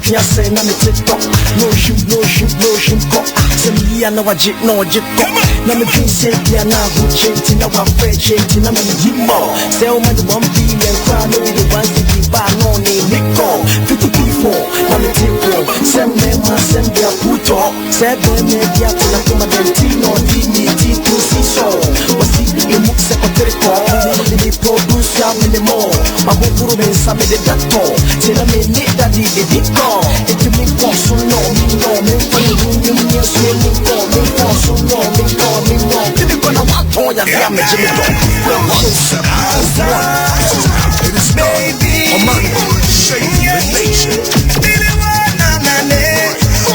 can't say no me TikTok. No shoot, no shoot, no shoot cop. Say me I know a jit, no jit cop. Now me drink say me now who change, now I'm fair change, now me more. Say oh man the one billion cry, no we the ones to keep by no name Nico. 50 people, now me take one. Send me man, send me a put up. Say me dia to na come and Tino, DDT to see so. What's the move secretary call? The produce ya me the more. My boo me some the gato. Say na me need that the call. If you me want so no me for you me so me want so no me. If you gonna want to ya me Jimmy Dog. It is baby. OMAN shake the nation.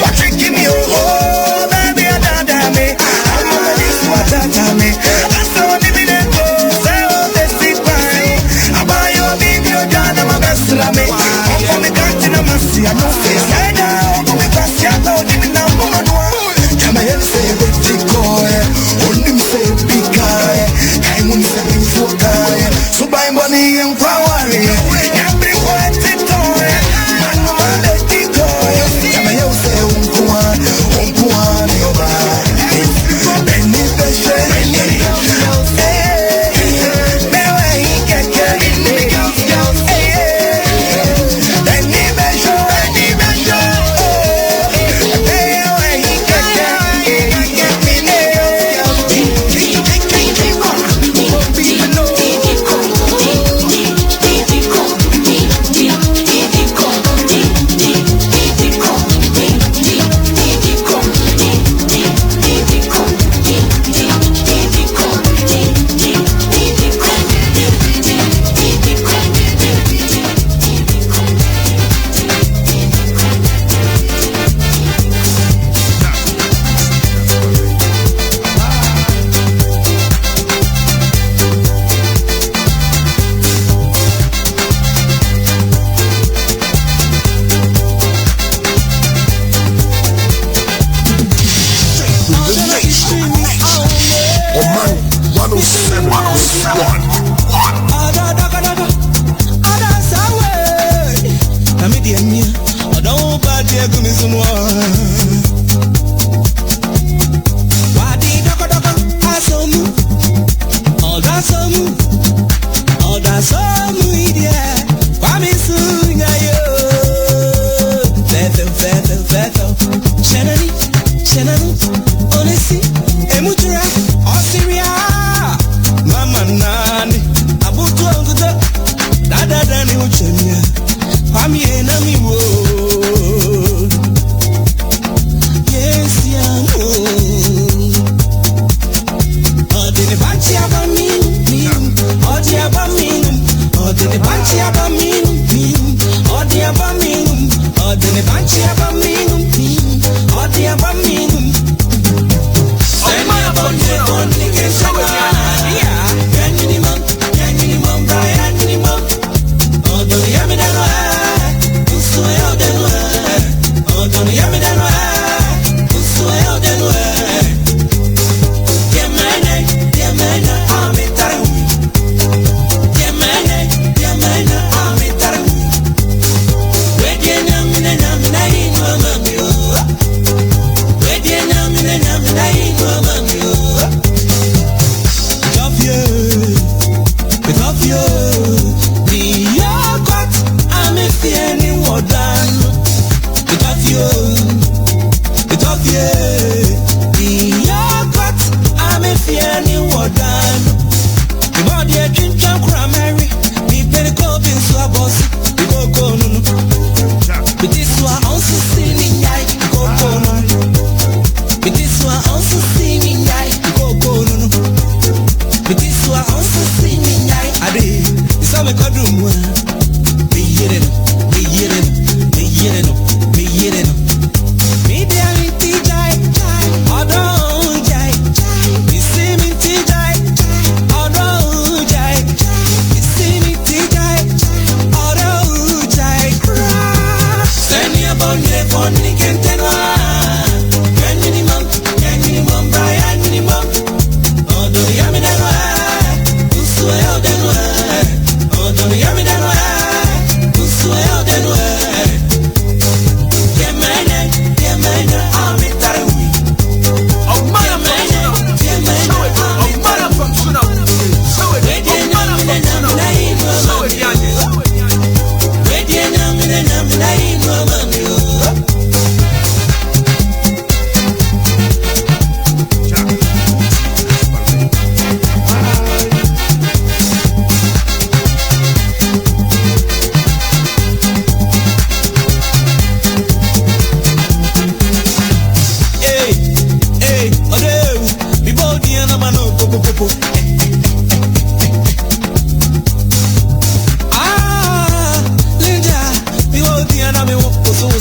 What you give me oh baby me. I'm on this water me. I saw the minute go. Say oh this is fine. I buy your baby your dad my best me. I'm me can't my see I know face. I know me pass ya go the now woman one. Come here say with the boy. Only me say big guy. I want say big for guy. So buy money and power. Every what it toy. Man no man let it go. Come here say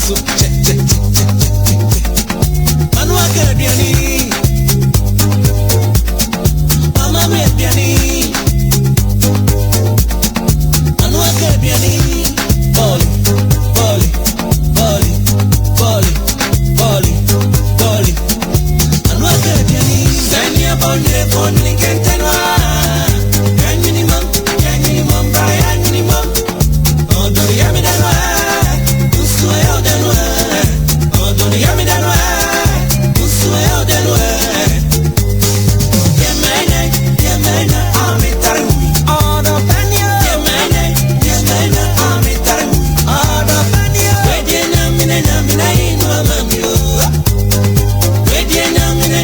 so che Manu akabiani Mama mebiani Manu akabiani Boli Manu akabiani Sanya bonye boni kentenwa Minimum Brian minimum Oh do ya me danwa Uswe danwa Oh do ya me danwa Uswe danwa Yemena amitaru Oh do panyo Yemena amitaru Oh do panyo Wedena mina inwa mamyo Wedena mina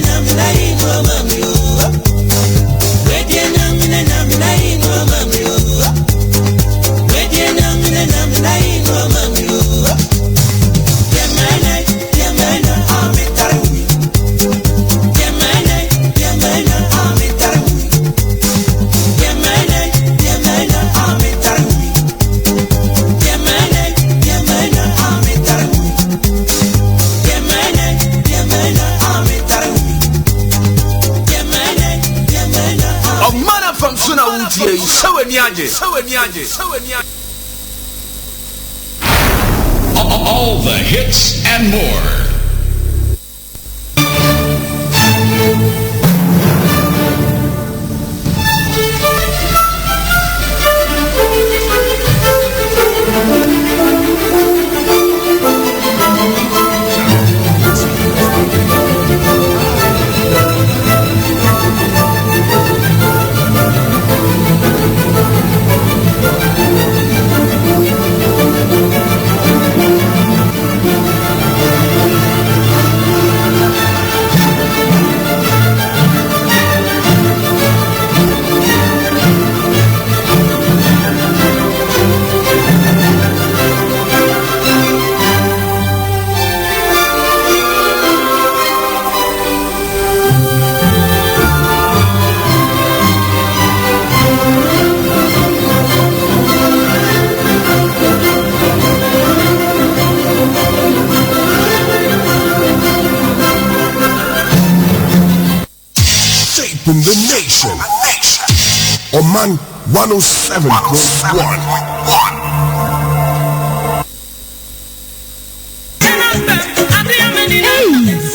inwa mamyo Wedena mina inwa mamyo Wedena mina inwa mamyo Yemena amitaru Yemena amitaru Yemena amitaru Yemena amitaru Omana from Suna Utie, so niaje. All the hits and more. In the nation. OMAN 107.1.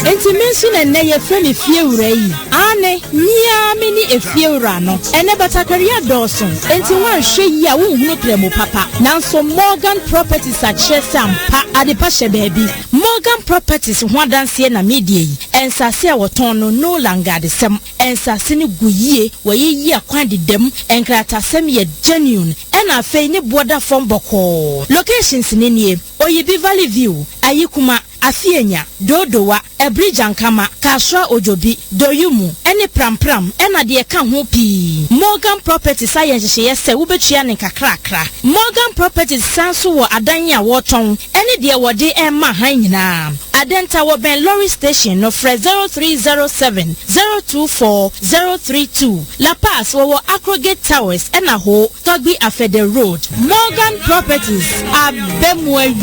Enti mensu na na ye frɛ me fiewura yi ane nia me ni efiewura no ene batakaria dɔɔso enti wanhwɛ yi a wonhunu kremo papa nanso Morgan Properties a sampa ade pa hye baabi Morgan Properties ho adanse na media yi ensase a wɔtɔn no no langade sem ensase ne guyie wɔyeyi akwan dedam enkratasem ye genuine ena afei ne boda fom bɔkɔ locations ne nie Oyibi Valley View Ayikuma Afienya Dodowa Ebrijankama Kasra Ojobi Doyumu ene prampram ena de ka ho pi Morgan Properties ayenhye yese wubetua ne kakrakra Morgan Properties sanso wo adan ya woton ene de wode emma han nyina Adenta wo ben lorry station no fre 0307 024 032 La Paz wo Acrogate Towers ena ho Togbi Afede Road Morgan Properties abemwe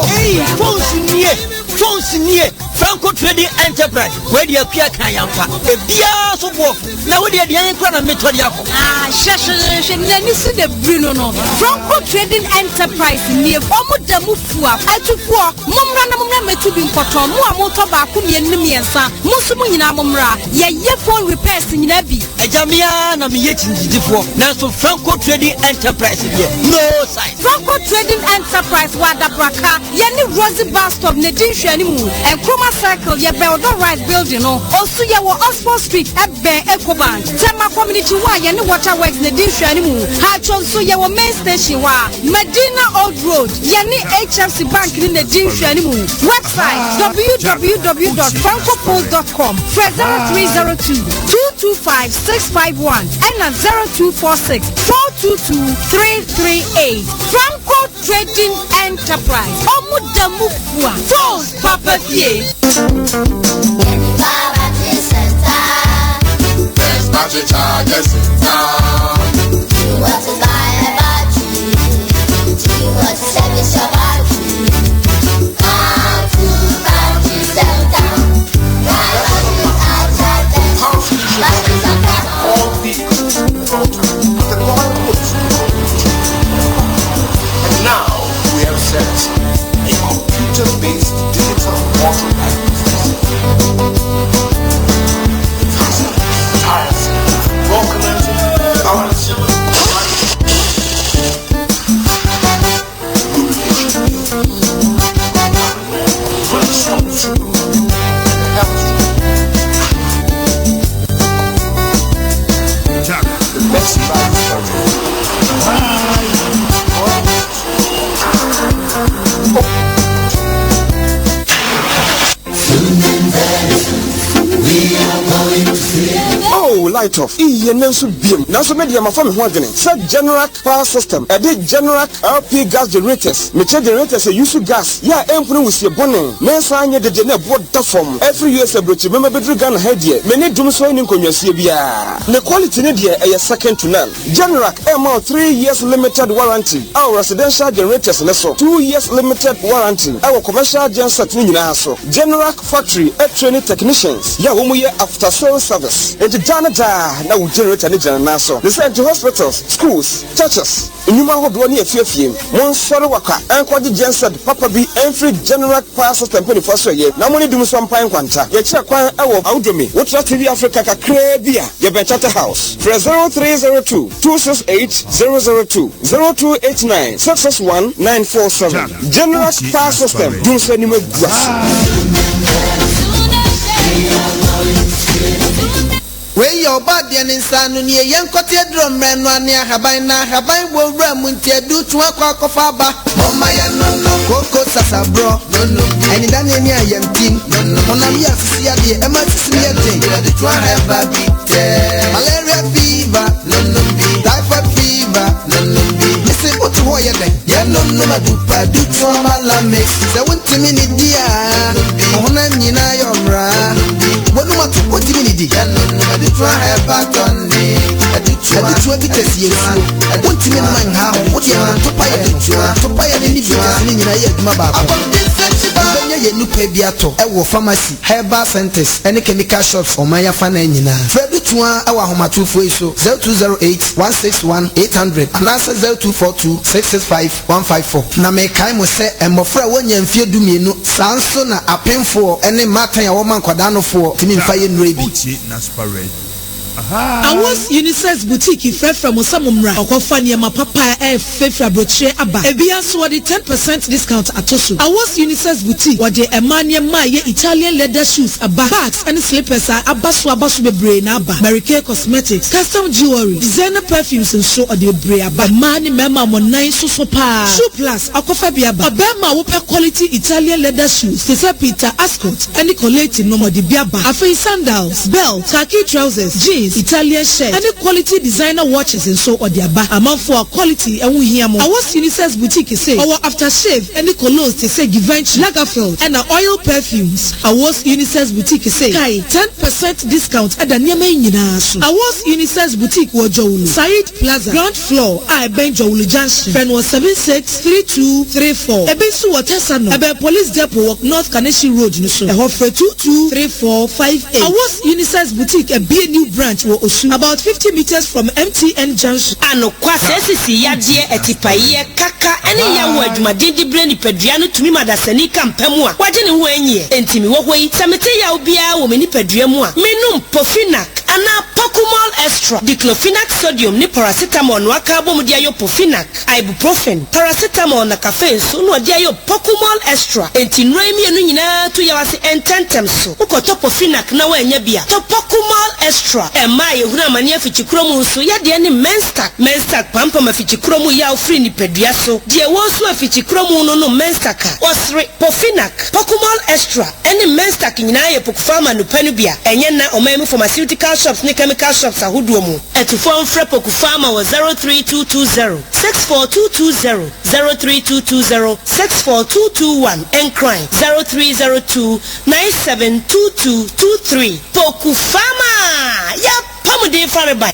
Hey, phones near Franco Trading Enterprise where the appear Kayampa a bia so wolf now where the Yankana Metodiaco Nani the Bruno no Franco Trading Enterprise near Omudamufua Atukua Mumra Metubin Koton Muamotoba Kumi and Nimiansa Musumina Mumra ye phone repairs in Nabi Jamia Namiatin before now so Franco Trading Enterprise here no sign Franco Trading Enterprise Wada Braka Yani Rosie Bus Stop Nedin Shanimu and Kroma Circle ye Beldo Right Building no also ye were Oxford Street Ebe Ecobank Tema Community wa yani Waterworks Nedin Shanimu Hachon so ye were main station wa Medina Old Road yani HFC Bank in Nedin Shanimu website www.francopost.com 0302 225 651 and 0246 422 338 Franco Trading Enterprise Omudamufua Falls Papa Pie There's not a charges in town. You want to buy a battery? write off iye nenso biem nanso me de ma fa me ho adwene say Generac power system e de Generac LP gas generators me che generators use gas ya empunu wusie bone me sa anye de na bo da form every US abrochi me bedru Ghana headie me ne dum so ni konwasie bia the quality ne de e second to none. Generac ML 3 years limited warranty our residential generators ne so 2 years limited warranty our commercial genset ni nyina so Generac factory training technicians ya wo mu ye after sales service and Canada na wo generator ne jana so they send to hospitals schools churches nyuma hodo ne afiafie mon sori waka enkoje genset papa bi every Generac power system pe for so ye na mo ne dum so mpan kwanta ye kire kwan ewo Awdomi Wotra TV Africa ka krabia ye be chat house 0302 268 002 0289 661 947 Generac power system dum so ni magua. Where your body and insano near young cottage drum ran near Habina, Habai will ram until do to a cock of Abba. Oh, my no, Coco Sasa bro, no, and then near young team, no, yes, see the emergency thing, the try have malaria fever, no, typhoid fever, no, listen, what to warrior then? Yeah, no, do trauma lamix, the 1 minute dear, on a nina yomra. What do you need? I try have back on me. I do try to test you. I want to mind how what you want to buy a new pebiato, a pharmacy, herbal centers, any chemical shops or Maya Fanina. February 2 our home 2 so 0208 161 800 and answer 0242 665 154. Na me kai mo say and mofra when you fear do me no sanso na apen for any matter ya woman kwadano for timi mfa Naspa Red. Awas Unisex boutique from Osamumra Okofa Niema Papa Fefra Broche Aba Ebia so the 10% discount atoso. Awas Unisex boutique wade Emania Maye Italian leather shoes aba bags and slippers are abasu bebre na aba Mary-Kay cosmetics custom jewelry designer perfumes and so ade bebre aba mani mema mo nine so pa shoe plus Okofa biaba abema wo quality Italian leather shoes Tesa Peter Ascot and Nicolette no mo de biaba afi sandals belt khaki trousers jeans Italian shirt and quality designer watches and so on their back amount for quality and we hear more. Our Unisex boutique say our aftershave and the colognes they say Givenchy Lagerfeld and our oil perfumes. Our Unisex boutique say 10% discount at the Nyame Nyina. Our Unisex boutique was Jowulu Said Plaza ground floor I Ben Jowulu Junction friend was 763234 Ebensu Watesano Ebe Police Depot North Kaneshi Road Nuso Ehofre 223458. Our Unisex boutique a be new branch about 50 meters from MTN Junction. Ano kwa sesi yadie etipaye kaka eni ya waduma dindi brandi pedriano tumi madasani kampemwa wajeni huenye entimi wohoi samete ya ubia womeni pedriamwa menum Pofinac ana Pokumol Extra diclofenac sodium ni paracetamol no akabo mudia yo Pofinac ibuprofen paracetamol na caffeine so no dia yo Pokumol Extra enti noemi enu nyina to yawase ententem so ukoto Pofinac na wanya bia to Pokumol Extra ma yehuna mani afichikromu so ya de ne menstack pampa mafichikromu ya ofri ni pedua so de wo so afichikromu no menstacka osre Pofinac Pokumol Extra ene menstack nyina ye pokufama no panu bia enye na omami pharmaceutical shops ne chemical shops ahodo mu etufo mfre pokufama wa 03220 64220 03220 64221 encrying 0302 972223 pokufama ya pamu de fare by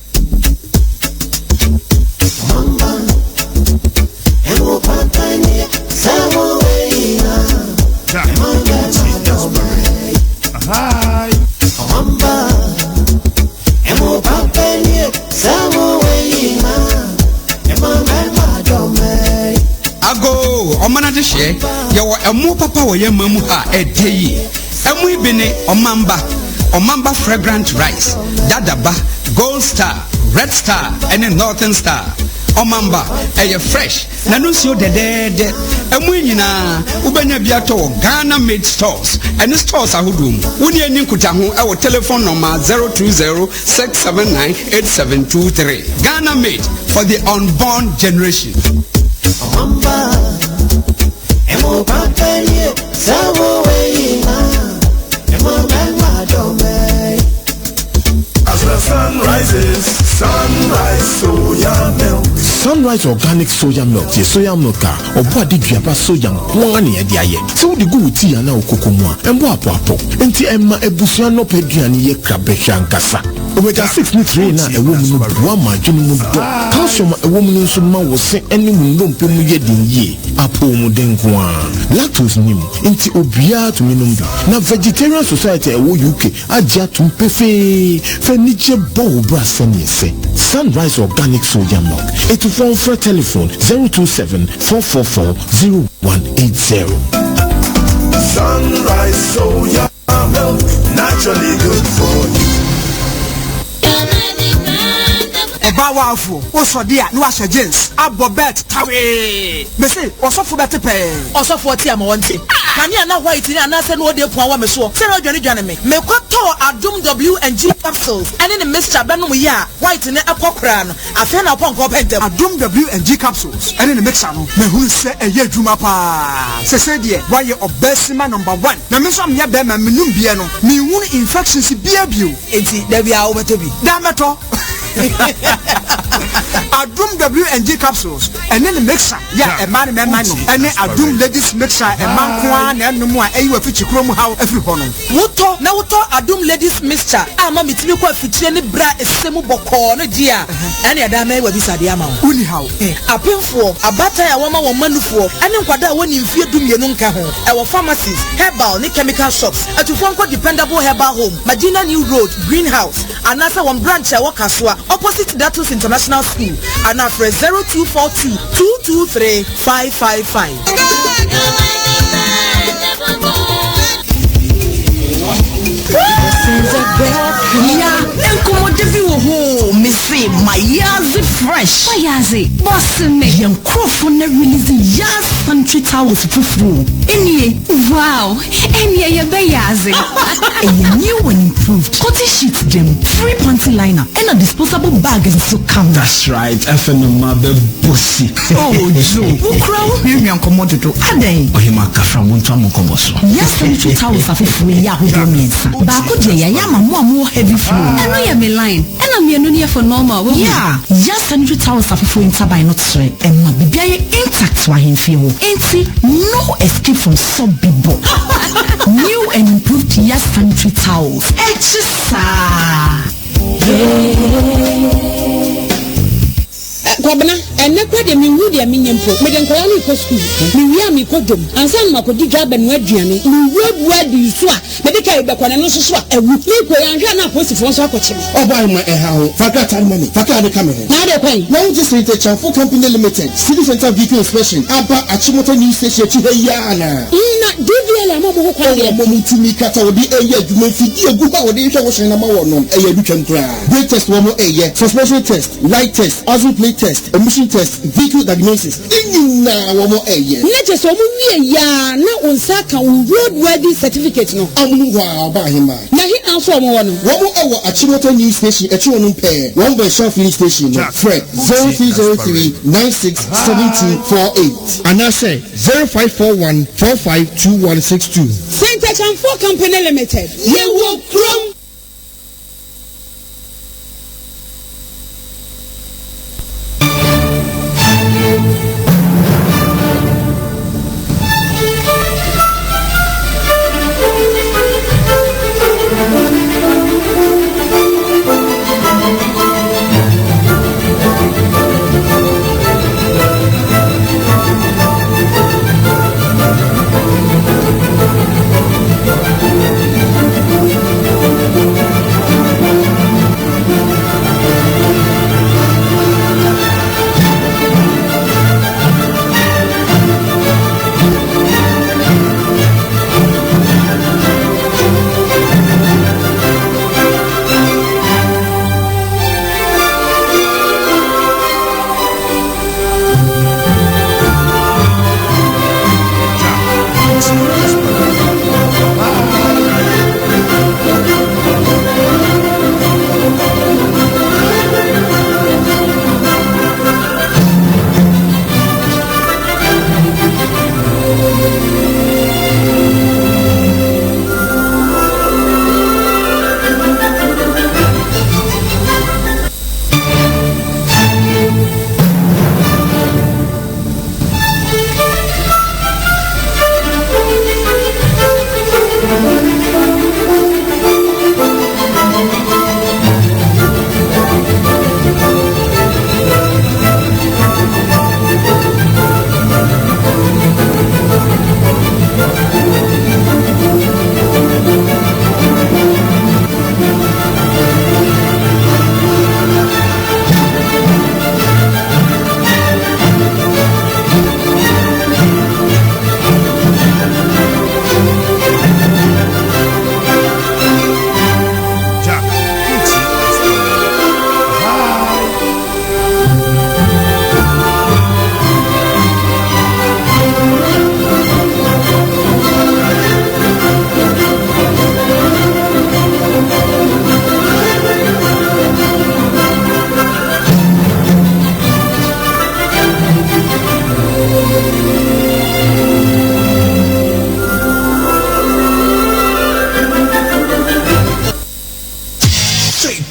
ago omana de hye ye wo emu papa wo ye mamu ha edeyi emu ibine omamba fragrant rice dadaba gold star red star and northern star omamba eye fresh na no sio dedede emu nyina ubenya biato Ghana made stores and stores ahodum woni ani nkuta ho e wo telephone number 020-679-8723 Ghana made for the unborn generation. Omamba emo papeli sawo weina emo mema dome. As the sun rises Sunrise Organic Soya Milk. The soya milk or body driaba soya one year the aye. So the good tea and now kokumwa and boapo. And the Emma Ebusiano Pediani ye crabesha kasa. Omega 6 ni trainer a woman one margin calcium a woman in some man was saying any don't pay me yet in ye. Apo mudenkwa. Lactose nim inti obia to minumbi. Na Vegetarian Society wo UK aja tumpefe furniture bowl brass se. Sunrise Organic Soya Milk. 84 for telephone 027-444-0180. Sunrise Soya Milk, naturally good for you. Bawafo osodia no ahye jeans abobet tawe mese osofo betepe osofo ti amawonte kania na white ni anase no de puan wa me so se dwane me kwato adum W&G capsules ene ne mixture benom ya white ne ekokora no afi na pon ko pente adum W&G capsules ene ne mixture no me hu se eye adwuma pa se de waye obesima number 1 na me so me be ma menum bie no me hu infections bia bio enti da bia wo beto bi da meto Adum W&G capsules and then the mixer a man and then Adum ladies mixer a man kwan and no more a fichi chrome how every hono wuto na wuto Adum ladies mixture ama mitimi kwa fichi ni bra esemu boko no dia ene adama e wabisa dia ma uni how apemfo abata ya wama wo manufuo ene nkwada woni mfie dumienu nka ho e wo pharmacies herbal ni chemical shops atufo nko dependable herbal home Madina New Road Greenhouse anasa one branch e wo kaswa opposite Datus International School and after 0242 223 555. Missy, my yazi fresh. My yazi, boss me. Young Crawford na releasing Yaz Country Towels for free. Wow, any be yazi. A new and improved cotton sheet gem, free panty liner, and a disposable bag and so come. That's right, FNMA the bossy. Oh, Joe, who crow? Miriam Commodito, Ade. Oh, he might from Montamocomoso. Yaz Country Towels are for free. Yahoo Domains. Baku Yama more heavy flow. I know you're my line. And I'm here for normal. Yeah, just 100 towels of free in by not straight. And my baby intact to him feel. Ain't no escape from sub bibo. New and improved Yes Country Towels. Extra. Kwabena enne kwa de mi wudi mi nyempo me de nkola ni ko school mi wi mi ko dom ansan ma ko di dwabe no aduane mi wua di so a me de kai be kwana no so a ewu mi ko yan hwa na posifo so akoche me oba ma ha ho faka tan money faka de kame ho na de kwan na wo just rate Chanfo Company Limited city center vehicle inspection aba achimoto new station chi he ya na DVL ama mo ko de mo mutimi kata odi eye adwuma fidi egu ba odi hwe wo hwe na ma wo no eye dutwam kra brake test wo mo eye suspension test light test oil plate test emission test vehicle diagnosis inna wo mo eye na je so mo wie ya na onsa ka road worthy certificate no amu wa ba hima na hi anso mo wo no wo mo ewo achimoto new station echi wonu pe one by shop filling station no fred 0303967248 and I say 0541452162 Center Chanfo Company Limited ye wo krom.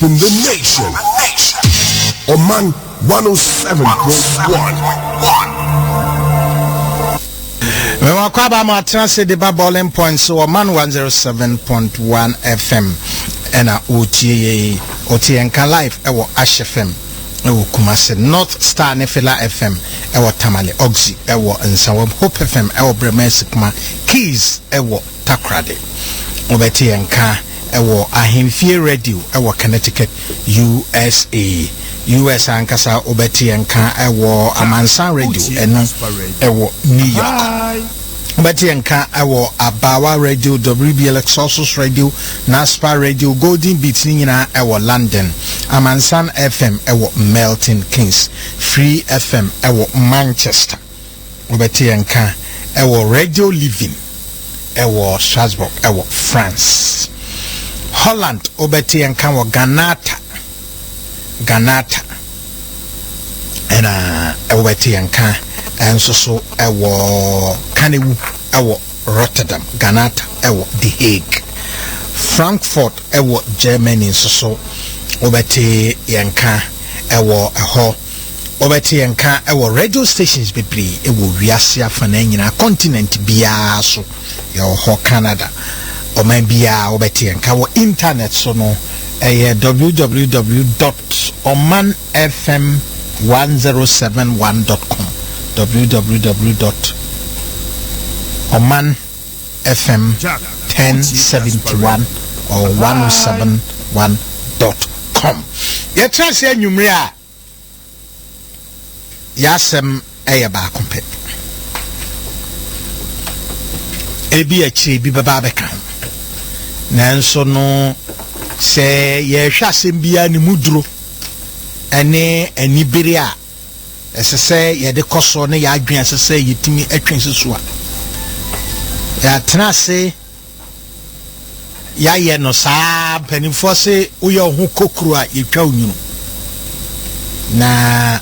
keeping the nation. OMAN 107.1. Mewakwaba matena se de ba bowling points so OMAN 107.1 FM ena otienka live ewo Ash FM ewo Kumasi North Star Nefela FM ewo Tamale Oxy ewo Nsawo Hope FM ewo Bremesi Kuma Keys ewo Takrade obetienka ewo Ahemfie Radio ewo Connecticut USA US ankasa obetienka ewo Amansan Radio eno ewo New York obetienka ewo Abawa Radio WBLX Sources Radio Naspa Radio Golden Beats nyina ewo London Amansan FM ewo Milton Keynes Free FM ewo Manchester obetienka ewo Radio Living ewo Strasbourg ewo France Holland obetienka wo Ganata ena ewetianka enso so ewo Kanewu ewo Rotterdam Ganata ewo The Hague Frankfurt ewo Germany enso so obeti yanka ewo eho obeti yanka ewo radio stations bebre ewo wiase afana nyina continent bia so yo Canada oman bia obeti yanka wo internet so no www.omanfm1071.com www.omanfm1071 or 1071.com. Yetra se nyumre a yasem ba kompe ebi achi bi baba beka nanso no se ye hwa sembia ni muduro ene anibere a esese ye de koso ne ya adwen esese yetimi atwen seso a ya tenase ya ye no saa panimfo se uye ho kokuru a yetwa onyunu na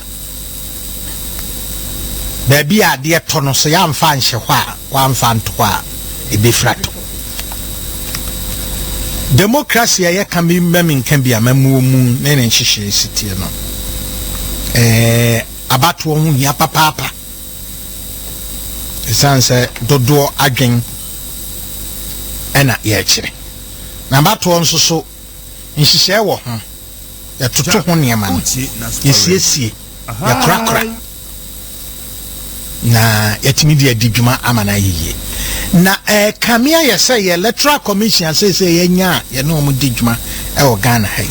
baby a de to no so ya mfa nhye hɔ a wa mfa nto a ebefrato democracy ya kami memi kan bia mamu mu ne ne nhyehyɛ sitie no abato ho hia papa esanse dodo adwen ena ya kyere na abato nso so nhyehyɛ wɔ ho ya toto ho niema no yesiesie ya krakra na yatimi dia didwuma amana yiye na kamia yese ye electoral commission say yenya ye no mu didwuma e o Ghana hai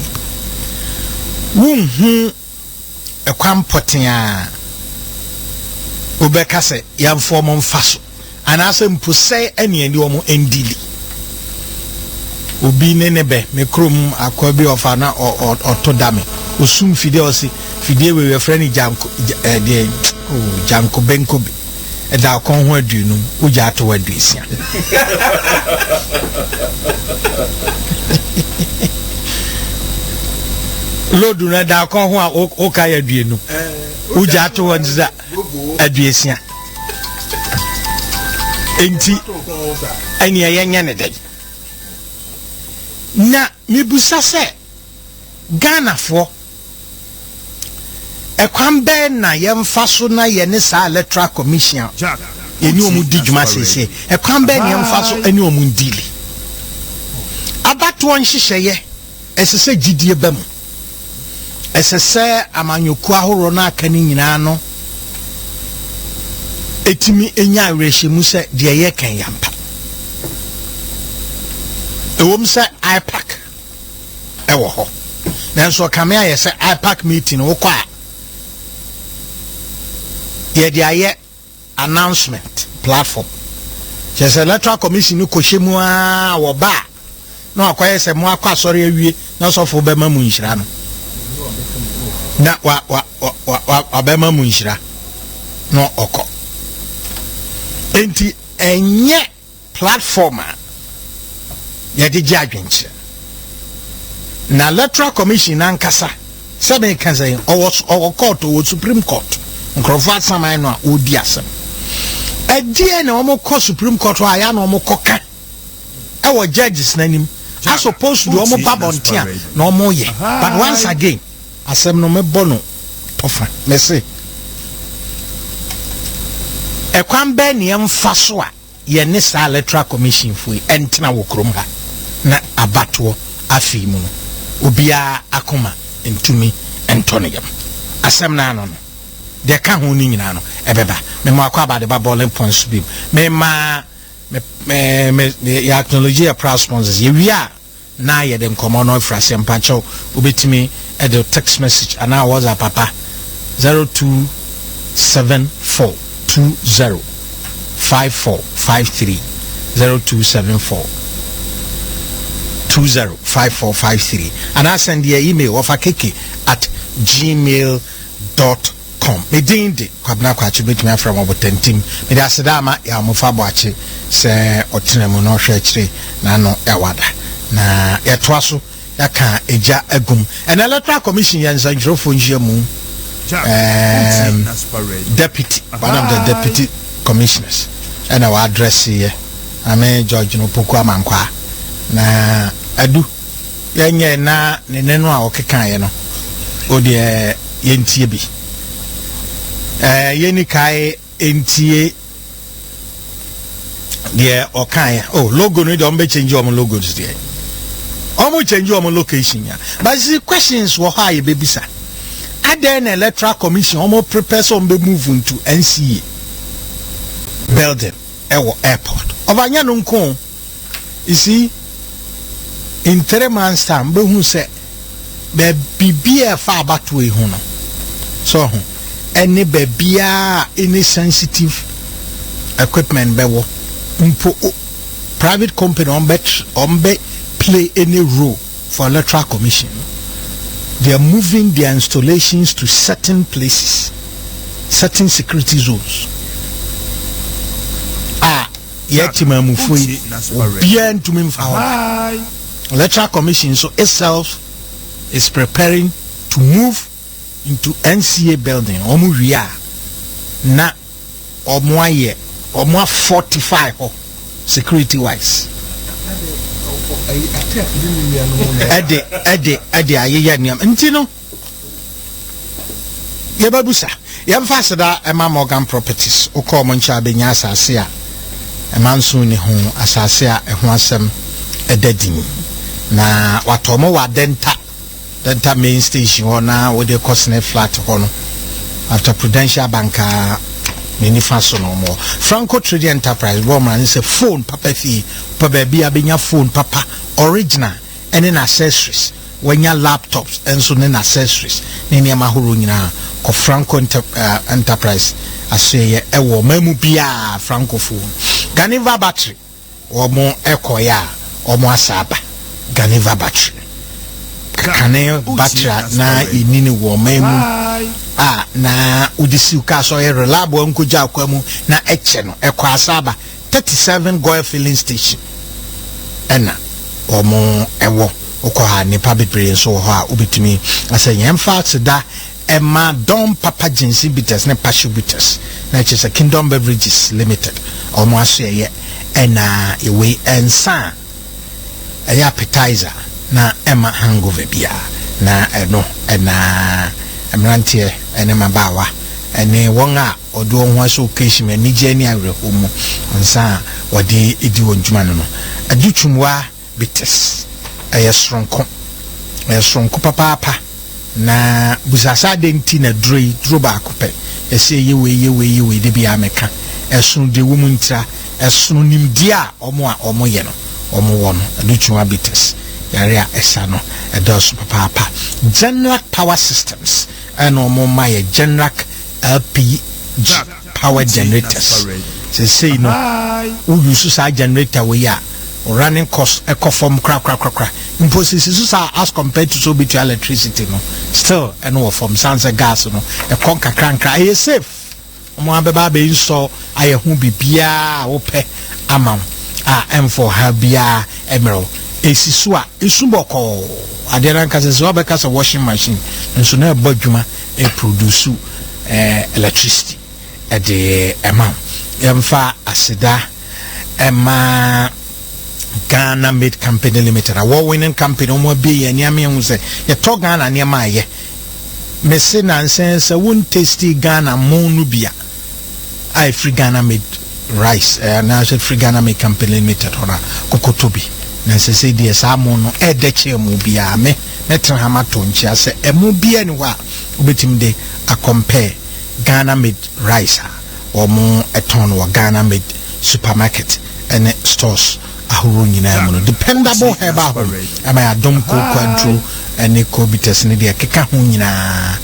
wunhu ekwampoten a obeka se yamfo mo mfaso anase mpuse ene ani o mo endili obi nenebe mekrom akwa bi ofa na otodame osum fide osi fide we friend janko de janko benko bi eda kon ho aduनु uja to aduisia lodu na da kon ho a o ka ya aduनु uja to wanza aduisia enti ani yenya ne dai na mibusa se Ghana fo ekwambe na yemfa so na ye ne sa electoral commission eni omu didwuma sese ekwambe na yemfa so eni omu ndili abato nhyehyeye esese gidie bam esese amanyoku ahoro na aka ni nyina no etimi enya awrehemu se de ye kan yampa ewom se IPAC ewo ho nanso kamea ye se IPAC meeting wo kwa ye de aye announcement platform just electoral commission ko hyemu a wo ba na akwaye se mo akwa sori awie na sofo be ma mu nhira no na wa be ma mu nhira no oko enti enye platform ye de jadwenche na electoral commission ankasa sebe kanza o court o Supreme Court nkrofo samai no a odi asem adie na omo ko Supreme Court a ya na omo koka e wo judges nanim as opposed to the omo babontia no more ye. But once again, asem no me bono tofa. Me say ekwan be ne emfa so a ye ne sa electoral commission fui entina wo krom ha na abato afi mu no obia akoma entumi entonegam asem na no de ka ho ni nyina no ebeba me mo akwa ba de ba bowling points bi me ma me ya technology proud sponsors ye wia na ye dem komo no frase mpacho obetimi e de text message and now was a papa 0274205453 0274205453 and I send your email of akeke@gmail.com. Me dindi kwabna kwachi betumi from about 10 team me da sedama ya mofa boachi se otenemu no hwe kire na no ewada na yetoa so yaka eja agum and electoral commission yanza njrofo njiamu deputy one of the deputy commissioners and our address here ame George no poku amankwa na adu yenye na nenenu a okekan ye no ode yentie bi yeni kai entie de okan oh logo no de ombe change your logos there omo change your location ya but the questions were high bebisa aden electoral commission omo prepare some be move into NCA building airport obanya no nko you see in 3 months time be hu say be bibia fa abato e hu no so any bebia any sensitive equipment be wo mpo private company on be play any role for electoral commission. They are moving their installations to certain places, certain security zones. Yetima mufui bien to me electoral commission so itself is preparing to move into NCA building omuria na omwaye omwa 45 security wise ede ayeye niam ntino yebabusa yemfa seda ema Morgan Properties ukọ mo ncha benya asase a emanso ni ho asase a eho asem edadin na watomo wa denta main station ona wo de cosne flat ho no after Prudential Banka many faso no more Franco Trading Enterprise woman is a phone papa fee pa baby abenya phone papa original and in accessories when your laptops and so then accessories nini amahoro nyina ko Franco Enterprise aseye ewo mamu bia Franco phone Ganiva battery omo ekoya omo asaba Ganiva battery kane battery na inini wo mamu na udisi uka so reliable nkuja akwamu na eche no ekwa asaba 37 Goil filling station ena omo ewo ukwa nipa bebre so ho a ubetumi asa yemfa da ema don papa jinsi bitters ne passion bitters na it's a Kingdom Beverages Limited omo aseye ena ewe ensa aya appetizer na ema hangover bia na eno ena emrantie ene mabawa ene wonga odo ho aso occasion ani jani awrehomu nsa wode edi wonjuma no adutwumwa bites ayesronko papa na busasa de nti na dro ba akopɛ ese yewe de bia meka esunu de womu ntra esunu nimdi a omo ye no omo wono adutwumwa bites yare a esa no edos papa General Power Systems and my Generac LPG power generators. Say no, who use our generator we are running cost eco form crack. Imposes as compared to so bit electricity no. Still and from Sansa gas no a conquer crank cry safe. Mwabeba be install I who be bia ope amount M for her bia emerald. Esisua isuboko adena kase so be kase washing machine nso na badwuma produce electricity at the amount yemfa asida ema Ghana Made Company Limited, a war-winning company. Be and Yami say, you talk Ghana near my ye. Messina and says, I won't tasty Ghana Monubia. I free Ghana Made rice, now I said free Ghana Made Company Limited, or Kokotobi. Nancy said, yes, I'm on Edeche Mubia, me, Netrahamatonchi. I say, a Mubia and what? Ubitim de a compare Ghana Made rice or more a ton or Ghana Made supermarket and stores. Dependable heba am I a dom quadro and a cobitus nedia kekahunina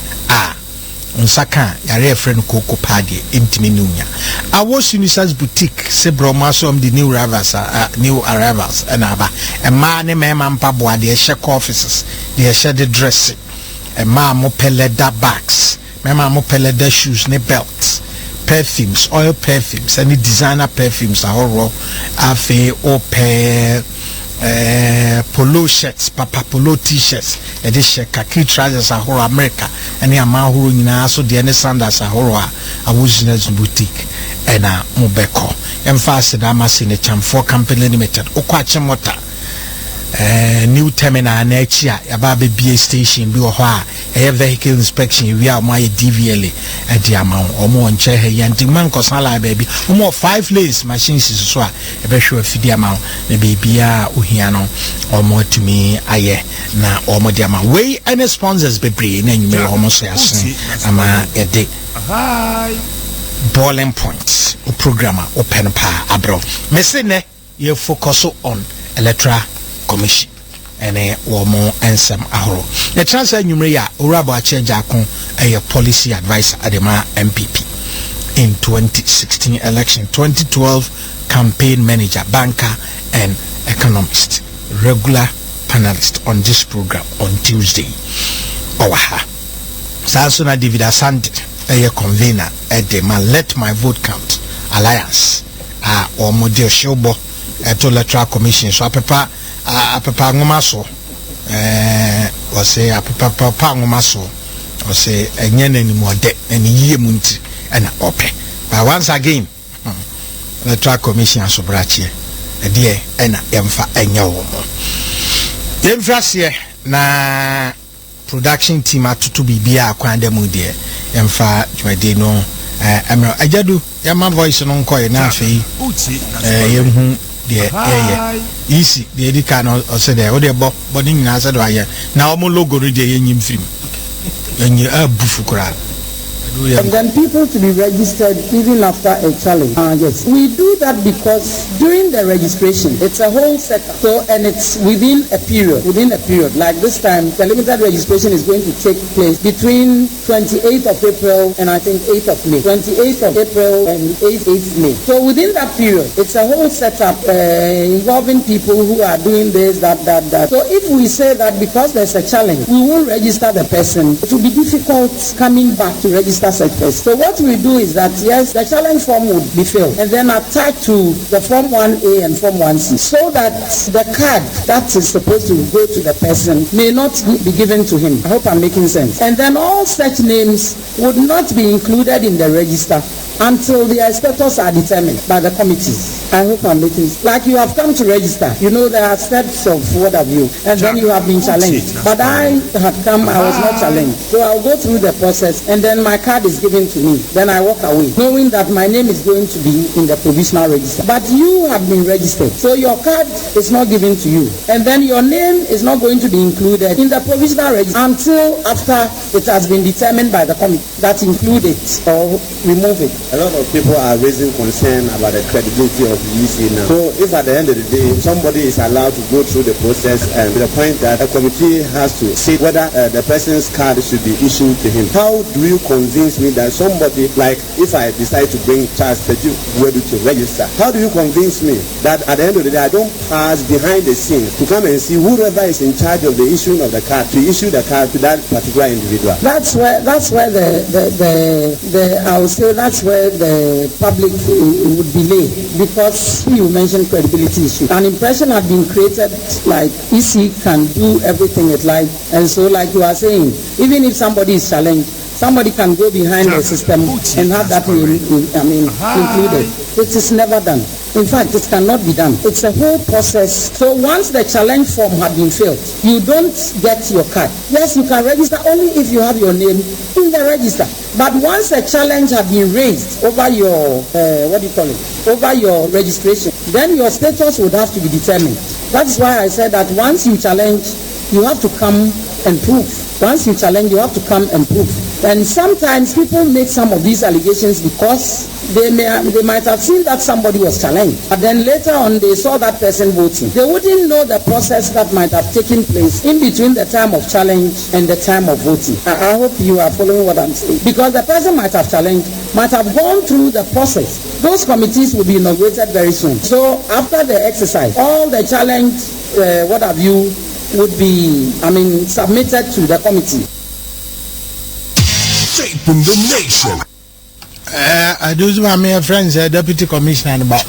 unsaka yare friend coco paddy intiminunya. I was Unisas boutique sebromasom the new arrivals and aba a man a man pabwa the check offices the shaded dressing a man mope leather bags mama mope leather shoes ne belts perfumes, oil perfumes, any designer perfumes are all afe or pair polo shirts, papa polo t-shirts, edition khaki trousers are whole America, any amount who in also the any sandals are whole a Wuzina's boutique and a Mobeko. And fast and I'm in a Chamfor Company Limited, Okwachimota. New terminal Nechia, Ababe BA station, do a vehicle inspection, we are my DVLA at the amount, or more on chair, Yantiman Cosala baby, or more 5 lanes machines is so a sure if the amount, maybe Bia Uhiano, or more to me, aye, na or more the amount. Way any sponsors be bring, and you may almost say, I'm a day. Boiling points, or programmer, or pen pa, abro. Messene, you focus on Electra Commission and a more answer ahoro. The transfer numerator Urabo Achejakon a policy advisor Adema MPP in 2016 election, 2012 campaign manager, banker and economist, regular panelist on this program on Tuesday. Owaha Sansona David Asante a convener at the Let My Vote Count Alliance or Model Shobo at Electoral Commission. So Papa Ngomaso was say Papa Ngomaso was say a yen anymore debt and ye munti and ope. But once again, the track commission sobrachi a dear and emfa and yo. Emfasia na production team at to be a quandemu dear emfa Juadino Emerald Ajadu Yama voice on coy na fee yeah, easy. The Edican or said, oh, they're bobbing as a dryer. Now, my logo read the Yin film. And you are Bufukra. And then people to be registered even after a challenge. Yes, we do that because during the registration, it's a whole setup. So, and it's within a period. Like this time, the limited registration is going to take place between 28th of April and I think 8th of May. 28th of April and 8th May. So within that period, it's a whole setup involving people who are doing this, that. So if we say that because there's a challenge, we won't register the person, it will be difficult coming back to register such person. So what we do is that, yes, the challenge form would be filled and then attached to the Form 1A and Form 1C so that the card that is supposed to go to the person may not be given to him. I hope I'm making sense. And then all such names would not be included in the register until their status are determined by the committees. I hope I'm making sense. Like you have come to register, you know there are steps of what have you, and then you have been challenged. But I had come, I was not challenged. So I'll go through the process and then my card is given to me. Then I walk away, knowing that my name is going to be in the provisional register. But you have been registered, so your card is not given to you. And then your name is not going to be included in the provisional register until after it has been determined by the committee that include it or remove it. A lot of people are raising concern about the credibility of the EC now. So if at the end of the day, somebody is allowed to go through the process and to the point that a committee has to say whether the person's card should be issued to him, how do you convince me that somebody, like if I decide to bring Charles Peju to register, how do you convince me that at the end of the day I don't pass behind the scenes to come and see whoever is in charge of the issuing of the card to issue the card to that particular individual? That's where I would say that's where the public would be late, because you mentioned credibility issue. An impression had been created like EC can do everything it like, and so like you are saying, even if somebody is challenged, somebody can go behind the system and have that included. It is never done. In fact, it cannot be done. It's a whole process. So once the challenge form had been filled, you don't get your card. Yes, you can register only if you have your name in the register. But once a challenge has been raised over your, over your registration, then your status would have to be determined. That's why I said that once you challenge, you have to come and prove. Once you challenge, you have to come and prove. And sometimes people make some of these allegations because they might have seen that somebody was challenged, but then later on they saw that person voting. They wouldn't know the process that might have taken place in between the time of challenge and the time of voting. I hope you are following what I'm saying. Because the person might have challenged, might have gone through the process. Those committees will be inaugurated very soon. So after the exercise, all the challenge, would be, submitted to the committee. Shaping the nation. I do my friends, Deputy Commissioner about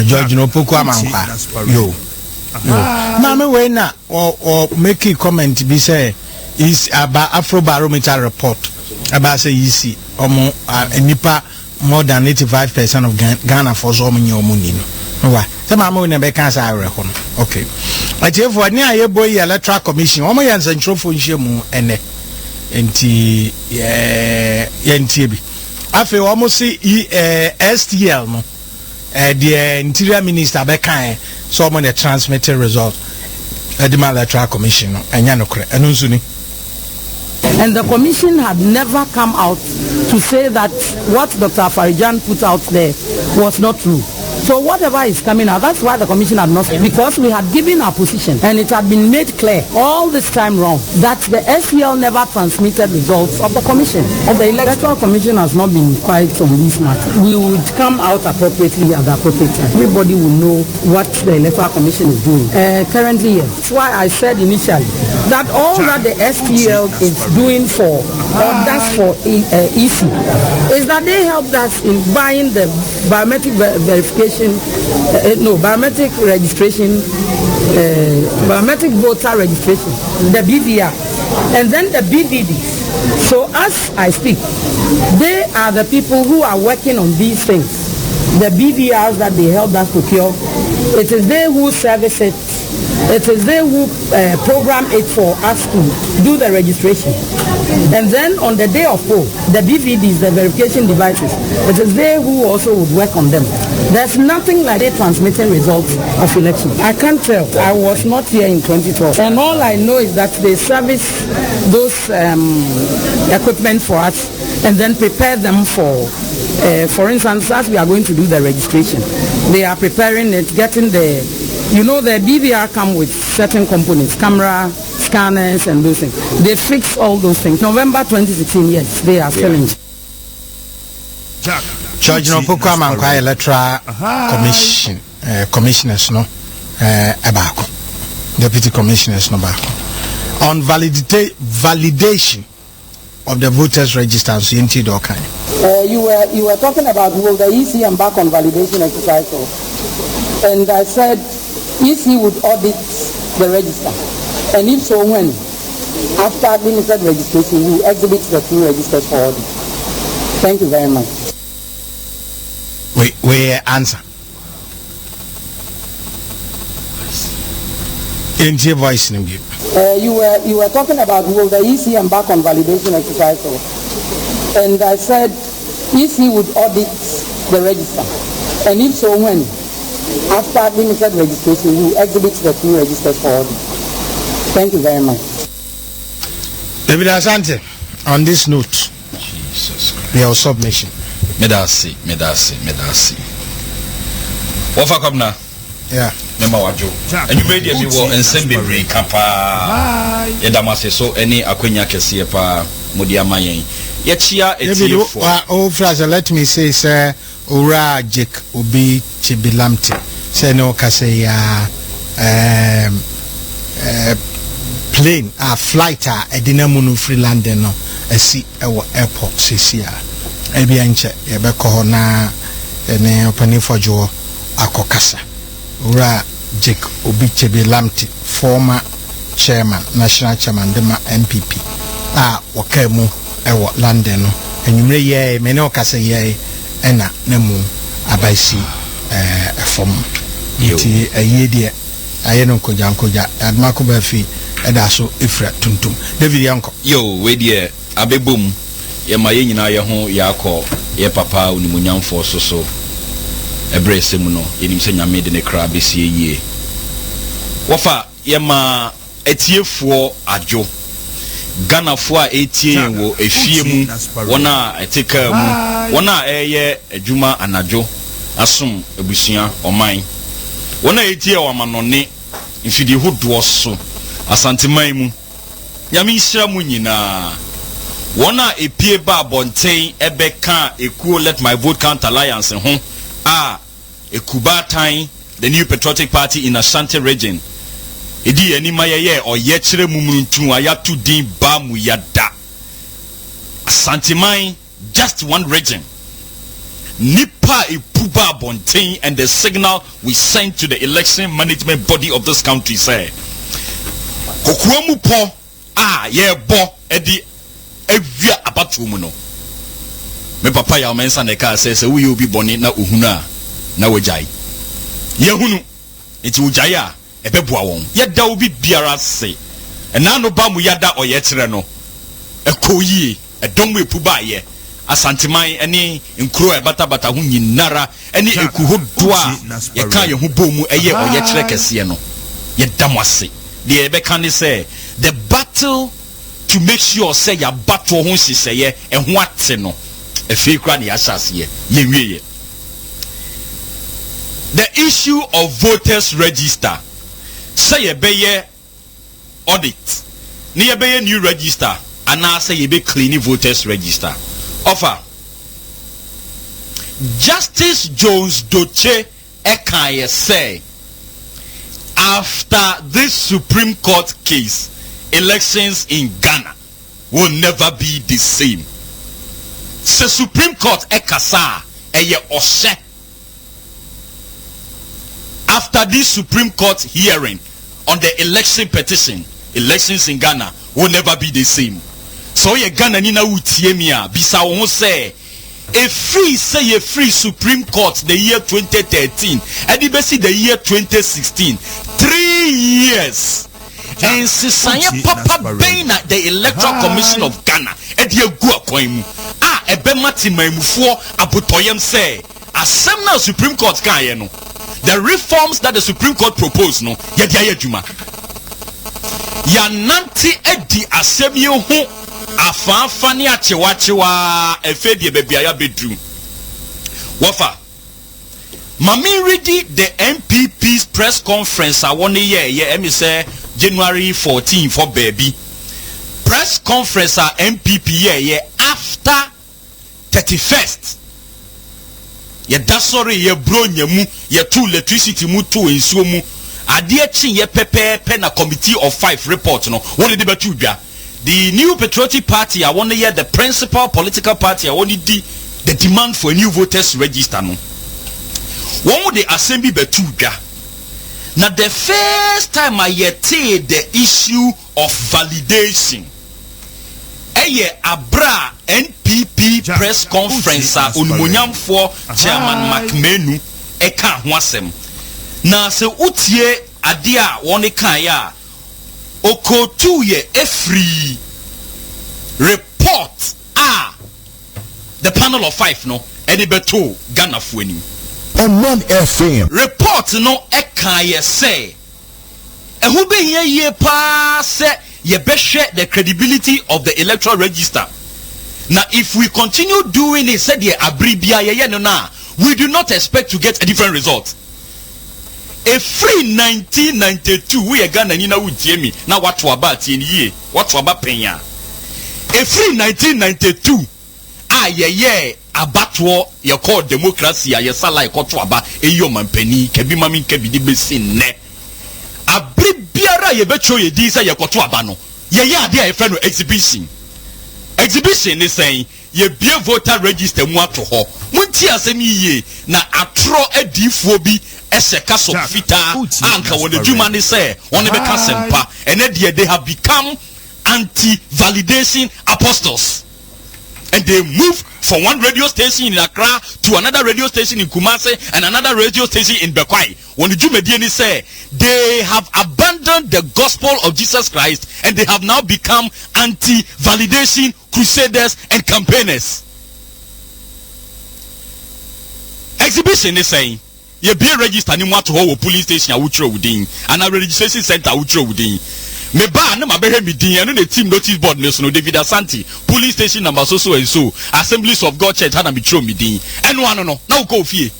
George Nopoko Amanka. Yo. Mama Wena or make a comment be say is about Afrobarometer report about say easy or more nipa more than 85% of Ghana for Zomin your money. Why? Some amount never cancer I reckon. Okay. I tell for near your boy electoral commission, Oma and Central for Shemu and NTB. I feel almost see STL no. The Interior Minister Bekai someone the transmitted result at the electoral commission and Yanokre and Unzuni. And the commission had never come out to say that what Dr. Farijan put out there was not true. So whatever is coming out, that's why the commission had not, because we had given our position and it had been made clear all this time round that the SPL never transmitted results of the commission. And the electoral commission has not been quiet on this matter. We would come out appropriately at the appropriate time. Everybody will know what the electoral commission is doing. Currently, yes. That's why I said initially that all that the SPL is doing for, or that's for EC, is that they helped us in buying the biometric verification, biometric registration, biometric voter registration, the BVR, and then the BVDs. So as I speak, they are the people who are working on these things. The BVRs that they helped us procure, it is they who service it. It is they who program it for us to do the registration. And then on the day of poll, the BVDs, the verification devices, it is they who also would work on them. There's nothing like they transmitting results of election. I can't tell. I was not here in 2012. And all I know is that they service those equipment for us and then prepare them for instance, as we are going to do the registration. They are preparing it, getting the BVR come with certain components, camera, scanners, and those things. They fix all those things. November 2016, yes, they are filling. George Nopoko Amanka Electoral Commission, commissioners, no, Abako, Deputy Commissioners, no, on validation of the voters' register, so you were talking about will the EC embark on validation exercise, and I said EC would audit the register, and if so, when after administered registration, we exhibit the two registers for audit. Thank you very much. We answer. In your voice, you were talking about will the EC embark on validation exercise, and I said EC would audit the register, and if so, when after administered registration, we exhibit the two registers for audit. Thank you very much. David Asante, on this note, your submission. Medasi. Wafa komna. Yeah. Mema wajo. And you made me wo ensemble break kapa. Yedamase so any akwenya kese pa modi amayen. Yechia etiefo. Oh, Fraser, let me say, sir, Ura Jake Obi Chibilamti. Say no kase ya plane flight edinamunu freelander no esi ewo airport sisia. Ebi anche yebeko na ene opani fojo akokasa. Ura Jake Obi Chibilamti, former chairman, national chairman dema MPP. Wakemu ewo London no. Enyumre ye mene okasa ye ena nemu abaisi from nti aye de aye no koja admako ba fi eda so efra tuntum David yanko yo we de abebom ye ma ye nyina ye ho ye akọ ye papa unimunyamfo so ebrese mu no ye nim se nyame de ne kra besie yie wofa ye ma etiefuo adwo Ghana fo a etie wo efie mu wona eteka mu wona eye adwuma anadwo asom ebusua oman wona etie wa manone mfidi hodo so asanteman mu nyame nhira mu nyina wona epie ba bonten ebeka ekuo let my vote count alliance ho ekubatan the new patriotic party in Ashanti region edi anima ye oye kire mumuruntu ayatu din ba mu yada Asanteman just one region nipa epuba bonten and the signal we sent to the election management body of this country say kokuamu po ye bo edi evia abatu mu no me papa ya mensa ne ka say we obi boni na ohunu na wajai ye hunu enti wajai a ebeboa won ye da obi biara se na no ba mu yada oye kire no ekoyie edom epuba ye Asanteman ene nkro ebata hu nyinara ene ekuhodo a ye kan ye hu bomu eye oye kire kese no ye damwase de ebe kan say the battle to make sure say ya battle hu siseye ehu ate no efi kra ne asase ye wiye the issue of voters register say ye be audit ne ye be new register ana say ye be clean voters register offer Justice Jones Doche Ekaye say after this Supreme Court case elections in Ghana will never be the same. So Supreme Court ekasa eye ose after this Supreme Court hearing on the election petition, elections in Ghana will never be the same. So ye Ghana ni na utie mi a bisa won say a free Supreme Court the year 2013 and the best the year 2016 3 years and sisanya papa bena the Electoral Commission of Ghana and ye go akwan mu ebe mati maimufo abotoyem say asem na Supreme Court kan ye no the reforms that the Supreme Court proposed no ye dia adwuma ya nanti edi asem ye ho afafa ni achewachewa efedie bebia ya bedru wafa mami ready the MPP's press conference I want ye me say January 14 for baby press conference MPP ye after 31st ye da sorry ye bro nyemu ye tu electricity mu tu ensuo mu ade chi ye pepe na committee of 5 report no won dey betu dwa the new patriotic party I want to hear the principal political party I want to the demand for a new voters register no one would the assembly betu dwa now the first time I hear the issue of validation abra NPP press conference onimonyam for chairman McMenu eka ho asem na se utie ade a won kan ya okotu ye every report the panel of 5 no eni beto Ghana fu anim OMAN FM report no eka ye say ehu be ye pa se ye behwe the credibility of the electoral register. Now if we continue doing it said ye abribia ye no na we do not expect to get a different result. A free 1992 we Ghana ni na wutie mi na watu about ye watu about penya. A free 1992 ye abatwo ye call democracy ye sala ye koto aba eyo mampani kebi mami kebi di besin ne abribiara ye betro ye di say ye koto aba no ye ade a friend no exhibition is saying ye bie voter register mu ato ho munti asem yiye na atro adifuo bi eseka so fita anka won the djuma ne say won be ka sempa and they have become anti-validation apostles. And they move from one radio station in Accra to another radio station in Kumasi and another radio station in Bekwai. When the Jumediani say they have abandoned the gospel of Jesus Christ and they have now become anti-validation crusaders and campaigners. Exhibition is saying you be registered in what whole police station I would throw within and a registration center I would throw within. Me ba na ma behe me din eno the team notice board no David Asante police station number so and so Assemblies of God Church na me throw me din eno ano no na go fie.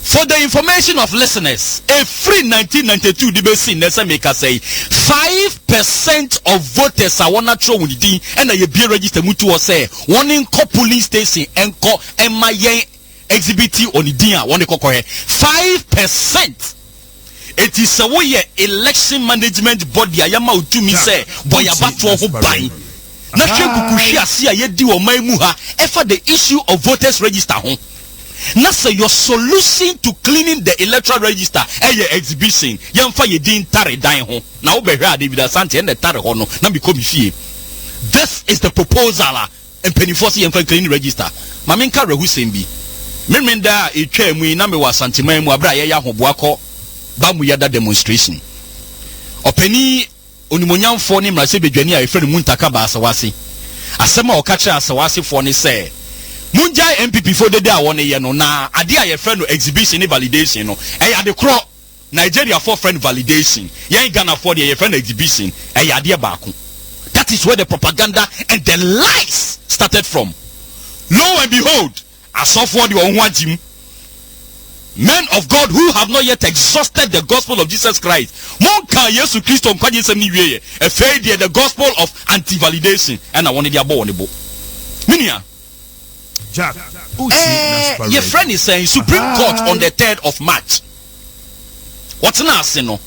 For the information of listeners, a free 1992 debate nessa make say 5% of voters are wanna throw with din and you be register mutu or say one in co police station and co MIA exhibit on the din one ko 5%. It is a way election management body ayama utumi say boy abato ho ban na hwe kukuhwe ase a yedi o man mu ha efa the issue of voters register ho na say your solution to cleaning the electoral register exhibition yamfa yedin tare dan ho na wo behwe David Asante and the tare ho no na be come fie. This is the proposal and penifo se yamfa cleaning register mamenka rehu sembi memenda etwa mu na me wa Asante man mu abra ye ya hoboakọ bamu yada demonstration openi onimonyamfo ne mrase bedwani a efre muntaka ba asawase asema o kacha asawase fo ne se munja MPP fo dede a woni ye no na ade a ye frɛ no exhibition ne validation no ade kro Nigeria for friend validation yen Ghana for the ye frɛ no exhibition ade baako. That is where the propaganda and the lies started from. Lo and behold, asofo de won ho agim. Men of God who have not yet exhausted the gospel of Jesus Christ. Monka Yesu Christo nkwaje sem ni wiye. Efeide the gospel of anti-validation. And I wanted their bow on the boat. Minia. Jack. Your friend is saying Supreme Court on the 3rd of March. What's now saying no?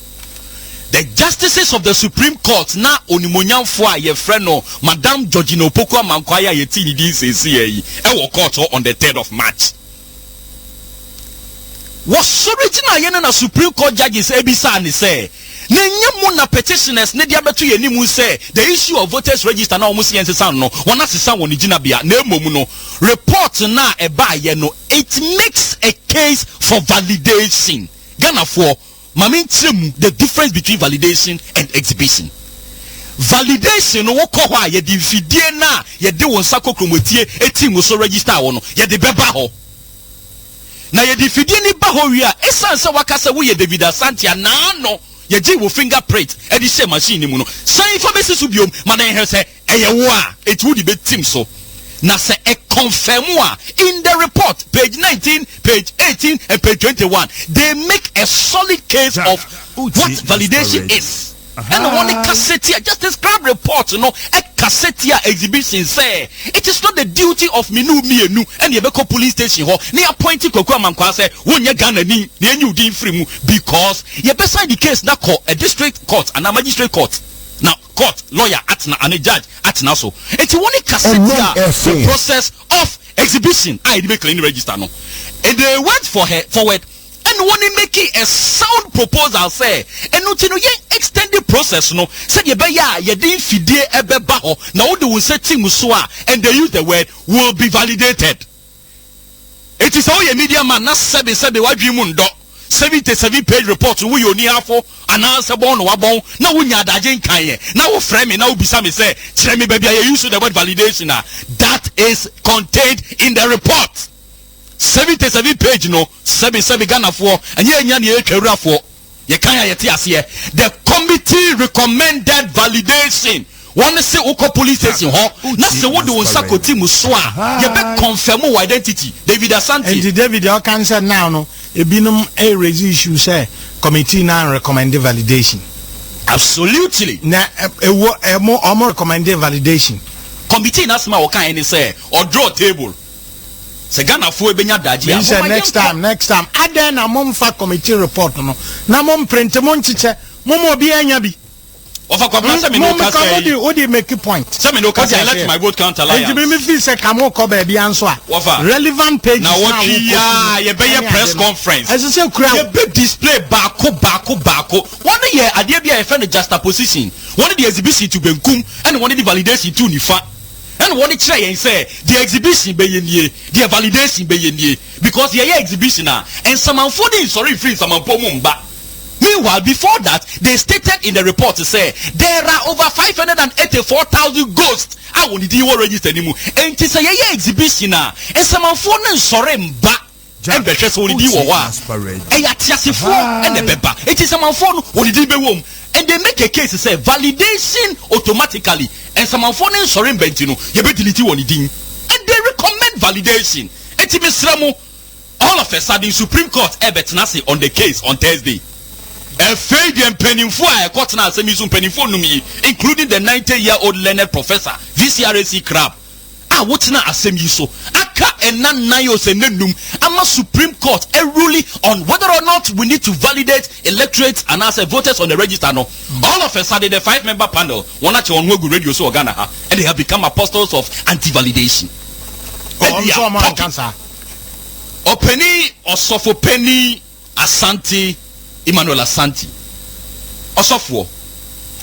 The justices of the Supreme Court na onimonyam fo a your friend no Madam Georgina Opoku Amankwaya yeti ni din sesi yi. E court on the 3rd of March. Was original yen na Supreme Court judges ebisa ni say na nyemu na petitioners ne dia beto ye nimu say the issue of voters register na omusi yen sesan no wona sesan woni gina bia na emomu no report na eba ye no it makes a case for validation. Ghana for mami ntremu the difference between validation and exhibition. Validation no wo ko ho a ye di fidie na ye de won sako kromotie eti mu so register wo no ye de beba ho na ye difidie ni ba ho wi a esan se wakasa wo ye David Asante na no ye gi wo fingerprint e di share machine mu no san information su biom ma na he se eye wo a etu di betim so na se e confirm wa in the report page 19 page 18 and page 21 they make a solid case of what validation is. And one cassette just describe report no a cassette exhibition say it is not the duty of minu and yebeko police station ho ne appointed Kwaku Amankwa say wonye Ghana ni na enyu din free mu because yebesa the case na call a district court and a magistrate court. Now court lawyer atna and a judge atna so it's one cassette the process of exhibition I be clean register no and they went forward and when making a sound proposal say and no extend the process no said ye be ya ye din fidie ebeba ho na wo de wo setting so a and they use the word will be validated. It is all your media man na sebe wadwi mu ndo 77 page report wo yo ni afo ananse bon no wabon na wo nya adaje nkan ye na wo frame me na wo bisa me say kire me bia ye use the word validation that is contained in the report. 77 page no 77 Ghana for and ye nya ne etwawura for ye kan ya yete ase the committee recommended validation. One say uko police station ho na se wo de won sakoti mu so a ye be confirm wo identity David Asante and David you can say now no ebinum a raise issue say committee now recommend validation. Absolutely. Na e more recommend validation. Committee na sma wo kan any say or draw table. Se Ghana fo ebenya daji a next time aden na mom fa committee report no na mom print mo nchiche mom obi anya bi ofa kwa plan se me no ka say odi make point se me no ka say elect my vote count alliance e me feel say kamo ko ba bi anso a relevant page na what ye be press conference as say kura ye be display baako one ye ade bia ye friend juxtaposition one the exhibition to benkum and one the validation to nifa And what it say the exhibition be ye, the validation be ye, because the exhibition and some unfolding sorry free some mumba. Meanwhile, before that, they stated in the report to say there are over 584,000 ghosts. I won't do register anymore. And it's a exhibition and some unfolding sorry mba. And the chest only do and the pepper. It is some unfolding what did be womb. And they make a case to say validation automatically. And some unfolding sorry bentino, you better delete one ding. And they recommend validation. It is all of a sudden Supreme Court Ebetnasi on the case on Thursday. A fade and penny for a cotton as a museum penny for me, including the 90-year-old learned professor, VCRAC crab. Ah, what's not a semi so? Aka and nan nayos and nenum. I'm a Supreme Court a ruling on whether or not we need to validate electorates and as voters on the register. No, all of a sudden the 5-member panel one at on Wogu Radio so Ghana and they have become apostles of anti-validation. Or penny or sofo penny Asante. Emmanuel Asante Osofo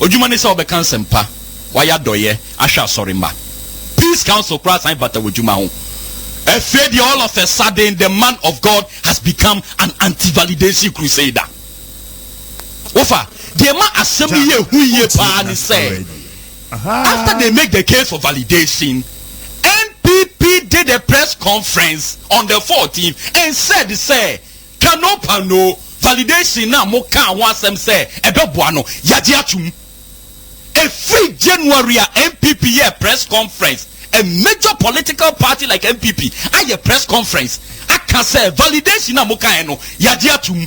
Ojumani sa obekan sempa waya doye asha sorima Peace Council class and bata wojuma ho afraid all of a sudden the man of God has become an anti-validation crusader. Ofa the man assembly ye hu ye pa ni say after they make the case for validation, NPP did a press conference on the 14th and said Pano validation na mo kan wasem say ebeboa no yagye atum every January MPP year press conference a major political party like MPP a press conference I can say validation na mo kan no yagye atum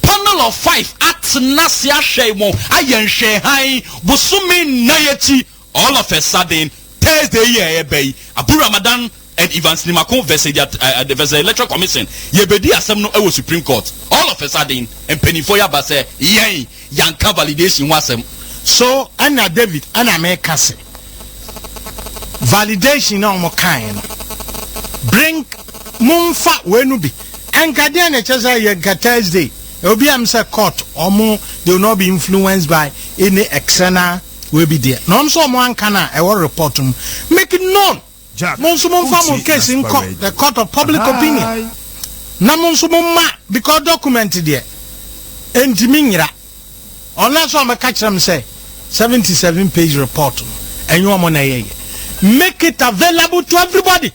panel of 5 at nasia shemo ayen shehan busumi nayechi all of a sudden Thursday year be Abu Ramadan and Ivan Slimako versus the Electoral Commission. Yebedi asem no ewo Supreme Court. All of a sudden, and Penifoya Base, yanka validation wasem. So, Anna David, Anna America say, validation no more kind. Bring Mumfa Wenubi. And Kadian Chesa Yanka Thursday. Obi am say court or more, they will not be influenced by any external will be there. No so one kana I will report them. Make it known. Monsumon family case in court, the court of public opinion. Na monsumon ma because documented there. Entimingra. Unless one catch them say 77-page report and you are money. Make it available to everybody.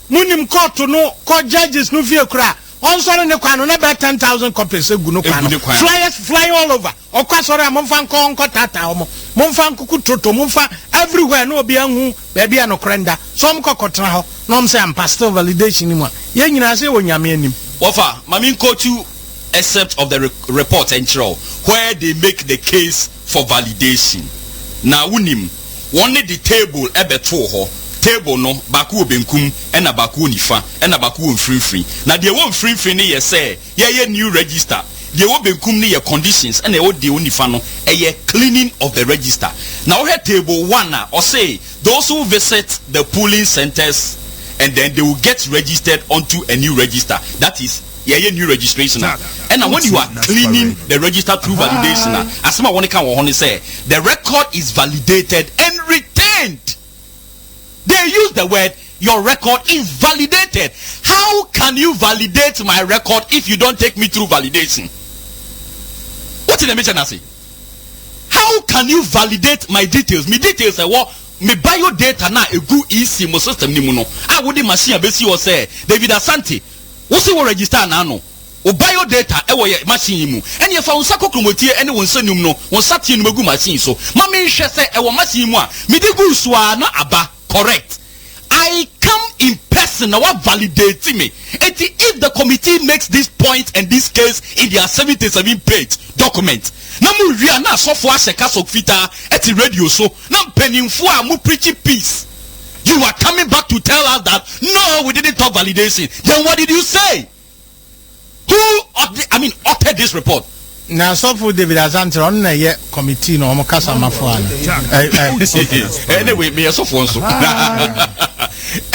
Munim court to know court judges no fear cry. On sorry ne kwano na be 10,000 copies egu kwano. Flyers fly all over. Okwa sorry amomfa nko tata omo. Momfa nkuku toto momfa everywhere no obi anhu baby anokrenda. So mkokotena ho. No mse am pastor validation ni mo. Ye nyina se wonyame anim. Wofa, mami nkotu except of the report entro where they make the case for validation. Na unim one the table ebeto ho. Table no baku obenkum ena baku nifa ena baku free na de won free ni ye say ye new register de wo benkum ni ye conditions ena wo de nifa no ye cleaning of the register now here table 1 or say those who visit the polling centers and then they will get registered onto a new register that is ye new registration and when you are cleaning the register through validation as I want to come say the record is validated and retained. They use the word, your record is validated. How can you validate my record if you don't take me through validation? What did the mention say? How can you validate my details? My details say what? My bio data na a good easy mo system ni muno. I would machine abesi or say David Asante. What's your register na no? O bio data e wo machine mu. And ye fa unsako kromotie ene won sanum no. Won satie no magu machine so. Ma me hwe say e wo machine mu a me de gu so a na aba. Correct. I come in person. Now what validates me? If the committee makes this point and this case in their 77-page document, now we are not so far fita at the radio so now penning for mu preaching peace. You are coming back to tell us that no, we didn't talk validation. Then what did you say? Who authored this report? Na so for David Asante on na ye committee no mo kasa mafuana anyway me so for so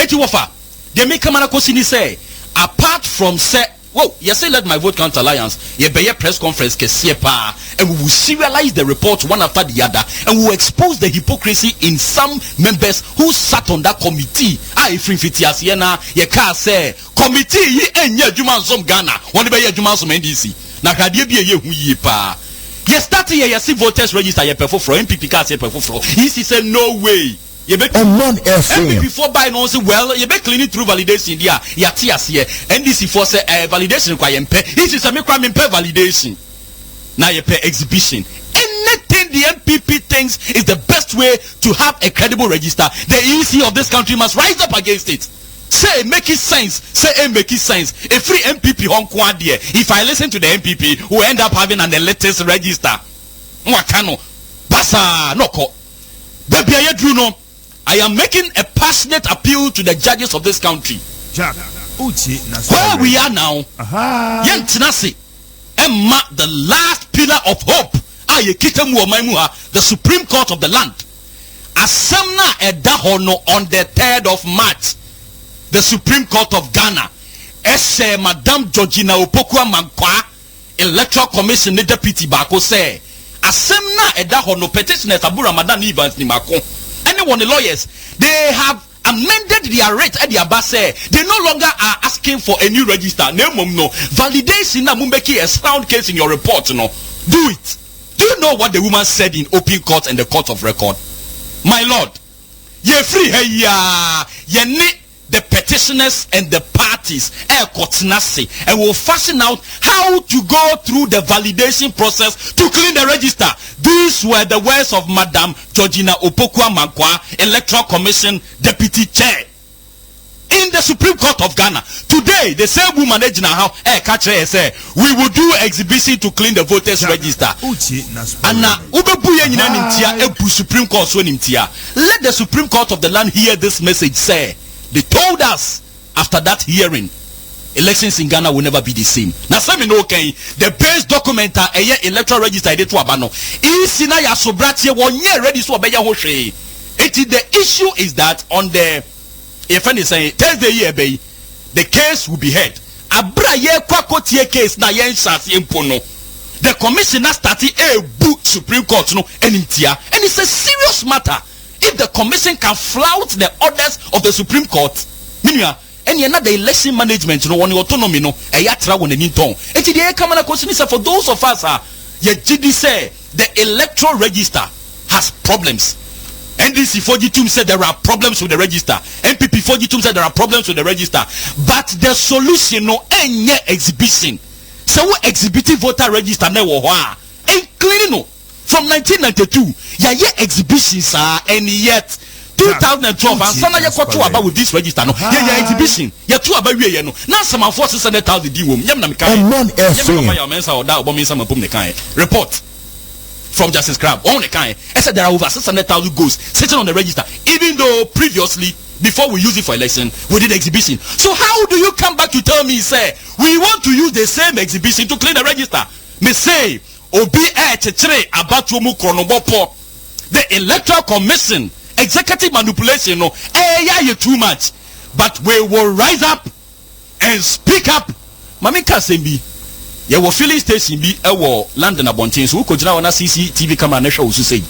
eti wofa they make kamana kosini say apart from say whoa, you say let my vote count alliance. You be a press conference and we will serialize the report one after the other, and we will expose the hypocrisy in some members who sat on that committee. If you can't say committee Juman Ghana, one be Juman NDC. Now can you be a pa? You start here, you see voters register your perform for MPP cards your perform. He said no way. You be before buy no say well, you be cleaning through validation there. Ya TS here. NDC for say validation kwa yempe. This is a me crime yempe validation. Now you pay exhibition. Anything the MPP thinks is the best way to have a credible register, the EC of this country must rise up against it. Say make it sense. Say make it sense. A free MPP on Kwadia. If I listen to the MPP, who end up having an elitist register. Mwakano. Basa noko. Baby Ayedruno. I am making a passionate appeal to the judges of this country. Where we are now, Yentinasi, Emma, the last pillar of hope, the Supreme Court of the land. Asamna Edahono on the 3rd of March, the Supreme Court of Ghana, Ese Madame Georgina Opokwa Mankwa, Electoral Commission Deputy Bako say, Asamna Edahono petitioners Abura Madame Evans Nimako. Anyone, the lawyers, they have amended their rate at their base. They no longer are asking for a new register. No, validation. Na mumbeki a sound case in your report. No, do it. Do you know what the woman said in open court and the court of record? My lord, ye free hey ya ye the petitioners and the parties and will fashion out how to go through the validation process to clean the register. These were the words of Madam Georgina Opokwa Mankwa, Electoral Commission Deputy Chair in the Supreme Court of Ghana. Today, the same woman say we will do exhibition to clean the voters register. Supreme Court let the Supreme Court of the land hear this message. Say they told us after that hearing, elections in Ghana will never be the same. Now, some know okay, the base document electoral register they to abano. Isina ya sobratie 1 year ready so obeya hoshe. The issue is that on the Thursday year bay, the case will be heard. Abra ye kwakotie case na yen shasi impono. The commissioner started a book Supreme Court no enimtia, and it's a serious matter. If the commission can flout the orders of the Supreme Court, and you're not the election management, no one autonomy, no, a yatra one in tone. And today, come on, a question is for those of us, say the electoral register has problems. NDC 42 said there are problems with the register. MPP 42 said there are problems with the register. But the solution, no, any exhibition. So, we exhibiting voter register, no, and cleaning, no. From 1992, exhibitions are and yet 2012 and some you got to about with this register no exhibition you two about we no now some of 400,000 di wom yam na me kan report from Justice Crab on the kind I said there are over 600,000 ghosts sitting on the register, even though previously before we use it for election we did exhibition. So how do you come back to tell me say we want to use the same exhibition to clean the register? Me say Obi about the Electoral Commission executive manipulation no you too much, but we will rise up and speak up. Mamika Sembi, you were filling station be London abontin so could now on a CCTV camera and show say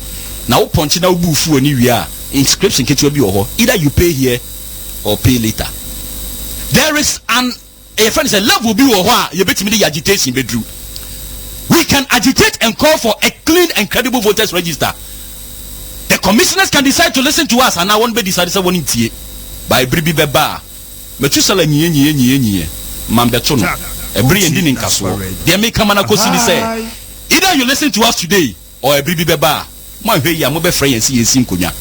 now punching out bufu anywhere inscription kit will be over either you pay here or pay later. There is a friend said love will be over you bet me the agitation bedroom. We can agitate and call for a clean and credible voters register. The commissioners can decide to listen to us, and I won't be decided one in tea by Bribi Beba. Metusala nye Mambetono. A brilliant in Castle. They may come and say either you listen to us today or a Bribi Beba. My way, I'm over free and see a sinkunya.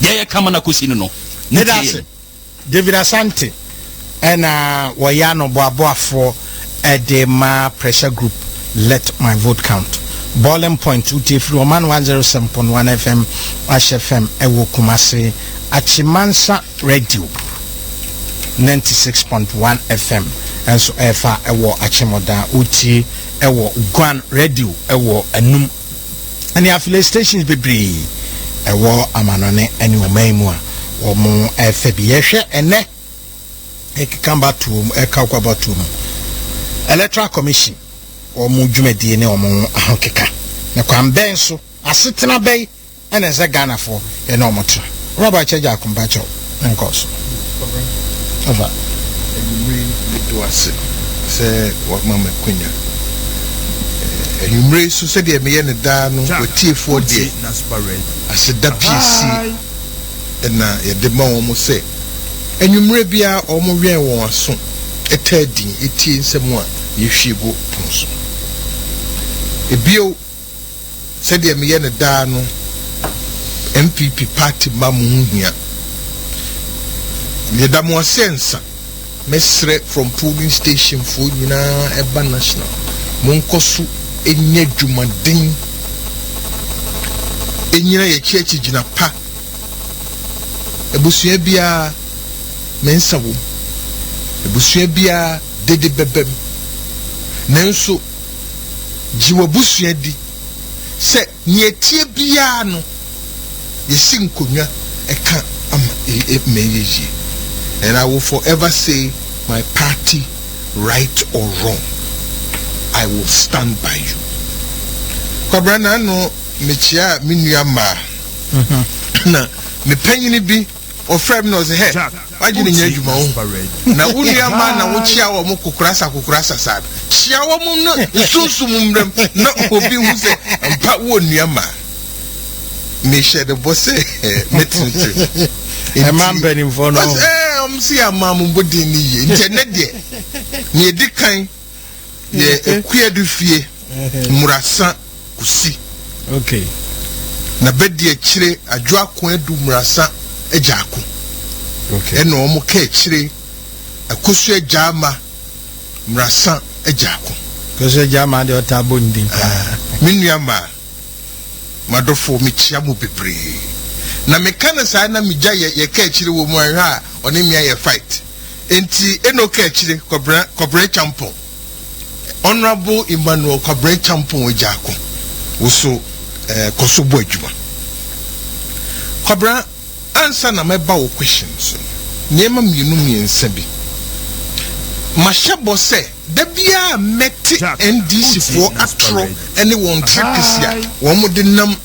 They come and no. David Asante and Wayano Boaboa for a Dema pressure group. Let my vote count. Boiling point uti through OMAN 107.1 FM, Ash FM, Ewo Kumasi, Achimansa Radio 96.1 FM, and so Efa Ewo Achimoda Uti Ewo Guan Radio Ewo Enum. And the affiliate stations be bree Ewo Amanone and Umaimua or Mo FBS and ne Ekamba to Ekakwabatum. Electoral Commission omu dwumadi ne omu ahokeka na kwamben so asetena bɛyi ɛna ɛsɛ Ghana for ye na omoto Robert Cheja akumbacho nkoso ova enumre do ase se wakmama kunya enumre so se de meye ne da no watiefo de ase da PC na ye de ma omo se enumre bia omo wen won aso etadin etie nsem a ye hwiego ponso ebio se de meye ne da no MPP party mamu hia ye da mo sensa mesre from polling station for nyina eba national monkoso enya dwumaden enyina ye church gina pa ebusua bia mensa wo ebusua bia dede bebem nanso jiwa busua di se nietie bia no yesi nkonwa eka ama meyeji. And I will forever say my party, right or wrong, I will stand by you. Kwabrana no mechia minuama na me panyini bi ofrem no ze he wagini nya adwuma wo na unuama na wo chia wo mo kokurasa sad chia wo mo no sunsu mumrem na obi hu se mpa wo nuama me share the boss metinti emambe ni mfono see a mamma body ni internet de ni edikan ye ekuya du fie murasa kusi okay na bedi e kire adwa ko adu murasa ejako okay eno omo ka kire akosu ejama murasa ejako kosu ejama de otabo ndin minuama madofo mi chia mu bebre na mekana sa na mija ye ka kire wo mu anha oni mia ye fight enti eno ka kire kobra champion honorable Emmanuel kobra champion ojako woso kosobo adwuma kobra answer na meba wo questions niema mienu miensa bi mashabo se da bia meti NDC for atro any one trickesia wo mo de nam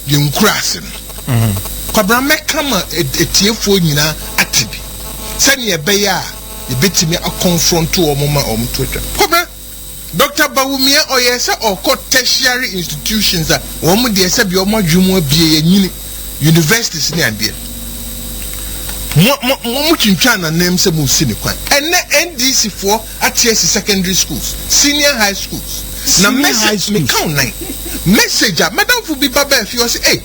ye nkurase no kobra mekama etiefo nyina atibi sani ebeya e betimi a confront o mama o mtotwa kobra Dr. Bawumia oyese oko tertiary institutions a wo mo de ese bi o madwumu abie yanyini universities ni ade mo twintwa na name se mo sini kwan ene NDC for ATS secondary schools senior high schools na message me count 9 message madam fu bi baba fi o say eh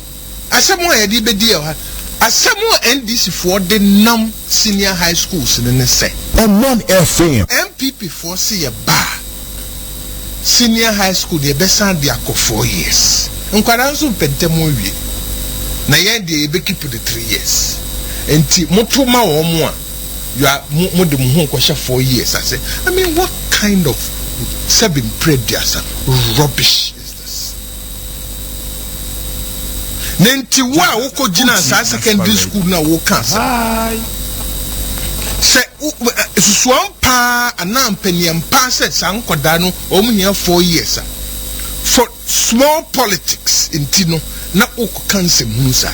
asemo ya di bedi e ha asemo NDC for the nam senior high schools ne say OMAN FM MPP for see ya ba senior high school de be san dia ko 4 years nkwara nso pentemo wie na ye de be keep the 3 years enti motoma wo mo a you are mo de mo ho ko 4 years I say I mean what kind of seven previous rubbish is this nenti wa wo ko gina sa secondary school na wo kansa se susuan pa ana mpaniam pa se san koda no o mu nya 4 years for small politics intino na o ko kansa musa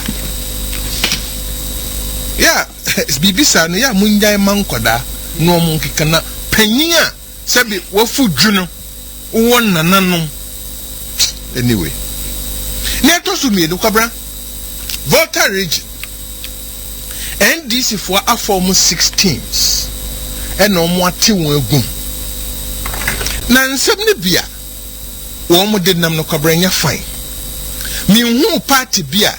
yeah bibisa no ya munjai mankoda no mu kika na panyin a sebi wofu dwuno won nananom anyway neto so mi no kwabra Volta region NDC for a form 16s and no more ati won agum na nsem ne bia wo mo de nam no kwabra nya fine mi hu party bia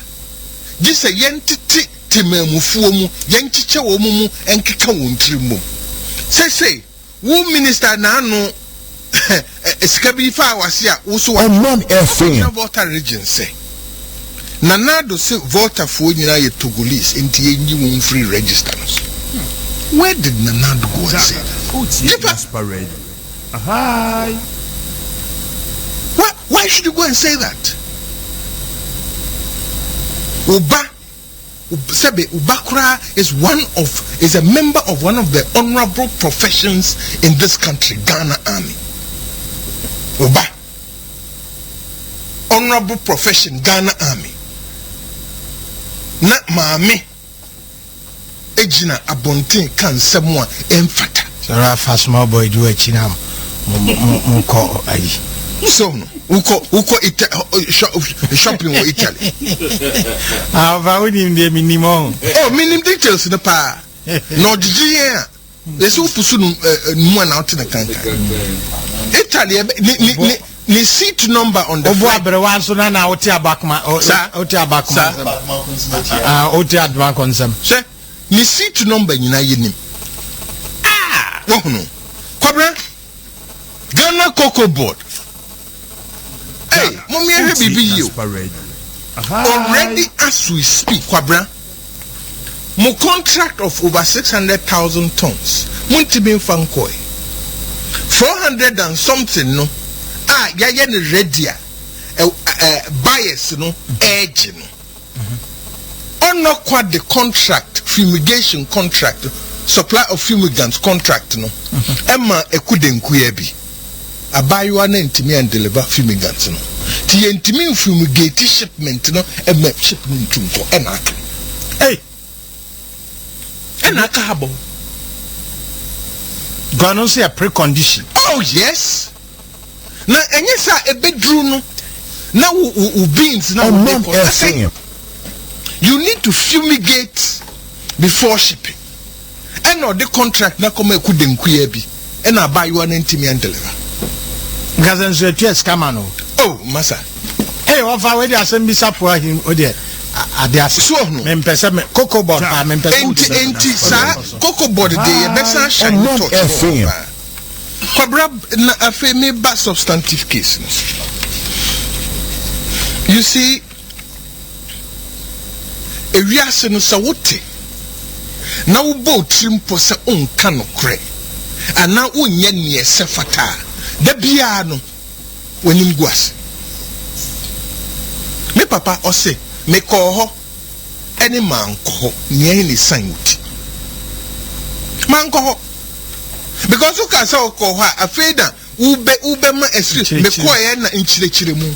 gise yentiti temamufuo mu yenkiche wo mu enkeka won trimum say wo minister na no eskabi fa wase a wo so OMAN FM Volta region say nanado se Volta fo nyina ye Togolese enti yenyi won free registers where did nanado go and say that? Why should you go and say that? Ubakura is a member of one of the honorable professions in this country, Ghana Army. Oba. Honorable profession Ghana Army. Na maame ejina abontin kan semwa emfata. Sara fa small boy do a chinam. Mko ayi. So no. Uko shopping in Italy. Ah, vaudi ndi minimum. Oh, minimum details na pa. No dije. Ese upusu no na out na kanka. Italy ni seat number on the Obuabere wanso na oti abakuma oti abakuma. Ah, oti advan konsem. Se ni seat number nyina yenim. Ah, wo no. Kwabra Ghana Cocoa Board. Hey, mommy, I have you. Already as we speak, Kwabra, mo contract of over 600,000 tons. Muntibin fankoi 400 and something no. Ah, yaya ni ready. Buyers no edge no. On no quad the contract, fumigation contract, supply of fumigants contract no. Emma ekudenkuyebi. Abaywa na ntimi and deliver fumigants no. Ti ntimi fumigate shipment no e shipment nko enaka. Hey. Enaka habo. Gonna say a precondition. Oh yes. Na enye sa ebedru no na u beans na u you need to fumigate before shipping. And the contract na come ekudenkuya bi. And abaywa na ntimi and deliver. Gazan so ties kamano. Oh, massa. Hey, what for we dey assemble support him o there. Adia so no. Me pese me cocoa board pa me pese. Enti sa cocoa board dey be san shine touch. Kwabra na afa me ba substantive case. You see ewiase no sa wote. Na wo bo trimpo se onka no kre. Ana onye ne se fata. Da bia no wanim guas me papa ose me ko ho ene man ko nye ni san wuti man ko ho because you can say ko ho afeda ube ma esri me ko ye na nchirechire mu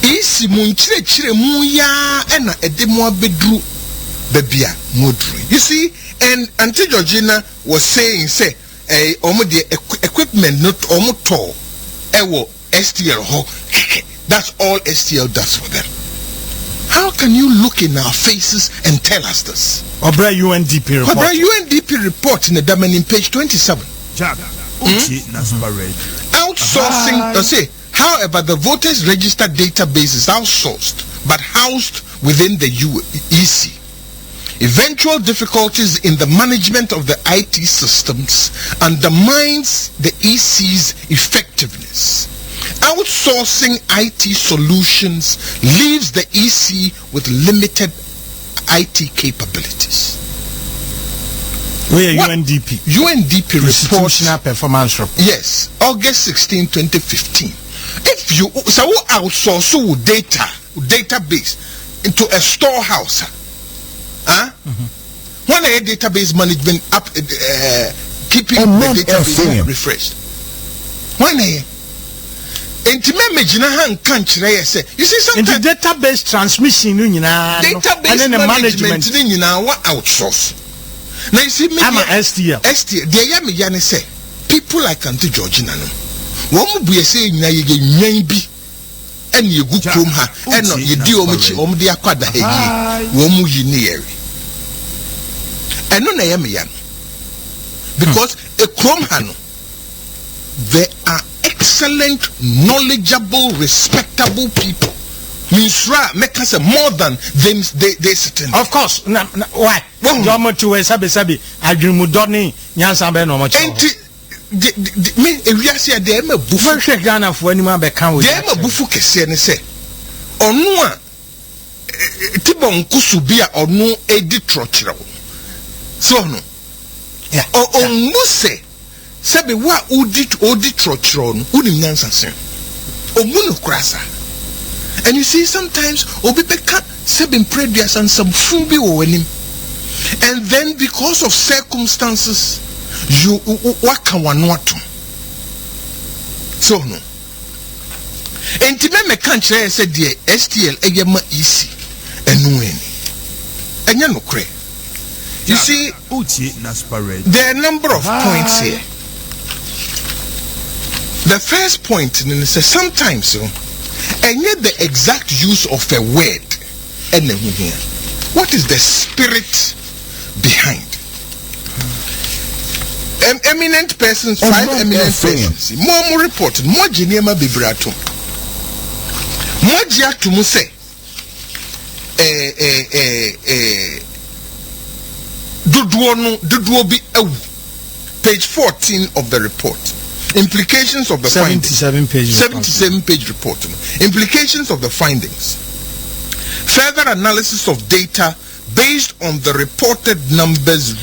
isi mu nchirechire mu ya ena ede mu abedru babia modru. You see, and Auntie Georgina was saying say equipment not omoto ewo STL ho. That's all STL does for them. How can you look in our faces and tell us this? Obra UNDP report. Obra UNDP report in the Damanin page 27. Outsourcing, say, however, the voters register database is outsourced but housed within the EC. Eventual difficulties in the management of the IT systems undermines the EC's effectiveness. Outsourcing IT solutions leaves the EC with limited IT capabilities. Where UNDP? UNDP Institutional Performance Report. Yes, August 16, 2015. If you outsource database into a storehouse, when a database management up keeping the database refreshed. When a you see sometimes the database transmission database and then the management outsource. Now you see me STL. The yami say people like Auntie Georgina no. One be say na ye bi and you go from her and no you do de akwada he wo mu yi ne yeri. Eno na yami yan. Because a chrome hano there are excellent, knowledgeable, respectable people. Means make us more than them they certain. Of course. Why? Jomo sabi adwumudoni nyansa be no mo che. Me ewiase ya dem abufu hwe Ghana fo anim abeka wo. Dem abufu kese ne se. Onu a tibon kusu bi a onu edi trochiro. So no. Yeah. O muse Sabi wa odi trochro no unim nyansa sen omuno krasa. And you see sometimes obi beka sabi previous and some fubi wo wanim, and then because of circumstances you waka wanoato So no enti me kan kire say de STL eyema easy enu enya no kre. You see, there are a number of points here. The first point is sometimes and yet the exact use of a word and what is the spirit behind? Eminent persons, 5 eminent persons. More reported, more Genema Bibratum. More Giatum say page 14 of the report. Implications of the 77 findings. 77 page report. Implications of the findings. Further analysis of data based on the reported numbers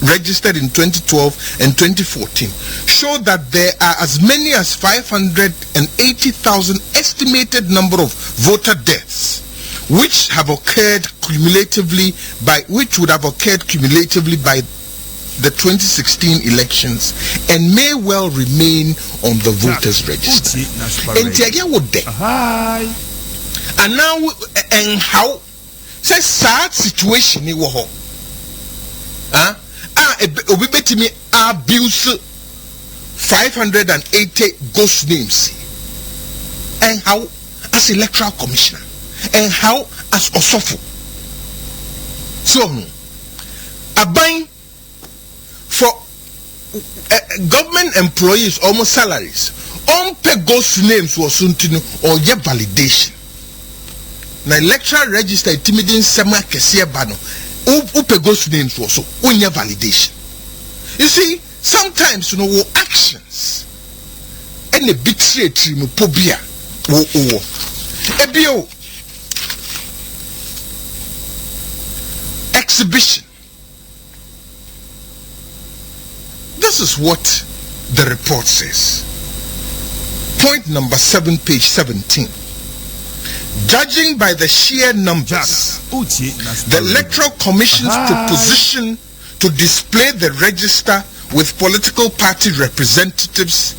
registered in 2012 and 2014 show that there are as many as 580,000 estimated number of voter deaths which would have occurred cumulatively by the 2016 elections and may well remain on the voters register. And now and how say sad situation ni wo ho. Obi betimi abuse 580 ghost names. And how as electoral commissioner and how as Osofo. So aban for government employees almost salaries on pay ghost names was soon or ye validation. Na electoral register intimidating sema kesiye bano upe ghost names was so unye validation. You see, sometimes actions and a big trade me pobia ebio exhibition. This is what the report says. Point number 7, page 17. Judging by the sheer numbers, the Electoral Commission's proposition to display the register with political party representatives,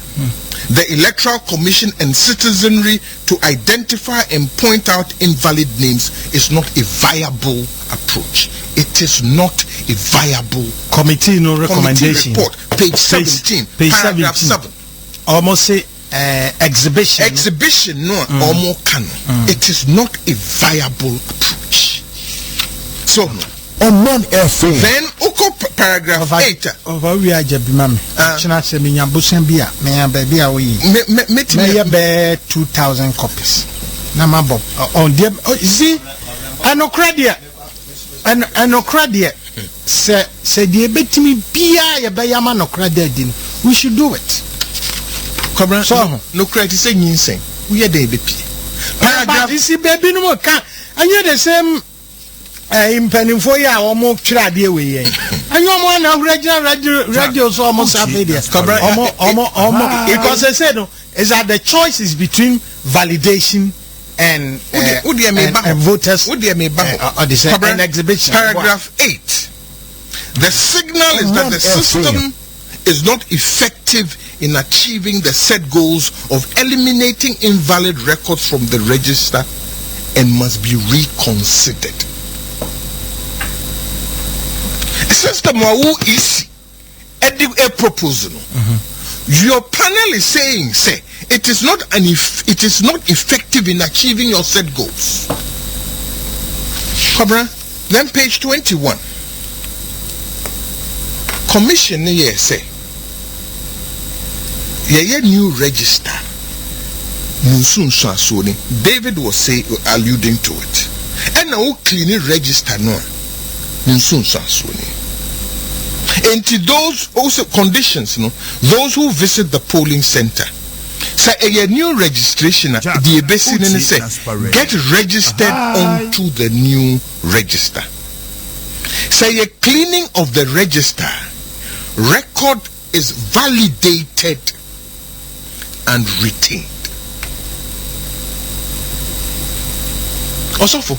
the Electoral Commission and citizenry to identify and point out invalid names is not a viable approach. It is not a viable committee recommendation. Report, page 17, paragraph 7. Almost say exhibition. Exhibition, no, almost canon. It is not a viable approach. So, OMAN FM. Then, paragraph 8. Over we are Jabimam. China say me nyabusembia. Me baby awi. Me be 2,000 copies. Namabo. On them. You see, anokradia. Anokradia. Say the betimi bia ya be yama anokradia din. We should do it. So, no credit saying insane. We are the baby. Paragraph. You see, baby no more can. And you're the same. Impending for ya almost trade away. And you want to radio so almost because I said is that the choice is between validation and voters and exhibition. Paragraph 8. The signal is that the system is not effective in achieving the set goals of eliminating invalid records from the register and must be reconsidered. System is a proposal. Your panel is saying, it is not effective in achieving your set goals. Then page 21. Commission say new register. David was alluding to it. And now clean register no. And to those also conditions, those who visit the polling center, say a new registration, the basin say get registered onto the new register. Say a cleaning of the register, record is validated and retained. Also for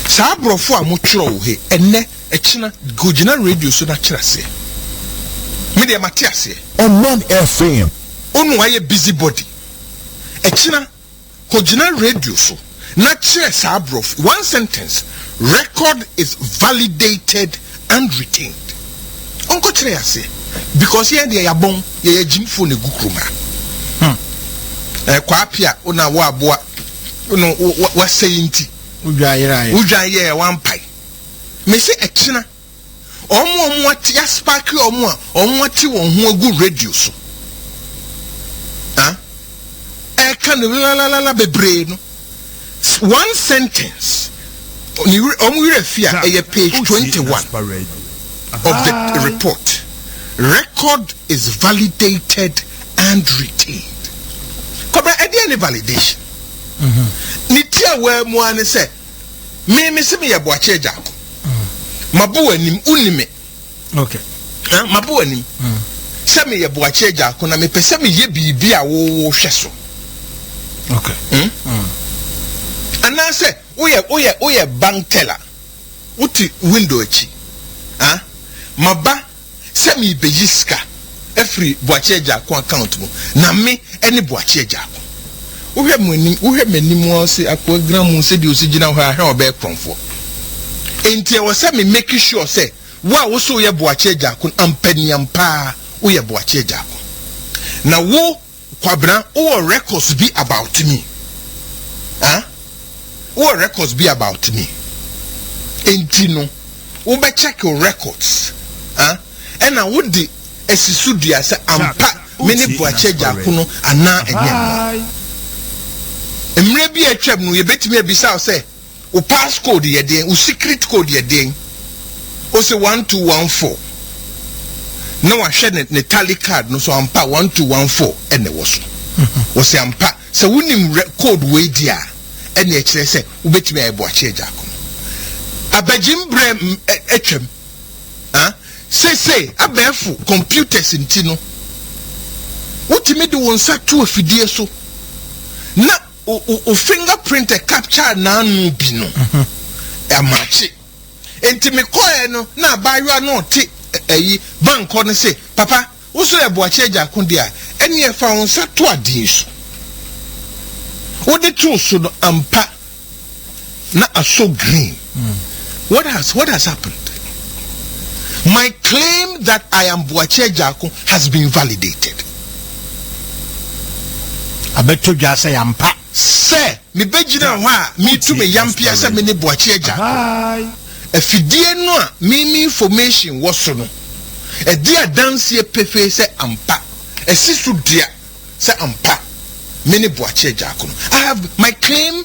Sabrofo amutro he ene echina gojina radio so na kira se. Me de mate ase. OMAN FM. onu aye busybody echina kojina radio so na chere sabrof one sentence record is validated and retained onko chere ase because here dey yabon ye jimfo ne gukruma kwa apia ona wo aboa no wa sayinti udwaye one pai me say echina omo ati aspark omo ati won ho agu radio so can la bebre no one sentence page 21 of the report. Record is validated and retained. Kobra any validation. Nitia we mo ane say me se me ye boache ja. Mabu anim unime. Okay. Mabu anim. Se me ye boache ja ko na me pese me ye bibi a wo hwe so. Okay. And I say, we bank teller. Uti window echi. Maba semi bejiska every boacheja ko account mo. Na me any boacheja ko. Uhe menimu se akwa gram se di osigina ho ahwe obe kronfo. Enti e was me making sure say wa wo so ye boacheja ko ampaniam pa wo ye boacheja ko. Na wo kwabra all records be about me. All records be about me. Entino, we check your records. And I would the esisudia say ampa many boache jakuno ana enye. Emre bi atwam no ye betimi abisa say o passcode ye den, o secret code ye den. O say 1214. No wa hwe ne tally card no so ampa 1214 ene wo so. Wo say ampa so wunim code we dia ene e kire say wo betimi aboache jakuno. Abajim brem etwam. Say abefu computers intino. Utimi de wonsa to afidie so. Na o fingerprint capture na anu bi no. Amache. Enti me koe no na abayo no ti bank no say papa wo so e boache jakun dia ene e fa wonsa to adin so. Wo de to so no ampa na aso green. What has happened? My claim that I am Boache Jako has been validated. I bet you just say ampa. Say, me bejina wa me to me yampia say me ne Boache Jako. Efidie no a me information was so no. E dia dance ye pefe say ampa. Esisu dia say ampa. Me ne Boache Jako. I have my claim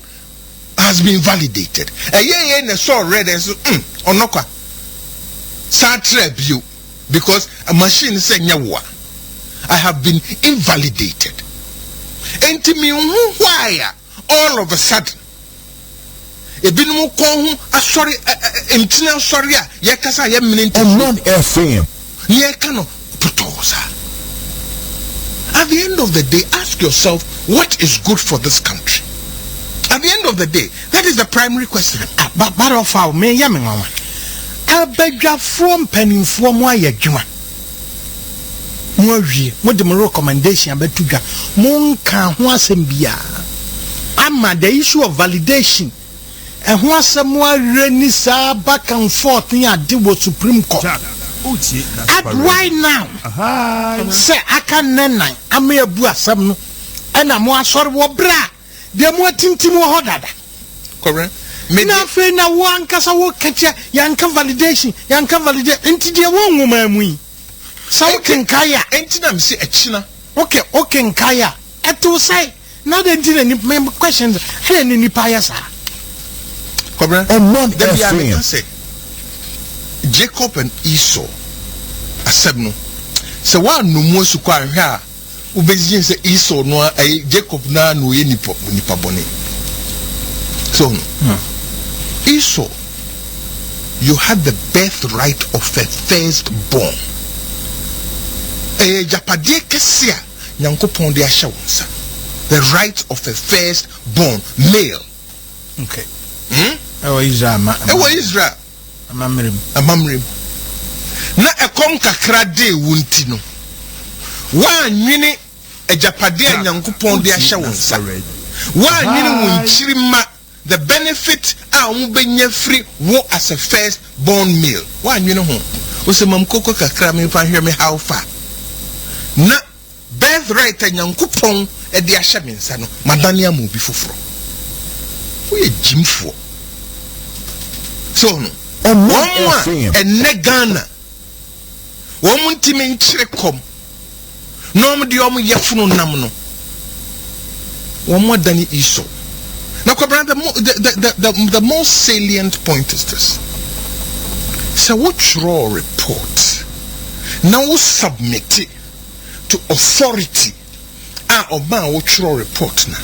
has been validated. Ye na so red and so onokwa. Satreb you because a machine say nyawa. I have been invalidated. Enti mi why all of a sudden ebinu ko hu asori entina sorry a ye kasa ye minute OMAN FM ye kano putosa. At the end of the day, ask yourself what is good for this country. At the end of the day, that is the primary question. But of our me yaminga. Abegwa from penny from why you juma. What the recommendation about Tuga Monka Huasembia. Ama the issue of validation and Huasamwa Renisa back and forth near the Supreme Court. At right now, say I can nena, I may a bua some and I'm more sort of bra. They're more tintimo hodada. Correct. Na fe na wan kasa wo katia yanka validation enti dia won ngomamui sa wo kenkaya enti na mse echina okay kenkaya eto sai na the enti na ni questions hele ni nipa ya sa Cobra OMAN FM say Jacob and Esau asebno se wa no mu su kwa hwe a ubezin se Esau no Jacob na no ye nipa bone so Esau, you had the birthright of a firstborn. Japade kesia nyankopon de ahya wonsa. The right of a firstborn male. Okay. Israel. Amamrim. Na ekom kakra de wunti no. Wa nwini ejapade anyankopon de ahye wo nsa wa nyine wo nchirima the benefit a wo benya free wo as a first born male wa nyine ho wo se mam koko kakra me fa hwe me how far na birthright anyankopon e de ahye me nsa no madane am obi foforo wo ye jimfo so no ene Ghana wo muntime nchire kom no mo de o mo yefunu nam no wo mo dani iso now the most salient point is this so what draw report now we submit it to authority oba what draw report na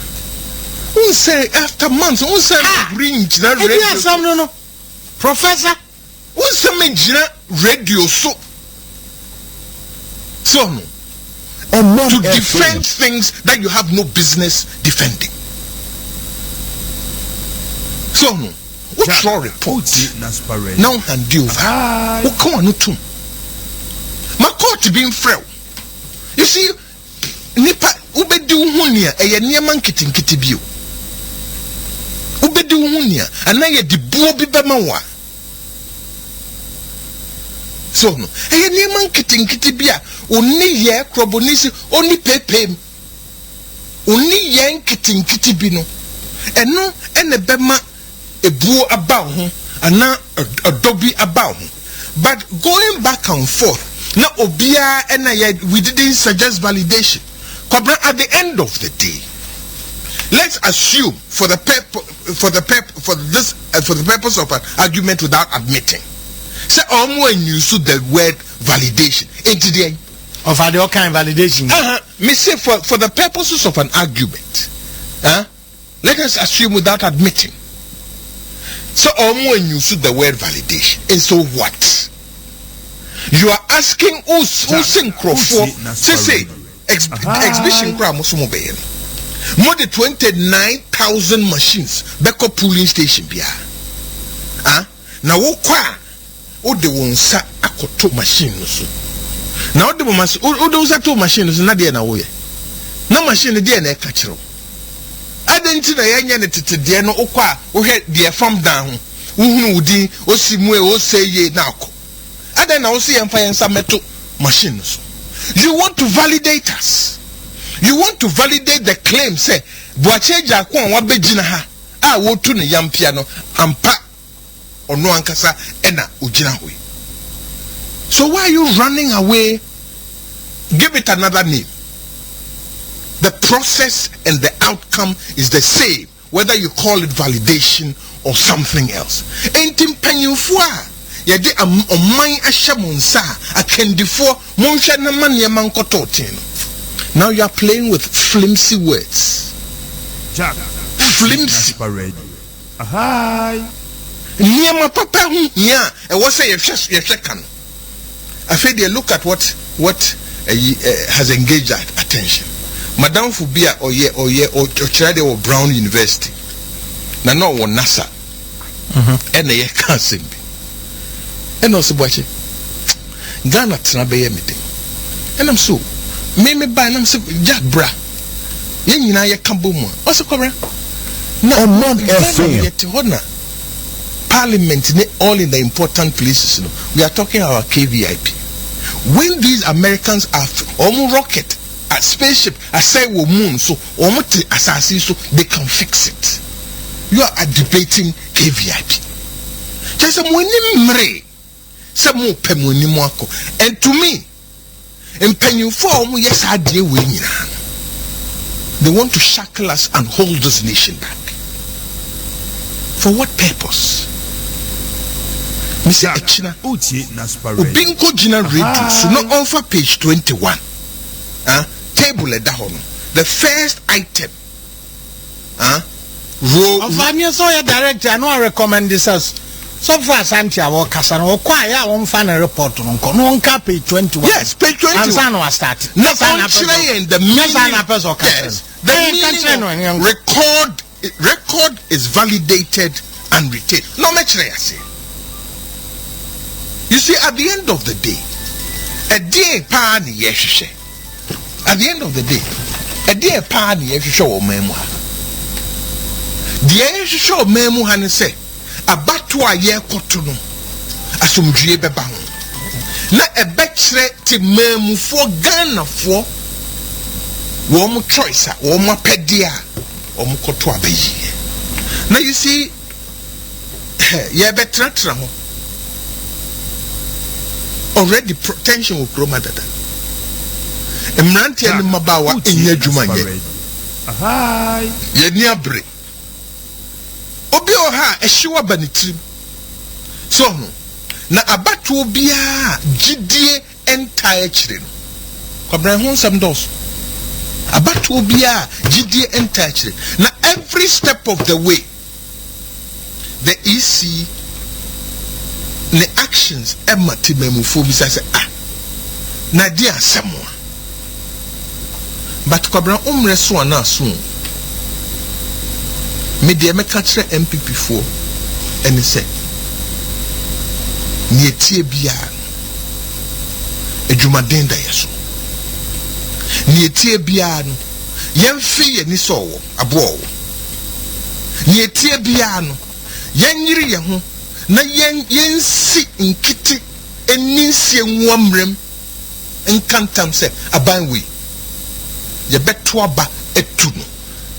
who say after months who say bring that radio no professor who say me radio so no to defend things that you have no business defending. So no, what's your report? Now hand you over. What come on to? My coach being frail. You see, nipa ubedu hunia eye niaman kiti bio. Ubedu hunia anaye di buo bi bema wa. So no, eye niaman kiti bia oni ye krobonisi oni pepem oni ye nkiti bi no eno ene bema ebuo about ho ana adobi about ho but going back and forth na obia ena we didn't suggest validation at the end of the day let's assume for the purpose of an argument without admitting say omo use the word validation into the of the kind validation me say for the purposes of an argument let us assume without admitting so omo use the word validation and so what you are asking us for say exhibition crowd more than 29,000 machines beko pooling station bia na wo kwa o de wonsa akoto machine no so na o de wonsa to machine no so na de na wo ye na machine de na e ka kire adenti na yenya ne tetede no okwa wo hwe de farm down ho uhunu wudi osimu e o seye na akọ adan na wo se yemfa yensa meto machine no so you want to validate us you want to validate the claim say boacheja ko an wa begina ha a wo tu ne yampia no ampa ono ankasa ena ogina hoy so why are you running away? Give it another name. The process and the outcome is the same, whether you call it validation or something else. Entim panyufua yede omman ahyamunsa akendifo monhwe na mane mankototin. Now you are playing with flimsy words. Flimsy. Ahai. Niema papa hu ya e wo say ye kan. I feel they look at what has engaged our attention. Madam Fubia or Chade or Brown University. Na no one NASA. And they can't sing. And also watching Ghana Tanabe meeting. And I'm so me buy and I'm so Jack Bra. Yen ya Kambumo. Also Cobra. No, not FM. Parliament, all in the important places. We are talking about KVIP. When these Americans are on rocket, a spaceship, I say we moon, so almost assassin, so they can fix it. You are debating KVIP. Just some mre, some more pemunimako, and to me, and penny form, yes, I deal with you. They want to shackle us and hold this nation back. For what purpose? Mr. Echina, Ubinko Jina Radio, so not offer page 21. Table at down. The first item. Row. I'm sorry, director. I know I recommend this as so far. Santia or Casan or Quaya won't find a report on Cononca page 21. Yes, page 21. And San was started. Not the meaning record is validated and retained. No much I say. You see, at the end of the day, a day pan yeshe. at the end of the day a dear party you show memo the show memo han say abato a ye koto no asomdue beba ho na ebekire ti memu for Ghana for wo choice a wo apede a wo koto abayi. Now you see ye betratra ho already tension with Roma dada. Emranti ani mabawa enye djuma nye. Ye ni abre. Obi oha ehyewa banitrim. So no na abatu bia gidie entire chire no. Kwabran ho nsam dos. Abatu bia gidie entire chire. Na every step of the way the EC the actions Emma Timemufo bisa say na dia asemo but kwabran umreso ana so me de me ka kire MPP fo ene say ni etie bia edwumaden da yeso ni etie bia no yemfi ye ni so wo abo ni etie bia no yanyiri ye ho na yensi nkiti eninsie nwamrem enkantam se abanwe ye beto aba etu no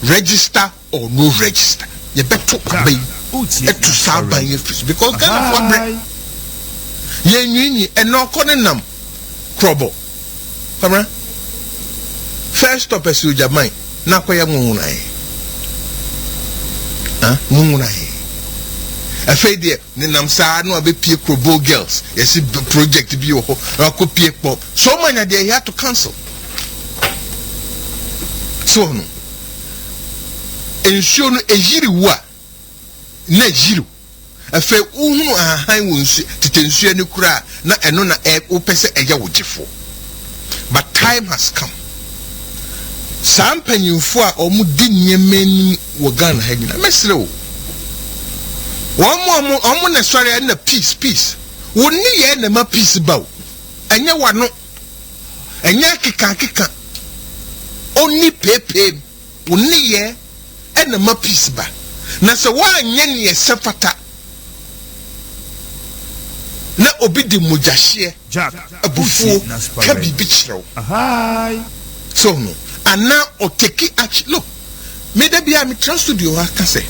register or no register ye beto aba etu saban ye fis because Ghana for bre ye nwinyi enoko ne nam krobo kamera first stop esu jaman na koye nwunai nwunai afede ne namsa no abepie Krobo girls yes project bi wo ho akopie pop so many they had to cancel so no ensure no ejiri wa na ejiri afa uhunu ahan wonsu titensu ani kura na eno na opese eya wogefo but time has come sampanyimfo a omudi nyemani wo Ghana ha nyina mesre wo omo na sorry na peace woni ye na ma peace baw enye wano enye keka oni pepe woni ye na ma peace ba na se wa anye ne ye sefata na obi di mujahye abufu ka bibi kirew so no ana oteki action look me da bia me trust studio aka say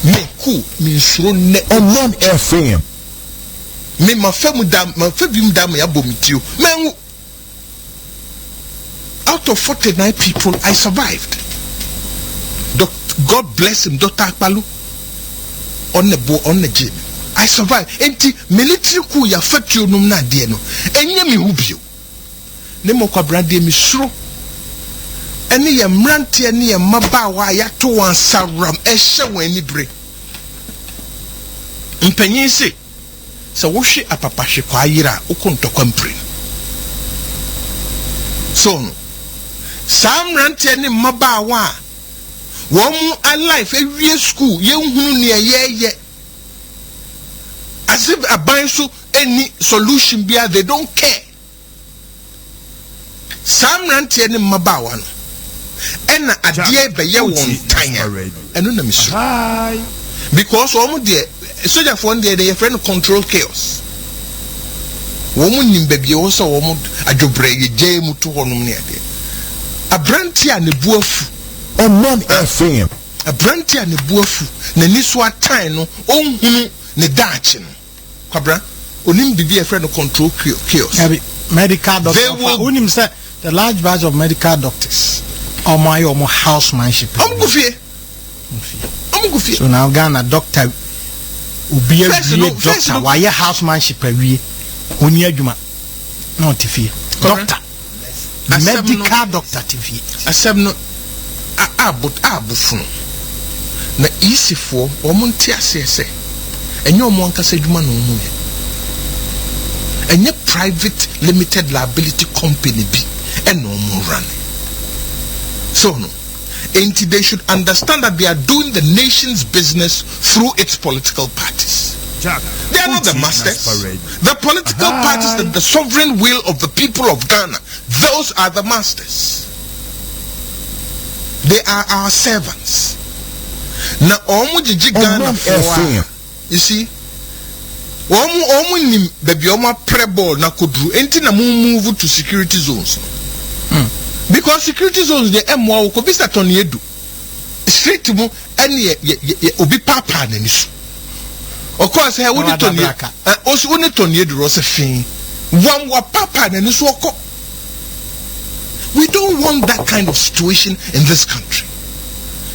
me cool me suro ne OMAN FM me ma fam dam ya bomitio me out of 49 people I survived. God bless him, Dr. Akpalu on the gym. I survived. Enti military coup ya fatu num na de no enye me hubio ne mo kwabrade me suro ene ye mrante ene ye mabawa ya to wan saram ehye wani bre mpanyin se wo hwe apapahwe kwa yira ukontokwa mpre so no samrante ene mabawa womu alive every school ye hunu ne ye as if aban so any solution bia they don't care samrante ene mabawa no ena adie be ye won tanya eno na misu because womu de soldier for they friend control chaos womu nimbe bia wo so womu adwobre ye je mu to honum ne ade abranti a ne buafu OMAN FM abranti a ne buafu na ni so atan no onhunu ne daachi no kwabra onim bibi e friend control chaos medical doctor onim say the large batch of medical doctors omo housemanship omgufie so now Ghana doctor ubi doctor why housemanship awie oni adwuma not tifie doctor medical doctor tifie asem no abufunu na isifo omonti asese enye omo ankasa adwuma no omo ye enye private limited liability company bi eno omo run so no and they should understand that they are doing the nation's business through its political parties. They are not the masters. The political parties, the sovereign will of the people of Ghana, those are the masters. They are our servants. Na omu jiji Ghana for you see. Omu nim baby omu preball na kudru enti na move to security zones. Because security zones the M1 ko bisa toni edu. Straight mu ene obi papa na nisu. Of course he woni toni osi woni toni edu ro se fin. Wan wa papa na nisu oko. We don't want that kind of situation in this country.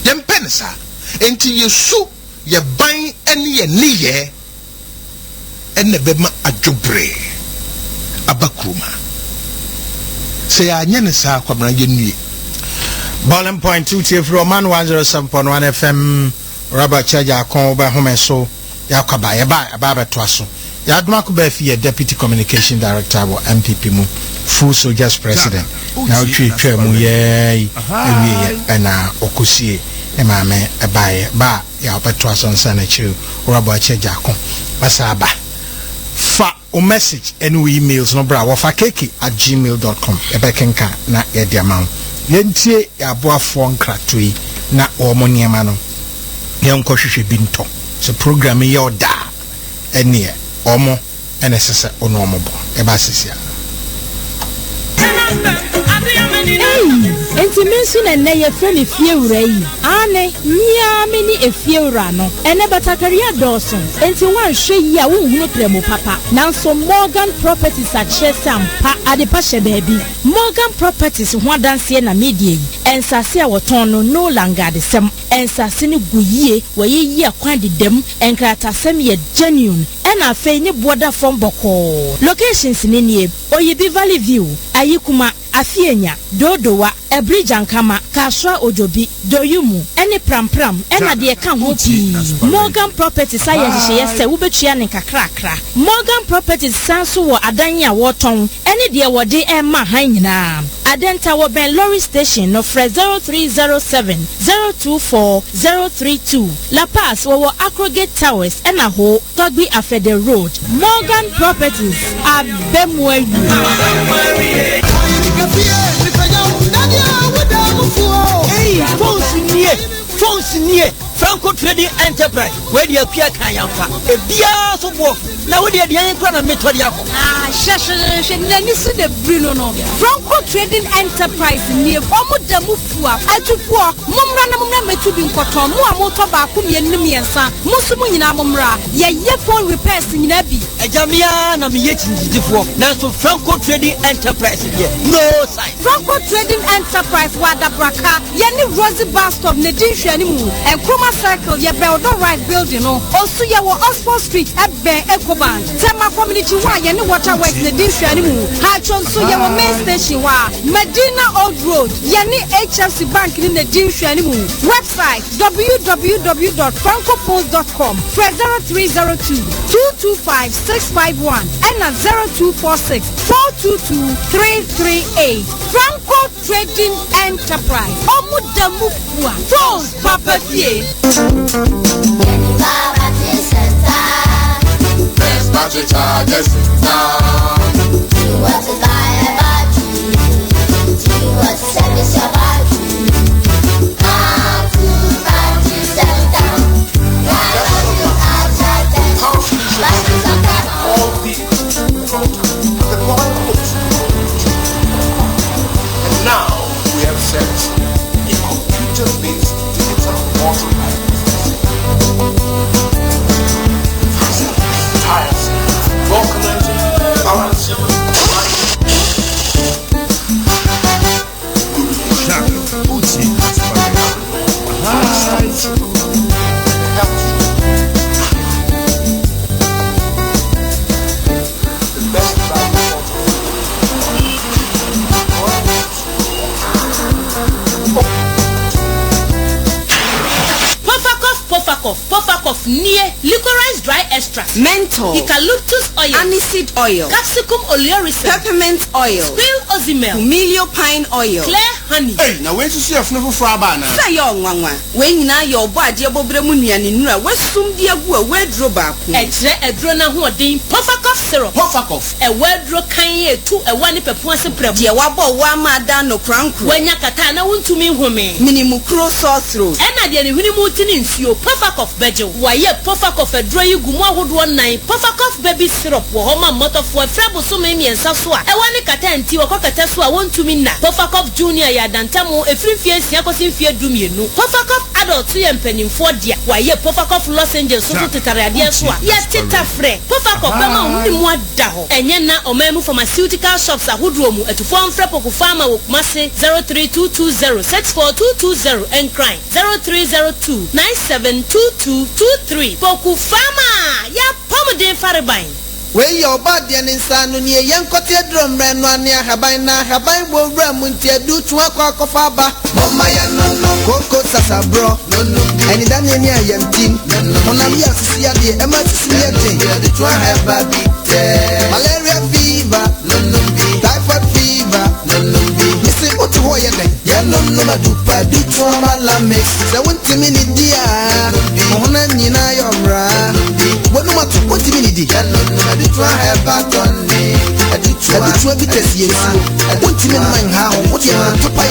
Yem penisa enti yesu ye ban ene ye niye ene bema adwobre abakruma. Say I nyenisa kwabra yenue. Ballin point 2 from OMAN 107.1 FM Robert Chaja kon ba home so yakaba ya ba beto aso. Ya aduma ko ba fi deputy communication director of MPP mu full soldiers president. Now twa mu ye ewie na okosie e ma me e ba ya beto aso nsa na chiru Robert Chaja kon basa ba fa o message and emails no bra wafa keke@gmail.com ebekenka na ye dia ma yentie aboafo nkratoi na omo niema no yenko hwehwe binto so program ye oda ene omo ene sese ono omo bo eba sisia enti mensu na na ye frɛ me fiewura yi ane mia me ni efiewura no ene batakaria dɔɔso enti wanhwɛ yi a wonhunu tremo papa nanso Morgan Properties a chesampa adepa hye baabi Morgan Properties ho adanse na media yi ensase a wɔtɔn no langa de sem ensase ne guye wɔyeyi akwan de dem enkratasem ye genuine ena afei ne border from boko locations ne nie Oyibi Valley View Ayikuma Afienya Dodowa Ebridge Ankama Kaswa Ojobi Doyumu ene prampram ena de ka ho pi Morgan Properties ayehye se wobetua ne kakrakra Morgan Properties sanso wo adan ya woton ene de wode ema han nyina Adenta wo ben lorry station no fre 0307 024 032 La Paz wo Acrogate Towers ena ho Togbi Afede Road Morgan Properties abemwe Hey, phones near Franco Trading Enterprise where the appear Kayampa a beer so wolf now with the Yankana Metodiaco. Nanisu de Bruno no Franco Trading Enterprise near Omuda Mufua Atufua Mumrana Metubin Koton Mua Motoba Kumi Nimiansa Musumunina Mumra ye phone repairs in Nabi a Jamia Namiatin Diffo now so Franco Trading Enterprise here no sign Franco Trading Enterprise Wada Braka Yanni Rosie Bast of Nadine Shanimu and Kruma Circle ye Beldo Right Building no also ye were Oxford Street Ebbe Ecoban Tema Community Wa Yanni Water West Nadine Shanimu Hachon so ye were main station Wa Medina Old Road Yanni HFC Bank in Nadine Shanimu website www.francopost.com 0302 225 651 and 0246 422 338 Franco Trading Enterprise Omudamufua Phones Papa Fie battery charges now. Do you want to buy a battery? Do you want to service your battery? How to battery sell down? Why don't you outside them? Batteries are down. All the quality. And now we have set a computer-based digital water tires, vulcanizing, balancing, Puffacoff near licorice dry extract, menthol, eucalyptus oil, aniseed oil, capsicum oleoresin, peppermint oil, squill ozimel, humilio pine oil, clear honey. Hey, now where to see a fnuffle for Abana? Say your one. When now your body above the moon and in West Sum dear wardrobe. A drona who are dean Puffacoff syrup. Puffacoff. A wardrobe can to a one per point of prep. Dear Wabo, one madam no crown. When Yakatana went to me woman. Minimum cross sauce through. And I didn't really move in you Puffacoff Bedjo. Why, yeah, Puffacoff a dry guma would 1 night. Puffacoff baby syrup. Wahoma motor for a frabo so many and Saswa. I want to cut and tea or cockateswa want to me now. Puffacoff Junior Yadantamo, a free fierce Yakosin fear doom you know. Puffacoff adult 3 and penny 4 dear. Why, yeah, Puffacoff Los Angeles so to Taradia Swa. Yes, Tita Fre. Puffacoff Bama only more daho. And yena Omemu pharmaceutical shops at Hoodromu at Form Frepoku Farmer with Massey 03220 and crime 0302 972223. Poku Farmer. Ya Pomade Farabine. Where your body and inside near young cottage drum ran one near Habina, Habai will ram until do to a quack of Abba. Mama, no, Coco Sasa bro, no, and then near young team. Monamia, see the emergency, the try have a bit. Malaria fever, no, typhoid fever, no, missing what to wear then. Yellow no, do trauma mix. The 1 minute dear, Mona Nina, your bra. What no matter what minute, I do try have back on me. I do try to be tested. I want to mind how, what you want to buy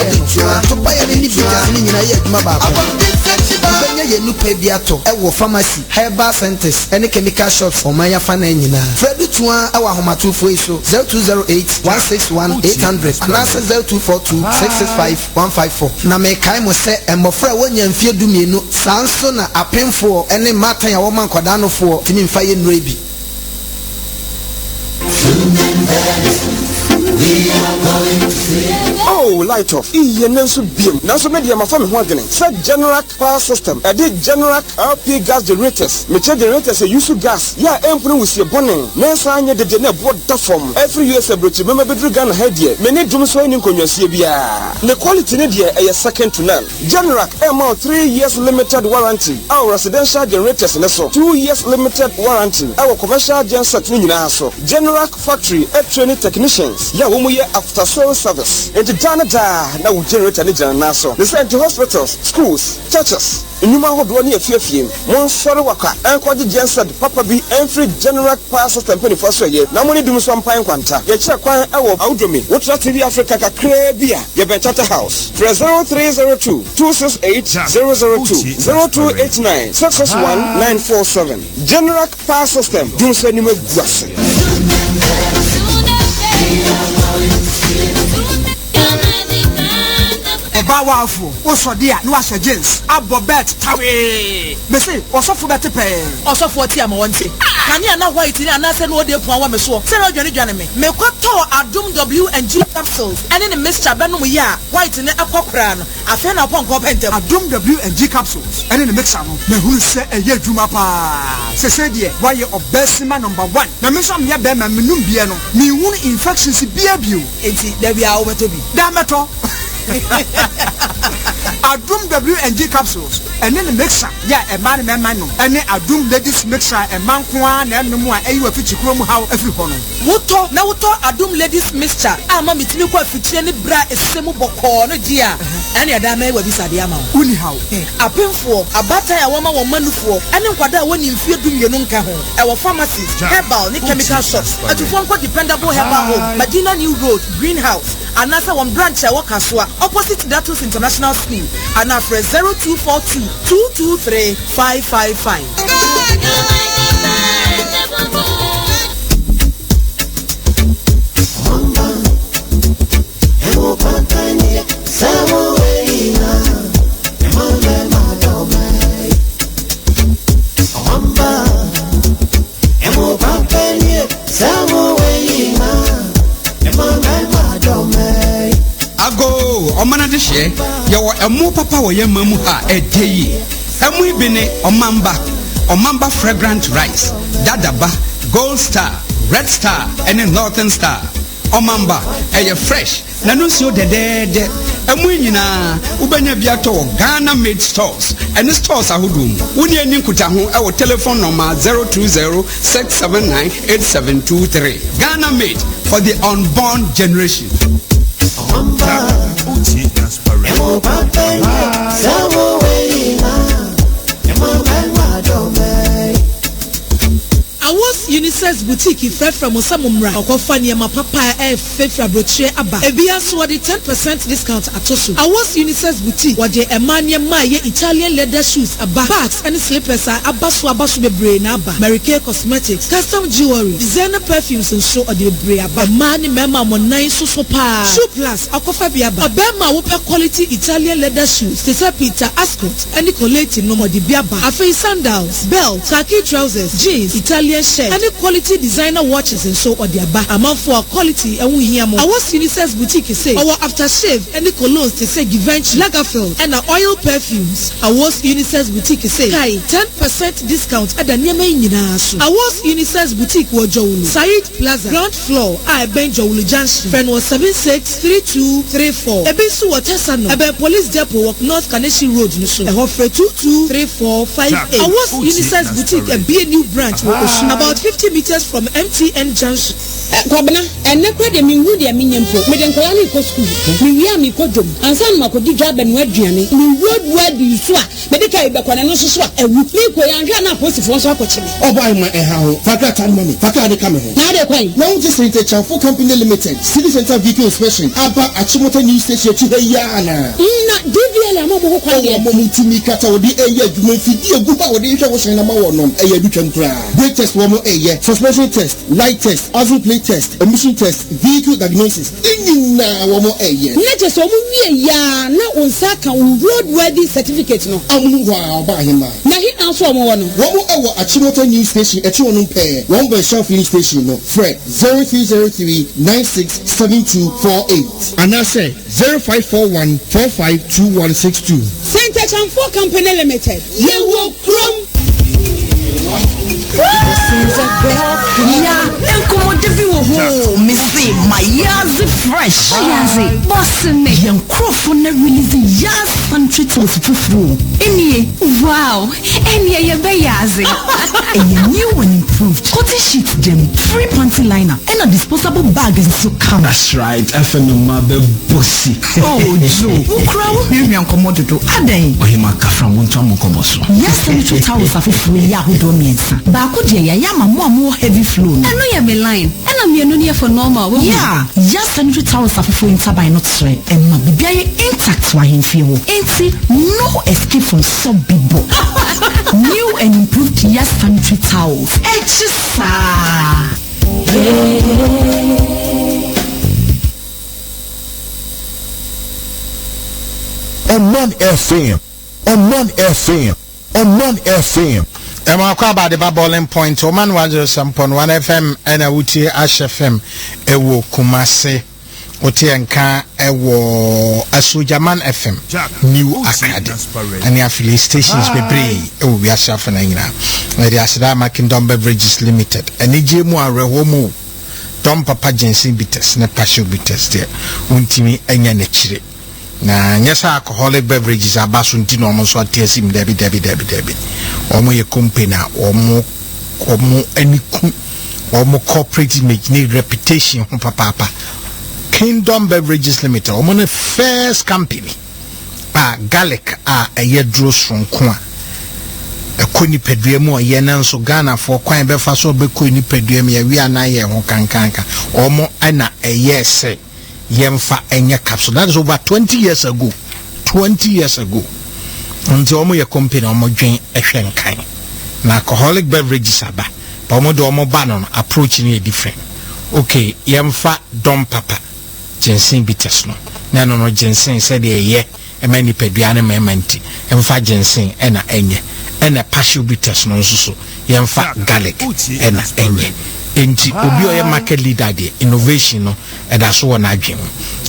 any vitamin in a yet, Maba. You pay Biato, our pharmacy, herbal centers, any chemical shops for Maya Fanina. Fred Tuan, our Homa 2 so 0208 161 800 and answer 0242 665 154. Name Kaimo say, and Mofra when you feel do me no Sansona a pen for any matter a woman Cordano for Timin Fire and Raby. Oh, light off. Iye nensu beam. Nanso media ma fa me ho adwene. Say Generac power system. E dey Generac LP gas generators. Me che generators use gas. Ya empunu wusie bone. Nensa anya de na bo da form. Every US abrochi mema bedru Ghana headie. Me ne dum so ni nkonwasie bia. The quality ne de e second to none. Generac MO 3 years limited warranty. Our residential generators ne so 2 years limited warranty. Our commercial genset ni nyina so. Generac factory training technicians. Ya wo mu ye after sales service. Into Canada, now we generate an agent naso. They send to hospitals, schools, churches. In Numa Hodwani a few Mon sorry waka, and quite the genset, Papa B, and free general power system 24 year. Now money do some pine quanta. Ye check one hour Audrumi, what TV Africa Crabia, ye better house. 0302 268 002 0289 661 947. General power system, do send him a guasse. Bawafo, Osodia, Nuasha James, Abobet, Tawe. Messi, Osofo Betepe, Osofo Tiama Wanti. Can you know why it's in an answer? No, dear Pawamaso, Sarah Johnny Janame, Mekoto, Adum W&G capsules, and in a Mr. Benuya, white in a cocran, a fan upon Copenter, Adum W&G capsules, and in a Mexano, who say a year Jumapa. Sesadia, why you of Bessima number 1. Now, Miss Amia Bema Minumbiano, me wound infections be a view. It's there we are over to be. Damato. Adum W&G capsules and then the mixer yeah a man and then Adum ladies mixer and man kwan and no more ayu afichi krom how every hono woto na woto Adum ladies mixture ama mitimi kwa fitire ne bra esemu boko no dia and ya da me wa bisa dia ma uni how apemfo abata ya woma wo manufo ene nkwada woni mfie dum ye no nka ho e wo pharmacies herbal ne chemical shops atufo nko dependable herbal home Medina New Road Greenhouse anasa one branch ya Wakaswa opposite Datus International School and after 0242 223 555. Omana de she yawo emu papa wo yema mu ha edeyi emu ibine omamba fragrant rice dadaba gold star red star and northern star omamba eye fresh na no so dedede emu nyina ubenya biato Ghana made stores and stores ahodum woni ani nkuta ho e wo telephone number 020-679-8723 Ghana made for the unborn generation. boutique from Osamumra Okofania Mapapa Fefra Broche Abba Ebia so the 10% discount at Tosu. Awas Unisex Boutique Waje Emania Maye Italian leather shoes Abba bags and slippers are Abba Swabasu Brain Abba Mary Kay Cosmetics custom jewelry designer perfumes and so the Brea Abba Mani Mema Monai Susopa Shoe Plus Akofa Abba Bema Whoop quality Italian leather shoes Tessa Peter Ascot and Nicolette no more the Biaba Afe sandals belts khaki trousers jeans Italian shirt and quality designer watches and so on the Abba amount for quality and we hear more. Our Unisex boutique say our aftershave and the colognes they say Givenchy Lagerfeld and our oil perfumes. Our Unisex boutique say 10% discount at the Niamey Ninasu. Our Unisex boutique was Joulu Said Plaza ground floor I Ben Joulu Junction friend was 763234 Ebisu Watesano Ebe Police Depot walk North Kaneshi Road Nusu Ehofre 223458. Our Unisex boutique a be a new branch about 50 meters from MTN Junction. Kwabena enne kwa de mingu de minyempo me de nkola ni ko school mi wi ami ko dom ansan ma ko di dwa benu aduane mi wodua di so a me de kai be kwana no so a ewu mi ko ya nhwa na posifo so akoche me obai ma ha ho faka tan mami faka de kame ho na de kwai na wo just rete Chanfo Company Limited City Center Vehicle Inspection aba Achimota New Station chi he ya ana na DVL ama mo kwa de mo mutimi kata odi eye adwuma fidi egu ba odi hwe wo hwe na ma wo nom eye dutwam kra brake test wo mo eye suspension test light test oil plate test emission test vehicle diagnosis inina wo mo eye na je so mo wie ya na onsa ka road worthy certificate no amu wa ba hima na hi na so mo wono wo mo ewo Achimota New Station echi wonu pe one by Shell filling station no Fred 0303967248 and I say 0541452162 Center Chanfo Company Limited you will crum Missy, my yazi fresh. Yazi, boss me. Young Crawford na release Yaz country toast fufu. Any wow, any ya be yazi. A new and improved cotton sheet them, free panty liner, and a disposable bag and so come. That's right, FNMA be bossy. Oh, Joe, crowd, Miriam Komodo, Aden. Ohimaka from Wuntamu Komoso. Yes, central towers of free Yahudo means. Bakudia Yama more heavy flow. I know you be line. And I'm here for normal. Yeah, just central towers of free in by not straight. And my baby intact while in feel. Ain't no escape from some people. New and improved Yes Country Towels. OMAN FM. OMAN FM. OMAN FM. Emma Kwaba the Babbling Point, OMAN 107.1 FM, and a Wuti Ash FM, Ewo Kumase, Otianka, Ewo Asujaman FM, New Academy, and the affiliate stations be brave, Ewo Yashafana, where the Asadama Kingdom Beverages Limited, and Ejimwa Rehomo, Dom Papa Jensen Bitters, Nepasho Bitters there, Untimi, and Yanechiri. Na nyesa alcoholic beverages abasunti no mo so atiesim debi omo ye company omo eniku omo corporate image ni reputation ho papa Kingdom Beverages Limited omo ne first company garlic eye dro sonko ekoni pedua mu ye na nso Ghana for kwan be fa so be koni pedua mu ye wi anaye ho kankanka omo ana eye se Yemfa Enya capsule. That is over 20 years ago. 20 years ago. Until omo ye company omo dwen ehwenkan. Na alcoholic beverages aba. But omo do omo banon approach ni different. Okay, yemfa Dom Papa. Jensen bitters no. Na no Jensen said ye emani peduane memanti. Yemfa Jensen ena enye. Ena passion bitters no so. Yemfa garlic ena enye. Enti obi oye market leader de innovation no eda so wona adwem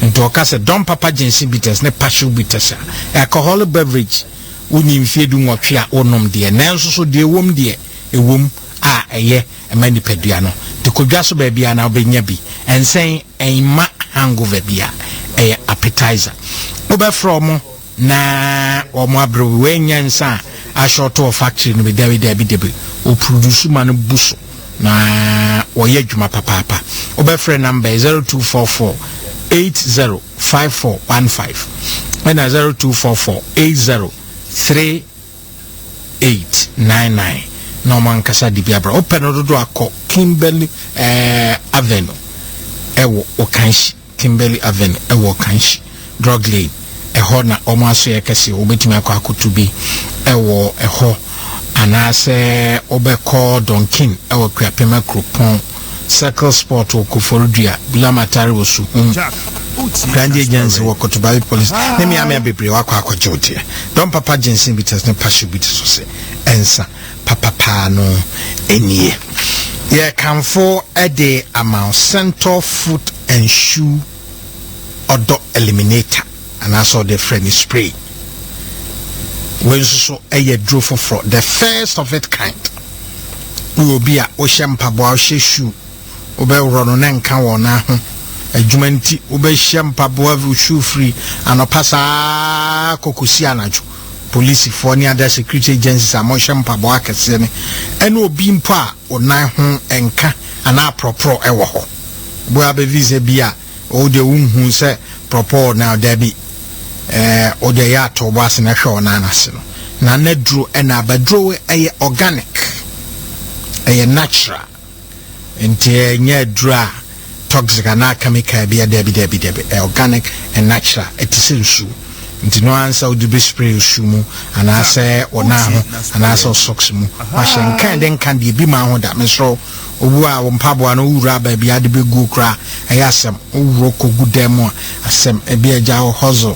enti o ka se Dom Papa Jensen bitters ne passion bitters alcoholic beverage woni mfiedu nwotwe a onom de nanso so de wom de ewom a eye emani pedua no de kodwa so ba bia na obenya bi ensen enma hangover bia eye appetizer oba from na omo abro wenyansa a short of factory no be debi o produce man buso na woye dwuma papa obefre number 0244 805415 and 0244 803899 no man kasa di biabra open do akọ Kimberly Avenue ewo Okanshi Kimberly Avenue ewo Okanshi drug lane eho na omaso yekese obetimi akwa akotubi ewo eho anase obeko Donkin ewo Kwapema Kropon Circle Sport Okoforudia Bulamatari wosu Grand Agency Wokotubabi Police nemi ame bebre wakwa akojote don papa Jensen bites ne pashu bites so se ensa papa pano enie ye kanfo ede amount center foot and shoe odor eliminator and also the friendly spray when so a draw for the first of its kind we will be a ocean pabo shoe obe run and can wana a jumanti obe shampabo shoe free and a passa kokusianaju police for any other security agencies are motion pabo akasene and will be mpa or nine and ka and a proper ewo bo be visa bia o de who say proper now debi o de ya to was na hwe na anase no na na duro and abadro e organic e natural enti nya dura toxic na chemical bia debi organic and natural it is shoe nti no answer would be spray shoe mu and I say ona ho and I saw socks mu machine kan den kan de bi ma ho da me so owu a wo mpabo no wura ba bia de be go kra ayasem owuro kogu dem asem e bia ja ho hustle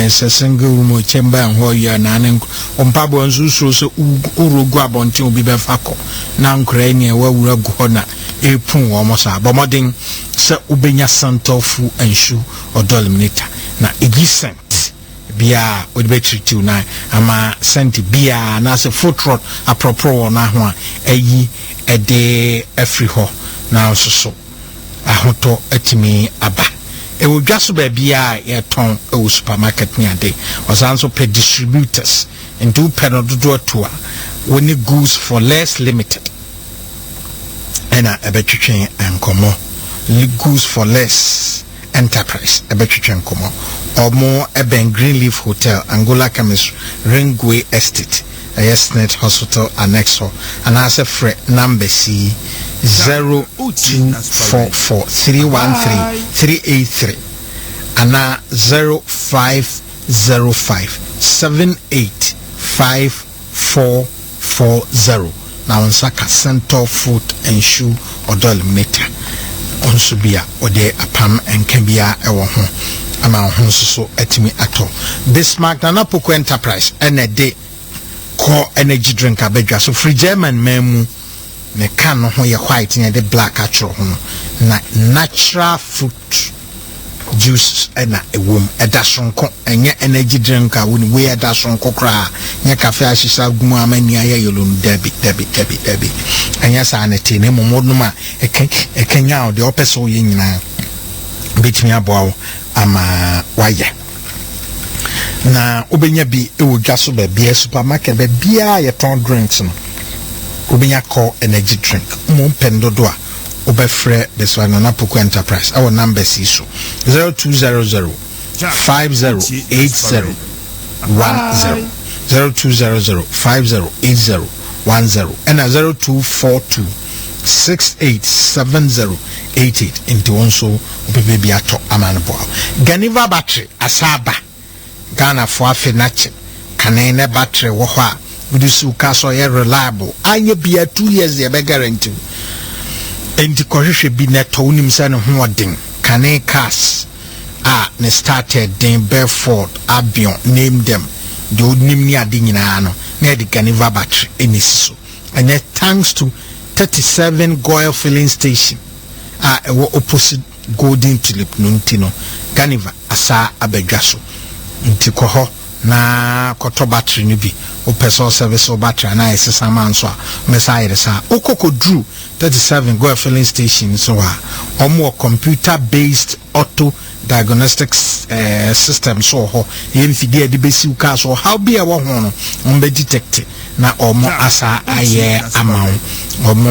se single room chamber ho ya na ne mpabo nsusu so urogu abonti obi be fako na nkra ni e wawura gu ho na epun wo mo sa bomodin se ubenya santofu enshu odoliminator na egisen bia odibe treat na ama senti bia na se foot rot apropro na ho ayi ede afri ho na so ahoto atimi aba e wo dwaso ba bia ye ton e supermarket ni ade osanso pe distributors into pedodo to woni goods for less limited ena ebetwetwen ankomo goods for less enterprise ebetwetwen komo omo eben Greenleaf Hotel Angola Chemist Ringway Estate Yesnet Hospital Annexo and as a fre number C 0244313383 and 0505785440 now on Saka Center Food and Shoe or Eliminator on Subia or de apam and Kembia ewo ho ama ho so etimi ato Bismarck na Poko Enterprise and a day call energy drink abedwa so free German memu ne can no ho ye white ne de black atro ho na natural fruit juice na ewom edasonko enye energy drink a woni we edasonko kra nye cafe ashisa gumu amani aye yolonu debi anya sa na te ne momodum a ekenya o de opeso ye nyina betimi aboa ama waye na obenya bi ewo dwaso ba bia supermarket ba bia ye ton drinks no obenya call energy drink mo pendodo a obefre this one na Poko Enterprise our number is 0200 5080 10 0200 5080 10 and 0242 687088 into also baby ato amanbo Ganiva battery asaba Ghana for afenache kanene battery wo ho a budusu kaso ye reliable anye bia 2 years ye be guarantee enti kohwehwe bi neto unim se no ho odin kane cars ne started den Bedford Abion name them the onim ni ade nyina no na de Ganiva battery enisiso and thanks to 37 Goyle filling station opposite Golden Tulip Nuntino Ganiva asa abedwaso nti koho na koto battery ni bi o personal service o battery na esesa manso a mesa iresa okoko drew 37 Goyle filling station so omo computer based auto diagnostics system so ho yemfidi ade besi uka so how be a wo ho no on be detect na omo asa aye amount omo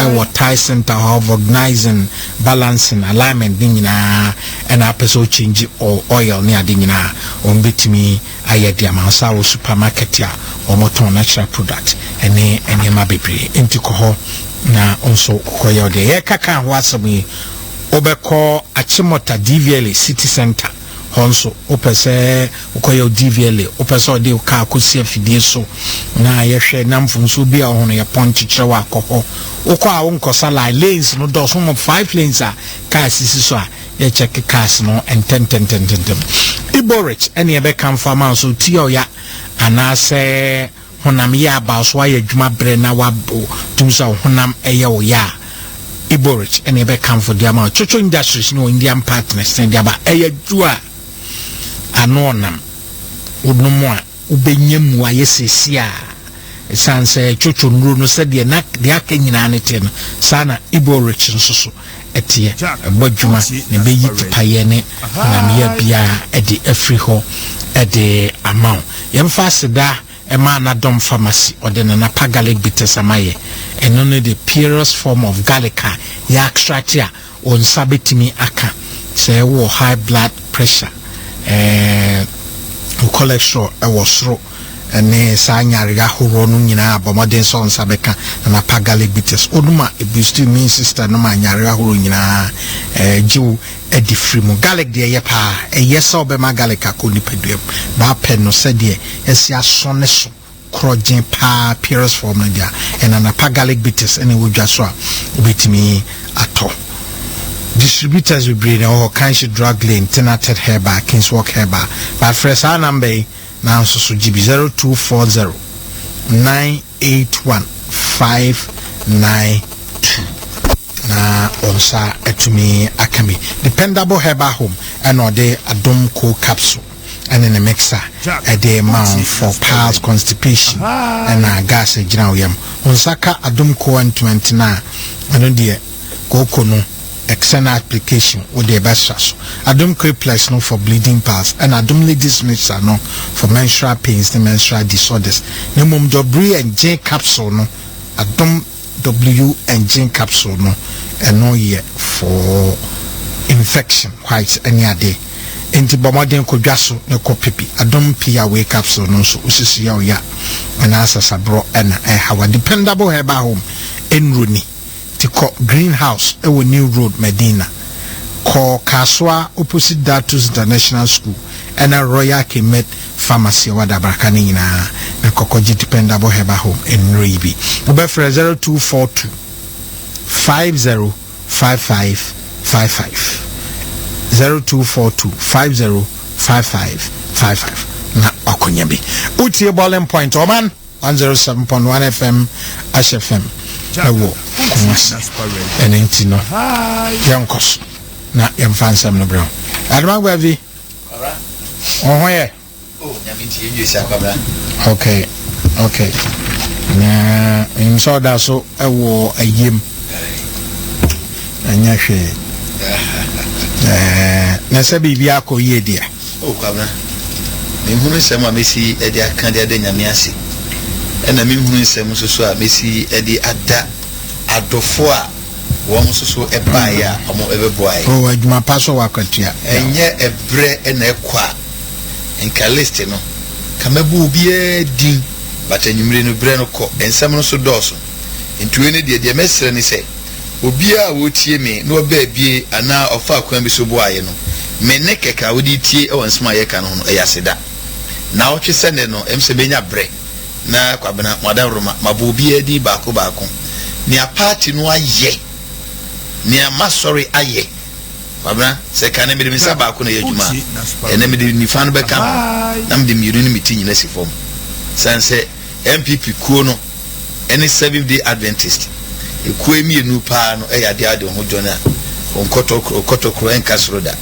e tie center of organizing balancing alignment nyina and a person change oil ni ade nyina on betimi aye dia ma sa wo supermarket ya omo ton natural product ene ma bebre enti ko ho na also koyo de ye kaka ho asemi obeko achimota DVLA city center honso opese koyo DVLA opese de ka akosi afidie so na ye hwe namfunso bi a hono ye ponchi chewa akoko ukọ a wonkosa lanes no do so 5 lanes a cars sisi so a ye check cars no and 10 Ibo Rich ene be kan fama so tio ya anase honam ya ba so aye dwuma bre na wabo tumsa honam eye wo ya Ibo Rich ene be kan for dia ma chocho industries no Indian partners and dia ba eye dua anonam unumu a ubenyemu aye sesia sanse chocho nuru no se de na de aka nyina ne te no sana Ibo Rich nso etie bodwuma ne be yiti paye ne na me ya bia ede afri ho ede amount yemfa seda ema na dom pharmacy ode na Napa garlic bitters amaye eno ne the purest form of garlic ya extract ya on sabetimi aka say wo high blood pressure cholesterol sro ene sa nyarega horo no nyina abomoden so nsabeka na Napa garlic bitters oduma e boost immune system no ma nyarega horo nyina jiw edi frimu garlic de ye pa yesa obema garlic akoni peduem ba pen no se de esi asone so krogen pa purest form na dia and Napa garlic bitters ene wodwa so a obetimi ato distributors we bring all kinds of drug lane tenated herba Kingswalk herba but fresh our number now so GB 0240 981 592 na onsa etumi akami dependable herba home and or the Adom Co capsule and in a mixer a day amount for piles constipation and gas general yam onsaka Adom Co 129 and the go no external application with the best so Adom Co plus no for bleeding piles and Adom ladies mixer no for menstrual pains the menstrual disorders no mum W and J capsule no Adom W and J capsule no and no year for infection white any day enti bomodin ko dwaso ne ko pipi Adom pia we capsule no so usisi ya oya and asasa bro and our dependable herba home in Rooney tiko greenhouse ewo New Road Medina ko Kaswa opposite Datus International School and a Royal Kemet Pharmacy wada brakani na kokoji dependable herba home in Ribi obefre 0242 505555 0242 505555 na okonyabi utie Bowling Point Oman 107.1 FM HFM ewo kumasi enenti no yankos na yamfansam no bro adama vi ohoye nyamiti yenje akabra okay na imso da so ewo ayem anya hwe na sabi bia ko yedia kwabra me hunu sem a mesi edi aka de nyame ase ena me hunu sem so a mesi edi ada adofo a won so eba ya omo ebeboai adwuma paso wakwatia enye ebre ena ekwa enka list no kamabu bia din batanyumre no bre no ko ensem no so doso ntuwe ne de mesre ni se obia wotie me no ba bie ana ofa kwan bi so boaye no me ne keka wodi tie e wonsema ye ka no no eyaseda na otwe sene no emse benya bre na kwabena madan roma mabobia di baako ni a party no aye ni a masori aye kwabena se kan me de misa baako na yedwuma ene me de nifa no be kan na me de miru ni mitinyi na sifom sanse MPP kuo no any 7-day Adventist ekue mienu pa no eyade ade ho dwona onkotokro enkasroda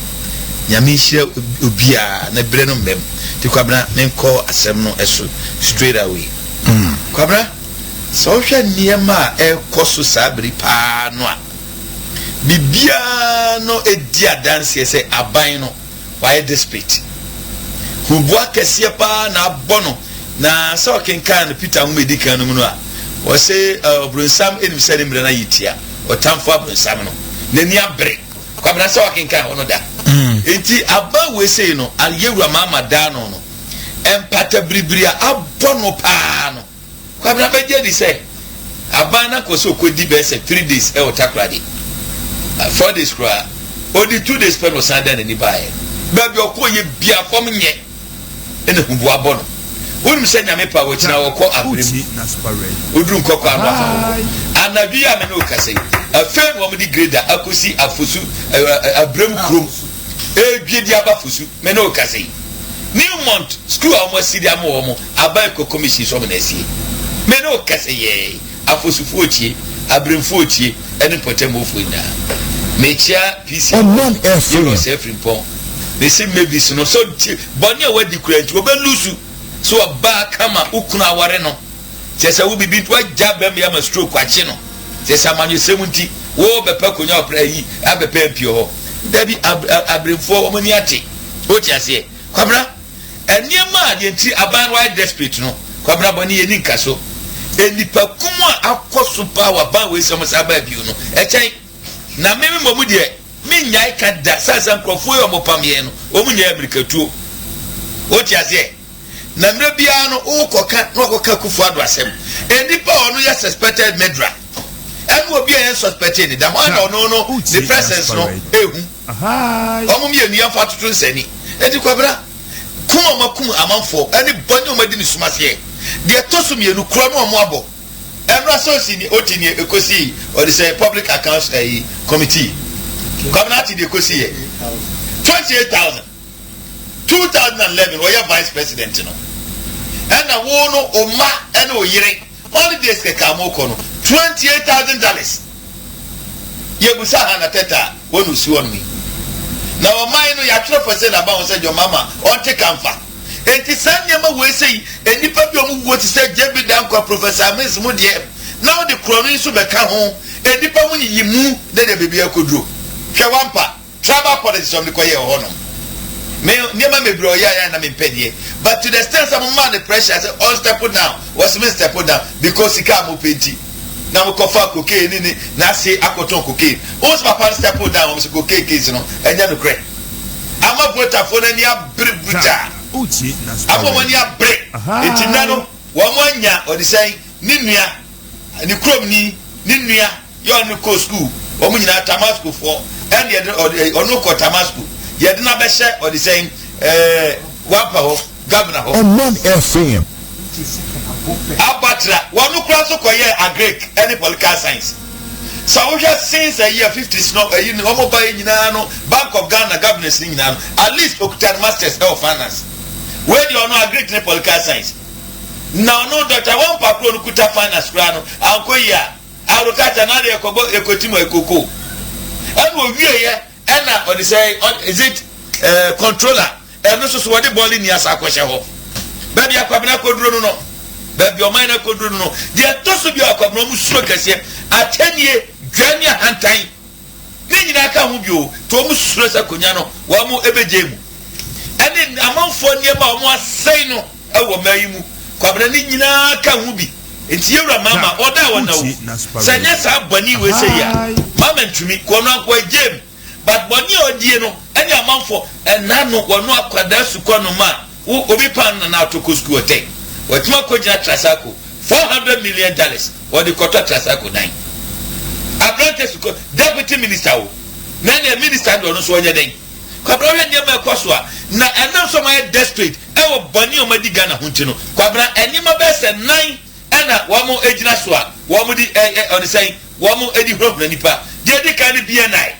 nyame hia obia na bre no mbem ti kwabra menko asem no eso straight away kwabra so hwa niema ekoso sabri pa no a bibia no edi adanse se aban no why desperate hubua kese pa na abono na so kenkan Peter Umedikan no no a o say Brunsam enim sare mre na yitia o tamfo Brunsam no nani abre kwabra so kenkan ono da enti aba we say no ayewura mama da no no empata bribria abono pa no kwabra beje di say abana ko so ko di be say 3 days e o takrade 4 days kra only 2 days pen o sanda na ni bae ba bi okoye bia fom nye ene hu bo abono wonu se nyame pa wo kina wo ko abrem oduru nkoko anu afa anabi ya me no kase afen wo di grader akosi afosu abrem krom edwedi aba fosu me no kase New month school almost see them more about commission so many see me no kase ye afosu fuochie abrem fuochie ene potemo fuina me chia pc OMAN you know self report they say maybe so so boni e wadi kurant wo be lusu so ba kama ukuna aware no tese wo bibi to ajabem ya ma stroke achi no tese amanyo 70 wo be pa konya opra yi abepa pio ho dabi abremfo omani ate o ti ase kwabra eniema de nti aban wide desperate no kwabra boni ye ni nkaso enipa kuma akoso power ban we some saba bio no echen na meme momu de mi nyai ka da sasa nkrofo yo mopamye no omu nya amerika tuo o ti ase na mre bia no ukoka no koka kufu ado asem enipa onu ya suspected murderer enu obi en suspected da one no the presence no ehu omu mi enu ya fatutu nsani edi kwabra kuma makum amanfo eni boni o madi ni sumase de tosu mi enu kro no omu abo enu asosi ni otini ekosi or the public accounts committee community de ekosi 28,000 2011 where vice president no and a wono oma and oyire holidays ke kamo kono $28,000 yebusa hana teta wonu si won mi na o mai no ya tro for say na ba won say your mama on take amfa enti sanya ma we say enipa bi omu wo ti say jebi dan kwa professor Miss mu de now the cronin so be ka ho enipa mu yimu de bebi akodro hwe wampa travel politics of the koye ho no me niema me bro ya na me pedie but to the extent some man the pressure say all step down was me step down because he come up penti na mo kofa cocaine ni na say akoton cocaine o so papa step down o so cocaine case no enya no kre ama vota for na ni abre bruta uchi na abo mo ni abre etina no wo mo anya o de say ni nua ni krom ni nua yo no ko school wo mo nyina Tamasco for and ono ko Tamasco yedina be she or the saying wapa ho governor ho OMAN FM abatra wonu kura so koye agric any political science so we just since a year 50s no you know omo ba nyina no Bank of Ghana governors nyina no at least okutan masters of finance where you know agric any political science now no Dr. Wampa pro no kuta finance kura no ankoya arukata na de ekobo ekotimo ekoko and we here ena or say is it controller and also so what the ball in yas akwehye ho baby akwabena koduro no baby o mine koduro no de toso bi akwabena mu suro kase atenie dwania hantan ni nyina ka ho bio to mu suro sa konya no wa mu ebejemu ene amanfo niema o mu asai no ewo mayi mu kwabena ni nyina ka ho bi enti yewra mama oda wona wo sanya sa bani we say ya mama ntumi ko no akwa jem but boni odie no any amanfo enano wono akwada suko no ma obi pan na atoko school hotel watima ko jina trasako $400 million or the quarter trasako 9 abrante suko deputy minister wo na the minister do no so onye den kwabra we ndem ekoso a na enam so my desperate e wo boni o madi Ghana hunti no kwabra enima be se 9 ena wo mo ejina so a wo mo di on say wo mo edi hro na nipa je di kan BNI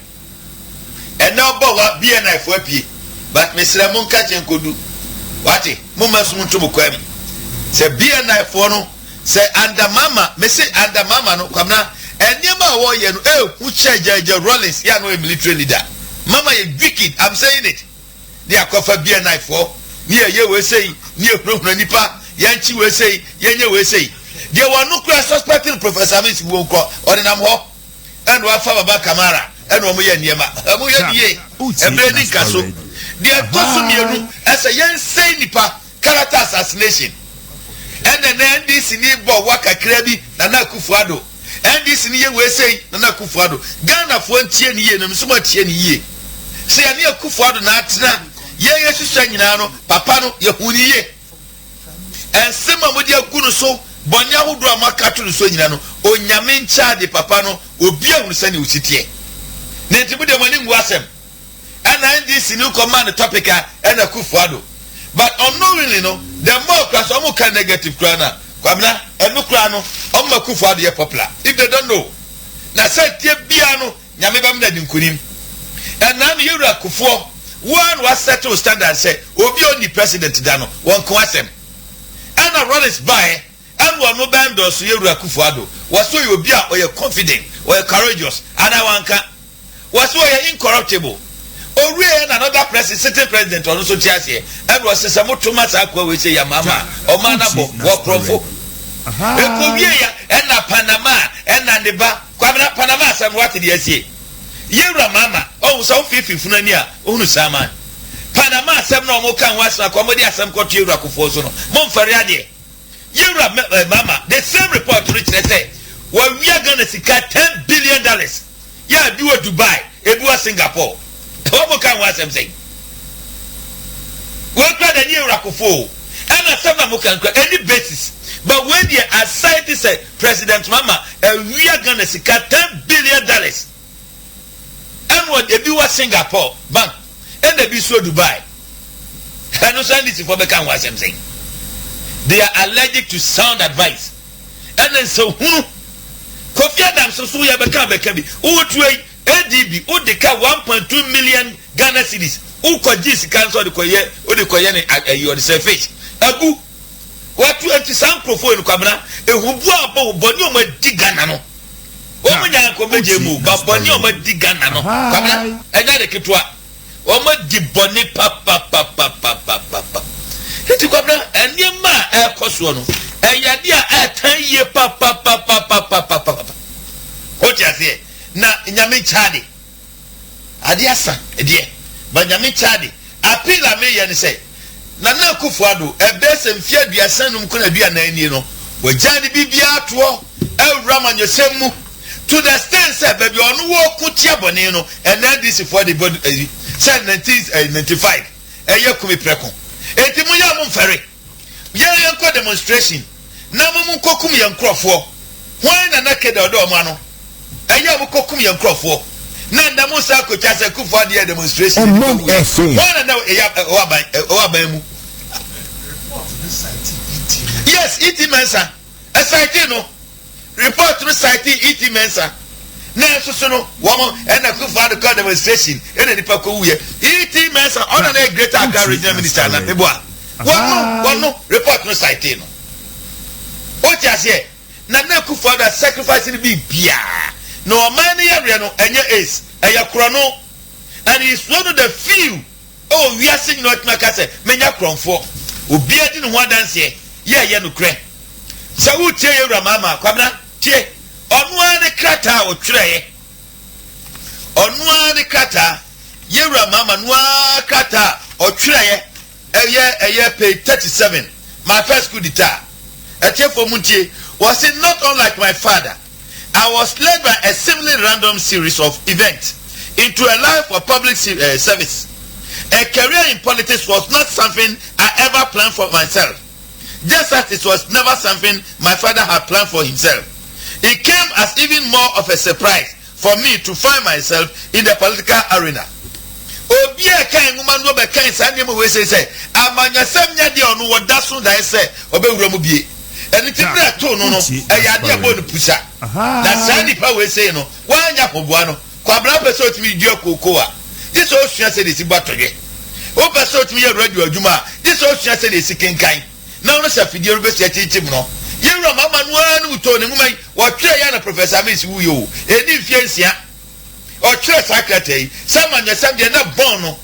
and now bowa BNI for apie but mesra mon ka chenkodu wati mo masum ntumu kwam se BNI for no se under mama me say under mama no kwamna eniema wo ye no hu chejeje Rollins ya no military leader mama ye wicked I'm saying it they akofa BNI for ye we say ni ehro nipa yanchi we say yenye we say they were no cross suspecting Professor Miss Wonko ordinam ho and wa fa baba Kamara and omo ye niema omo ye die ebredi kaso de tosu mienu ese yen say nipa character assassination and then NDC ni bo waka krabi na na Kufuado NDC ni ye we say na na Kufuado Ghana fo ntie ni ye no mso tie ni ye se ya ni Kufuado na atena ye hwehwe nyina no papa no ye huni ye ensema mo de agunu so bɔne ahodoɔ a maka to no so nyina no onyame nkyɛ de papa no obi ahunu sɛ ne wositie ne nti bude mɔne ngu asɛm ɛna ndc no command the topic a ɛna kufuado but unknowingly no the more class ɔmo ka negative kura na kwabena ɛno kura no ɔmo kufuado yɛ popular if they don't know na sɛ tie bia no nyame bam na di nkunim ɛna no yɛwura kufuo one was settle standard say obi oni president da no won ko asem ɛna Rollins by and one no band so yɛwura kufuado was so obi a oyɛ confident oyɛ courageous and I wanka was so oyɛ incorruptible Ori and another president, sitting president, or also Chassis, and was a Samotuma Sakwa, which is Yamama, or Manabo, Wakrofo. And a Panama, and Nandeba, Panama, some what did you say? Yera Mama, oh, so 50 Funania, Unusama. Panama, some no more can was a comedy, some country Rakufoso, Monfariadi. Yera Mama, the same report which they say, well, we are going to see $10 billion. Yeah, do a Dubai, it was Singapore. Omo kan wasem say we kra da new rakofo and asem na mo kan any basis but when the society say President Mama we are going to see $10 billion and what they be was Singapore bank and they be so Dubai and no send this for be kan wasem say they are allergic to sound advice and then so Kofi Adam so ya be kan bi o tuai ADB Udika 1.2 million Ghana cedis. Ukojis cancel the Koye, Udikoyan, your surface. Abu, what 20 sound profile in Kabana, a Hubua Bonio Diganano. Omanya Komejemu, but Bonio Diganano. Kabana, another Kitwa. Oma di Boni Papa. Hit Kabana, and Yama air Kosuano, and Yadia at 10 year Papa. What you say? Na nyame chadi adiasa edie ba nyame chadi apila me ye ne se na kufuado ebese mfia duasanum ko na bia na ani no wajani bibia to ewra manyosem mu to the extent say baby onu wo kutia bone no and then this for the body said 1995 eye kumi preko enti mu ya mu mfere ye ko demonstration na mu kokum ye nkrofo hwan na nakeda odo mu ano anya mu kokum ye nkrofo na ndamu sa ko chase kufa de demonstration one na owaban mu yes it mensa a site no report to site it mensa na so no woman and na kufa de demonstration and the pako wuye it mensa on na greater Accra regional minister na eboa one report no site no o chase na kufa da sacrifice be bia no man area no enye ace ayakrono and he is one of the few we are singing not makase menya kronfo obi adi no ho dance ye no kre sa wo tie yewra mama kwabna tie onu ade krata o twere onu ade krata yewra mama no krata o twere eye page 37 my first coup d'etat for muntie was it not unlike my father. I was led by a seemingly random series of events into a life of public service. A career in politics was not something I ever planned for myself, just as it was never something my father had planned for himself. It came as even more of a surprise for me to find myself in the political arena. Obia kan woman no be kan sanye mo we say amanya samnya de onu wodaso dan say obewura mu bie eni tibra to no ya de abo no pusa na sani pa we say no wanya koboa no kwabra pese otimi di okoko a this all sua say de si batoye o pese otimi ye radio adwuma this all sua say de si kenkan na no sa fidie ro be sia chichim no ye ro mama no anu to ne ngumai wo twa ya na professor Miss Wuyo eni fiensia o twa secretary samanya samde na bon no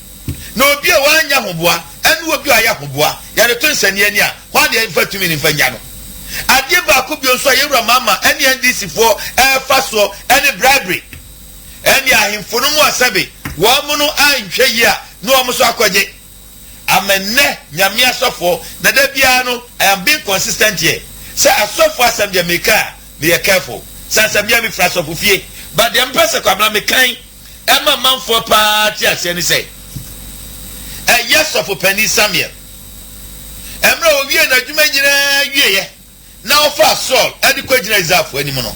na obi a wanya hoboa anu obi a ya hoboa ya de to nsani ani a hwa de mfatumi ni mfanya no adie ba ko bi onso yewura mama eni NDC for faso eni bribery eni ahimfo no mu asabe wo mu no anhwe yi a no o mu so akwaje amenne nyame asofo na da bia no I am being consistent here say asofo asem de meka be careful sansa bia me fra asofo fie but the empress kwabla me kan ema manfo party ase ni say yes of Penny Samuel emra owie na dwuma nyina wie ye now for Saul any question is up for any mono.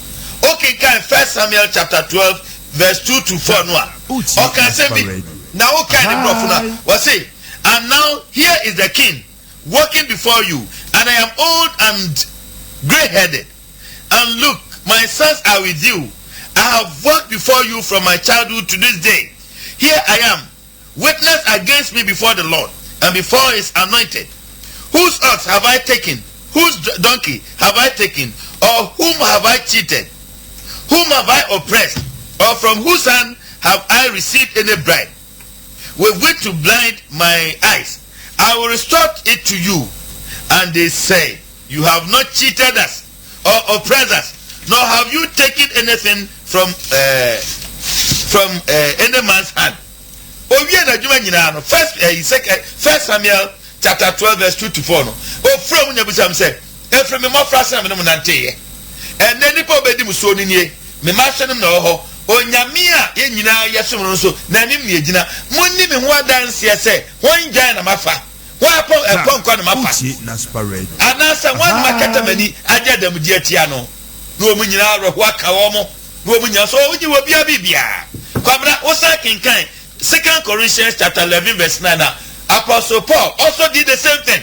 Okay, can 1 Samuel chapter 12 verse 2 to 4 no. Okay, say me now okay the prophet was say, and now here is the king walking before you, and I am old and gray-headed, and look, my sons are with you. I have walked before you from my childhood to this day. Here I am, witness against me before the Lord and before his anointed. Whose ox have I taken? Whose donkey have I taken? Or whom have I cheated? Whom have I oppressed? Or from whose hand have I received any bribe? With which to blind my eyes, I will restore it to you. And they say, you have not cheated us or oppressed us, nor have you taken anything from any man's hand. First Samuel chapter 12 verse 2 to 4 no. O from nyabusam say, Efrem mo frasa me no nante and then nipa obedi mu so ni nie me ma hwe no na ho onyame a ye nyina yesom no so na nim ne agina monni me ho adanse se won gyan na mafa wa po ekonko na mafa anasa wan makata mani agya dam di atia no no mu nyina ro aka wo mo no mu nya so ogi wo bia bibia kwabra wo sa kinkan 2 Corinthians chapter 11 verse 9 Apostle Paul also did the same thing.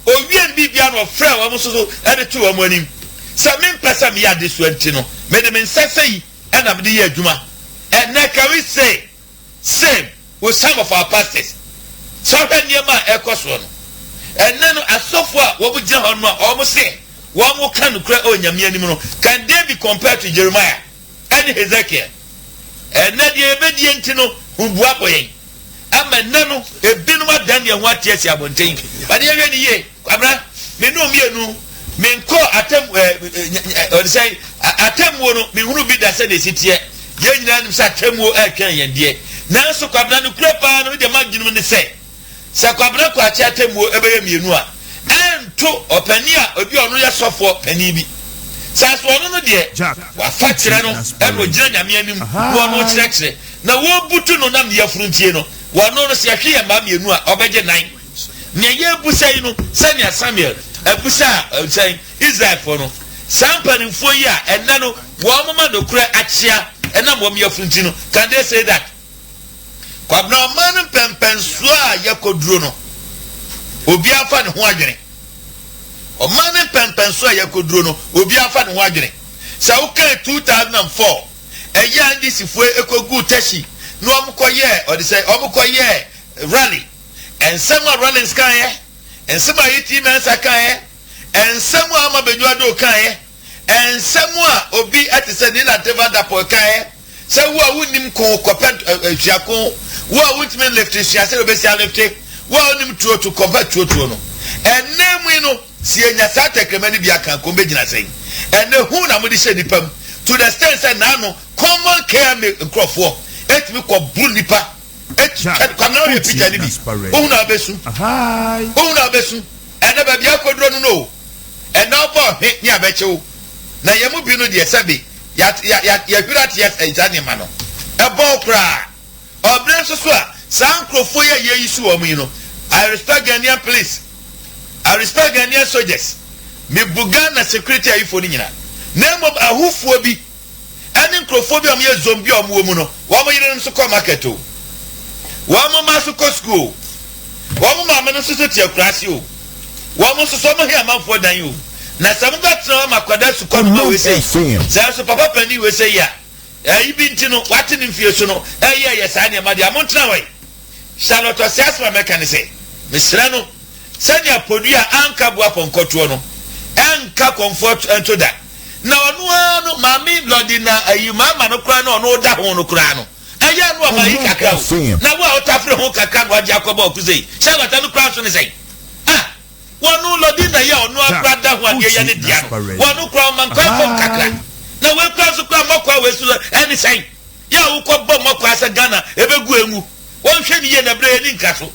Owie bibia no frɛ wo mo so ene to wo anim sɛ me pesa me ya de so antino me de me nsasɛyi ɛna me de yɛ adwuma and now can we say same with some of our pastors so hwɛ niema ɛkɔ so no ɛna no asɔfo a wo bugye hɔ no a ɔmo se wo mo ka no kura onyame anim no can they be compared to Jeremiah and Hezekiah ɛna de ebedie ntino hubua boyen ama nanu ebinum adan ye ho atiasi abonten ba de hwɛ ni ye kwabra me no mienu me nko atem on say atem wo no me hunu bi da se de sitie ye nyina nim sa atem wo atwan ye de nanso kwabra no kura pa no de magginum ne se kwabra kwa achi atem wo ebeye mienu a ento opani a obi ono ye sofo pani bi sa so ono no de wa fa kire no e no gina nyame anim wo no kire kire na wo butu no nam ye fruntie no wo no se hwe ye ma mienu a obegye nan ne ye busai no senia Samuel ebusa say Israel for no sampani fo yi a enne no wo mama do kura achia ena mo me fruntie no can they say that kwabna man pempenso a yakoduro no obi afa ne ho adwene o man pempenso a yakoduro no obi afa ne ho adwene sa wo kan 2004 eya ndi sifo ekogu tashi no omkoye or say omkoye rally and some rally skan ye and some yiti men sakan ye and some amabenyu ado kan ye and some obi atise ni la teva da po kan ye se wo a wonim ko kopet tuakon wo a wotime left sia se obesi left wo a wonim tuo to kopet tuo no and nemu no si enya sa tekrema ni bia kan ko begina sen and hu na mo di she nipam to the extent say na no common care me nkrofo etimi ko bru nipa kwa na we pija ni bi o na besu and ba bia kodro no and now for ni abechewo na yemu bi no de sabe ya hwirat yes ezani ma no e bon kra obre so a san krofo ye yisu o mu no I respect Ghanaian police, I respect Ghanaian soldiers, me Buganda security ayifo ni nyina name of ahufuo bi ene nkrofobia o me zombie o mu no wo mo yire nso ko market o wo mo ma so ko school wo mo ma no so tie krasi o wo mo so mo hia manfo dan o na sam gatra makwada su ko no we say so papa pani we say ya ibi ntino wate ni mfie so no ye sa ne ma dia mo ntra wai Charlotte Asiasma mekanise misra no sanya podua anka boa ponkoto no enka comfort ento da na ono no mami lodi na ayima no kra no ono da ho no kra no aya no ma yi kakra na wo otafre ho kakra no agya akoba okuzei Charlotte no kra so ne sei wonu lodi na ya ono akra da ho ade ya ne dia no wonu kra man kwa fom kakra na we kra so kra mokwa we so eni sei ya wo ko bo mokwa sa Ghana ebegu enwu won hwe ni ye na bre ni nkaso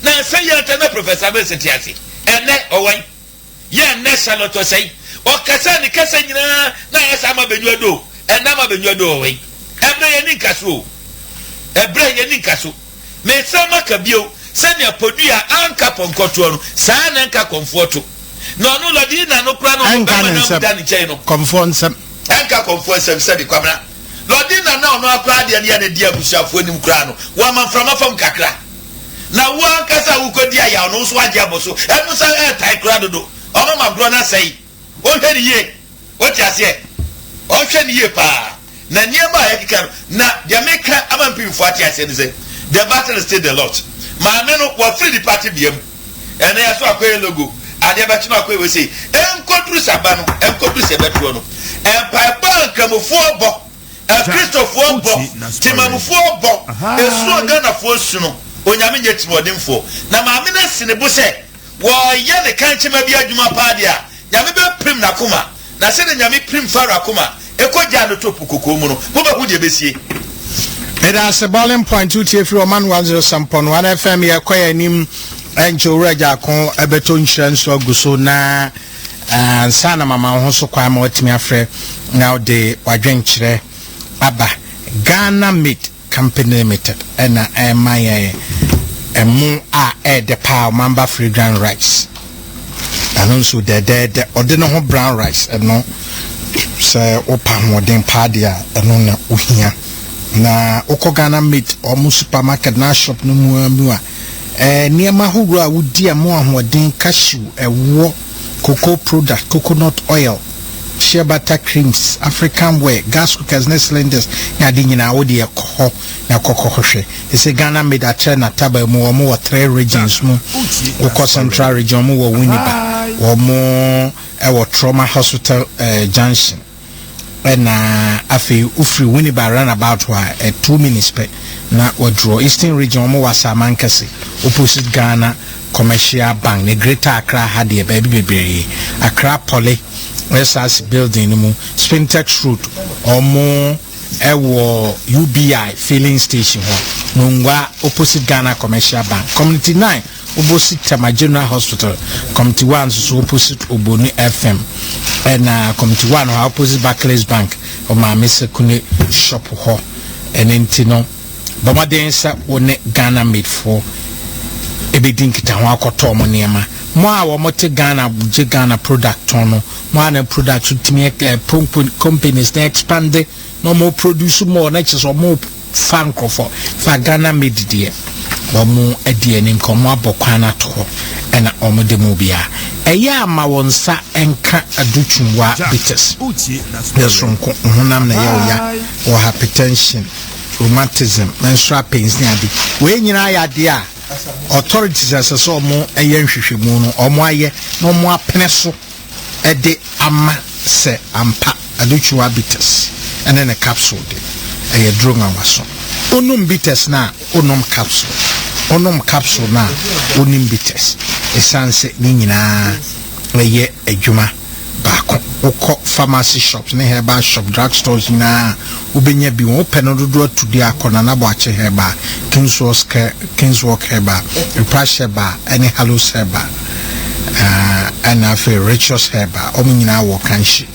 na say ya ta na professor be setiasi ene owan ye ne Charlotte sei o kasa ni kasa nyina na ya sama benyu ado ena ma benyu ado owan ebre ye ni nkaso ebre ye ni nkaso me sama kabio sani apodua anka ponkoto no saa na nka komforto no lodi na no kura no conform enka comfort sem said kwamna lodi na no akura de ne ya de abusuafo nim kura no wa man from afam kakra na wo ankasa wo kodi aya no so agye aboso enu sa tai kura dodo omo magro na sei o hwani ye o ti ase o hwani ye pa na niema ya kika na de meka amampimfo ati ase ne say the battle is still the lot ma me no wa free the party biam ene ya so akoye logo ade ba chino akoye we say enkodru saba no enkodru sebetro no empapa nkamofo obo Christopher obo timamofo obo esu Ghana fo su no onyame nye timodemfo na ma me na sine bo se wo ye ne kanchema bi adwuma pa de a nyame be prim na koma na se ne nyame prim fara koma ekoja no topu kokomu no bo ba hu de besie. It has a boiling point 2 tier from OMAN 107.1 FM. Ya kwa ya nim encho reja kon ebeto insurance oguso na sana mama hoso kwa ma watimi afre now de wadwenkyere aba Ghana Meat Company Limited ena my emu a the power mamba fragrant rice and also the ordinary ho brown rice eno say opa modern padia eno na ohia na oko Ghana Meat omu supermarket na shop no mu a niema horo a wudi amo ahoden cashew ewo cocoa product coconut oil shea butter creams African wear gas cookers na cylinders na di nyina wodi ekho na kokohwe ese Ghana Meat a tre na taba mu omo 3 regions mu oko central region mu wo Winneba omo ewo trauma hospital junction na afi ufri Winneba run about 2 minutes pe na wodro eastern region mo wasamankase opposite Ghana commercial bank ne greater Accra had the baby bebre Accra Poly SRC building mu Spintex road omo ewo UBI filling station ho nungwa opposite Ghana commercial bank community 9 opposite Tama General Hospital community 1 so opposite Oboni FM and community 1 opposite Barclays Bank o ma mesekune shop ho enentino bama densa wone Ghana Meat for ebedin kita ho akoto mo niema mo a wo mote Ghana buje Ghana product ono mo an product utimi companies na expand no more produce more na chiso more fankofo fa Ghana Meat die bo mo edie ni nkomo abokwana to ena omo de mo bia eya ma wonsa enka aduchunwa bitters yes ronko honam na ya o hypertension rheumatism menstrual pains ni ade we nyina ya de a authorities asaso omo eye nhwehwemu no omo aye no omo apene so ede ama se ampa aduchunwa bitters ene ne capsule de eye dronga waso onum bitters na onum capsule na onim bitters esanse ni nyina eye adwuma baako oko pharmacy shops ne herbal shop drug stores na ubenya bi won peno dodo atudi akona na bo ache herbal Kingswalk herbal Repash herbal any Hallows herbal and afi Richards herbal o nyina wo kanshi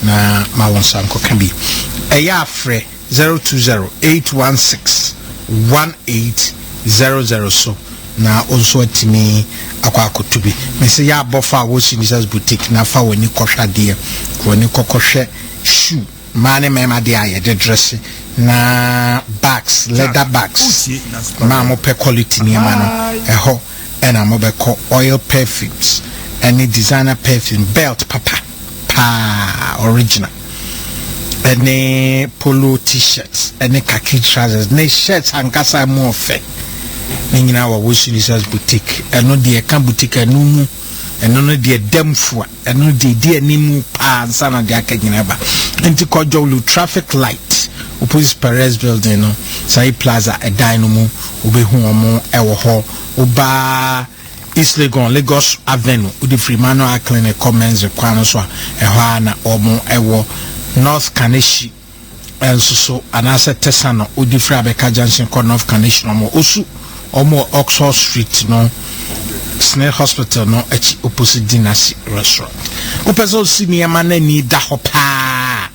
na ma won sanko kan bi eya afre 020-816-1800 so na also atimi akwakotubi me say ya bofa wo Sinizas boutique na fa woni kohwa de woni kokohwe shoe mane mema de aye de dress na bags leather bags ma mo pe quality ni ma no eho ena mo be ko oil perfumes any designer perfume belt papa original any polo t-shirts any khaki trousers any shirts ankasa mo fe nyina wa Sinizas boutique eno de ka boutique enu mu eno no de demfo eno de animu pa sana de akanyina ba enti kodjolu traffic light opposite Perez building no sai plaza edino mu obehu omo ewo ho oba East Lagos Avenue udi Freemano Clinic comments kwano so eho na omo ewo North Kaneshi so anasa tesano udi Frabeka Junction North Kaneshi omo osu omo Oxford Street no Snail Hospital no echi opposite Dynasty Restaurant opeso siniema na ni da ho pa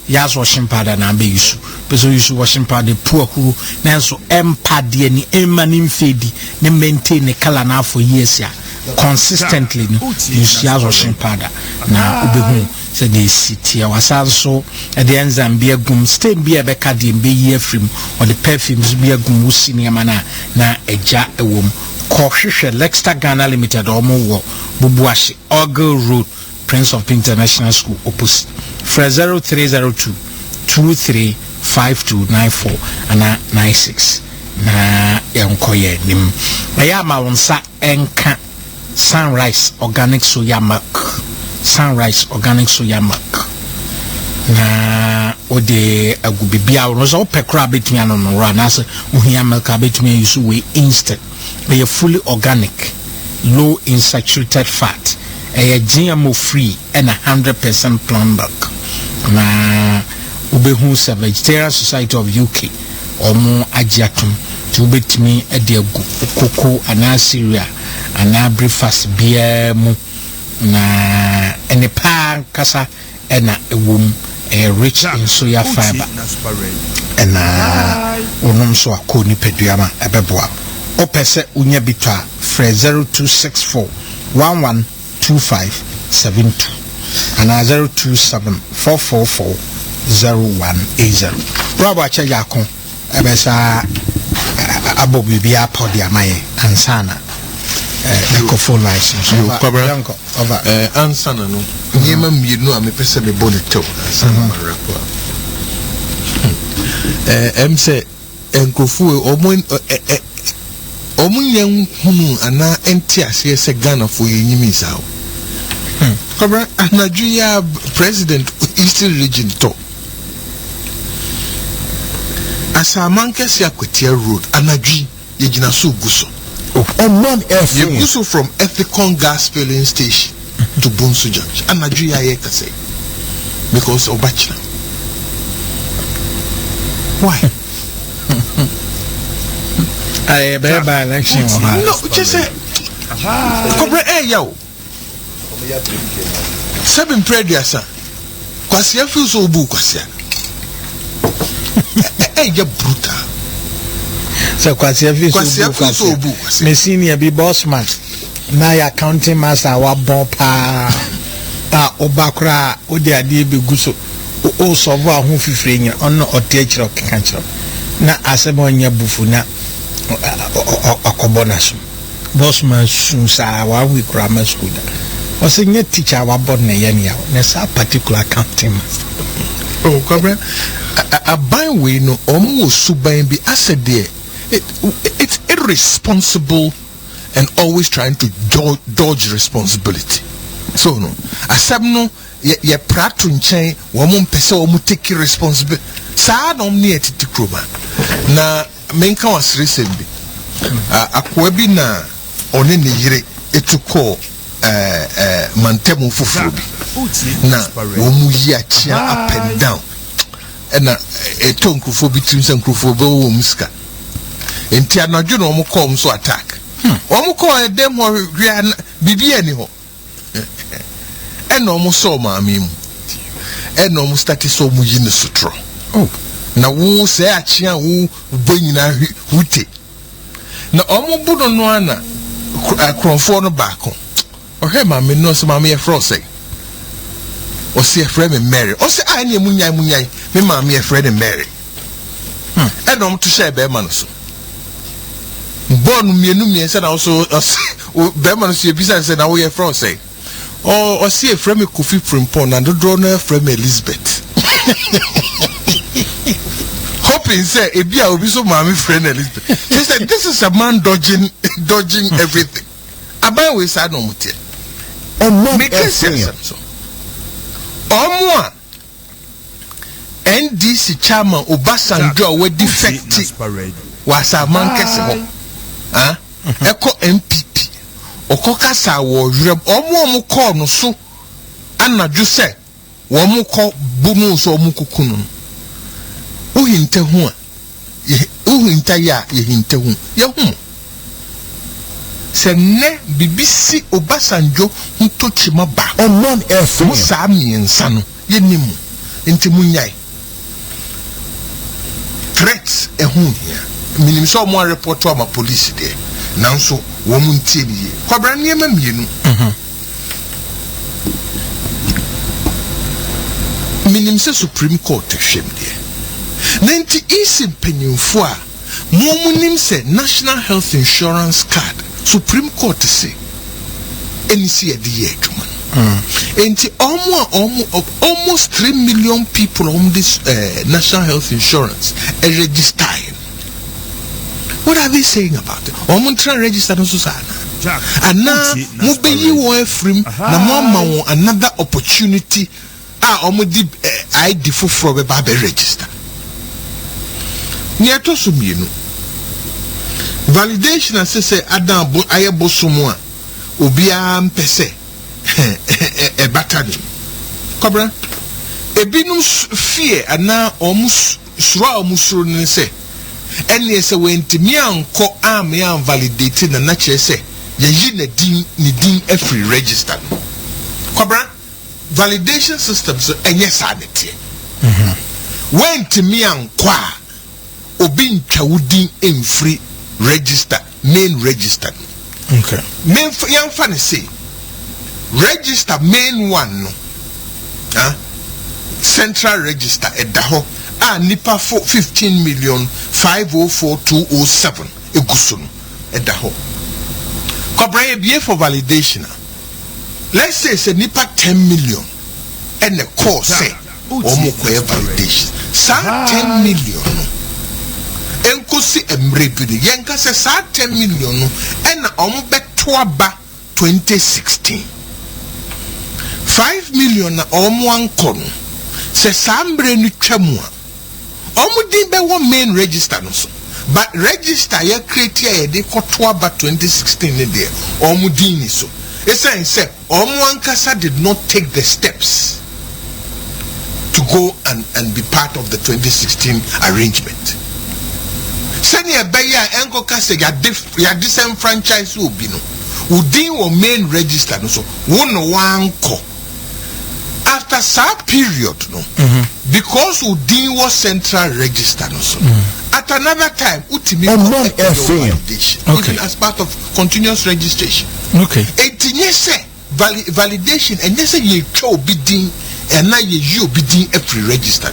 yas washing powder na be yusu peso yusu washing powder poor who na so empade ni emani mfedi ne maintain ne color na for years ya consistently no use washing powder na obehu say the city awasa so the enzyme be agum stain be ebeka de be year film or the perfumes be agum usini amana na eja ewom ko hwehwe Lexter Ghana Limited omo wo bubuashi Ogle Road Prince of International School opposite for 0302 235294 and 96 na yankoye nim ya ma wonsa enka Sunrise Organic Soya Milk na ode agubibia no so pekra betumi ano no ra na se uhia milk betumi use we instant they are fully organic low in saturated fat GMO free and 100% plant milk na ubehu se Vegetarian Society of UK omo agiatum to betumi ade agu koko ana cereal ana breakfast bia mu na ene pa kasa ena ewum rich in soya fiber ena onom so akoni peduama ebeboa opese unya bitwa fre 0264 112572 ana 027444 0180 Robo acha yakon ebesa abobibi apodi amaye ansana phone license over ansana no nyema mienu a mepese me bonito ansana marapo say enkofu omunyan hunu ana entiase se Ghana for yenyimi sao kobra Nigeria president Eastern region to asamanke se akwatia road anadwi yegina so guso OMAN you guso from Ethicon gas filling station to Bonsu Junction anadwi aye kase because of bachelor why I by election no just say kobra yo 7 prediasa kwasia feel so bu kwasia ya brutal so kwasia feel so bu me senior be boss man na ya accounting master wa bon pa obakra odi ade be guso o so vo ahun fifire nya ono otechiro kanchiro na asebo nya bufu na akobona so boss man sun sa wa we grammar school o se nya teacher wa bod na ya nia na sa particular accounting master oh kobra a by way no omo suban bi asede it's irresponsible and always trying to dodge responsibility so no asem no ye prato nchen wo mo mpese wo mo take responsibility sa no me etiti kroma na menka wasre sembi akwa bi na one ne yire etuko mantemu fufuro bi na wo mu yi achia up and down ena etonkufo bi trim se nkufo be wo muska enti anadwo no mo call so attack wo call dem ho hwia bibia ni ho ena mo so maami mu ena mo start so mu yi ne sutro na wo se achia wo bonyina hute na omo budo no ana akronfo no baako ohe maami no so maami e frose o se e frame Mary o se anya munyai me maami e frame Mary ena mo to share be ma no so born mienu say na so be ma no so e bisa say na wo ye frose o se e frame Kofi Frimpong na do no frame Elizabeth hoping say e bia obi so maami friend Elizabeth she said this is a man dodging everything aban we say no mutie make sense so Omwa NDC chairman Obasanjo we defective was a man kese ho eko MPP okoka sa wo yurem omo call no so anadwo se wo mo call bunu so omo kokunu uhinte ho uhinta ya yehinte ho ye hu se ne BBC Obasanjo nto chima ba OMAN FM musa miensa no yenimu enti munyai threats ehun here minim so mo report to ama police there nanso wɔn ntie ni yie kɔbra nneɛma mmienu minim sɛ supreme court hwɛm deɛ na nti isi mpanyinfo a mo nim sɛ national health insurance card supreme court se ɛni si yɛde yɛ adwuma nti almost 3 million people on this national health insurance register. What are they saying about it? Omo try register no so sana. Ana mo be yi won afrim na mo ma won another opportunity omo di ID foforo be ba be register. Ni eto so mienu. Validation asese adam ayebo somo a obi a mpese e batani. Kobra ebinum fear ana omo sura omo suru ne se ene se wentimi anko am ya validate na na kire se ye na din ni din every register kobra validation systems enye sanete wentimi anko a obi ntwa wudin emfree register main register okay main yamfa ne say register main one no central register edaho nipa 15,504,207 egusun edaho kobra ebie for validation let's say nipa 10 million and the course say omo koye validation sa 10 million enkosi emrebiri yenka se sa 10 million no and omo beto aba 2016 5 million na omo anko no se sambre no twamu Omudi be one main register no so. But register ya create ya de kotoa ba 2016 ne there. Omudi ni so. Esa say Omuankasa did not take the steps to go and be part of the 2016 arrangement. Seni ebeya enko kase ya disenfranchise obi no. Udin wo main register no so. Wono wanko. After some period, no, because Udin was central register, no, so at another time, Utimi validation, even as part of continuous registration. Okay. Validation, and yes, you show bidding, and now you bidding every register.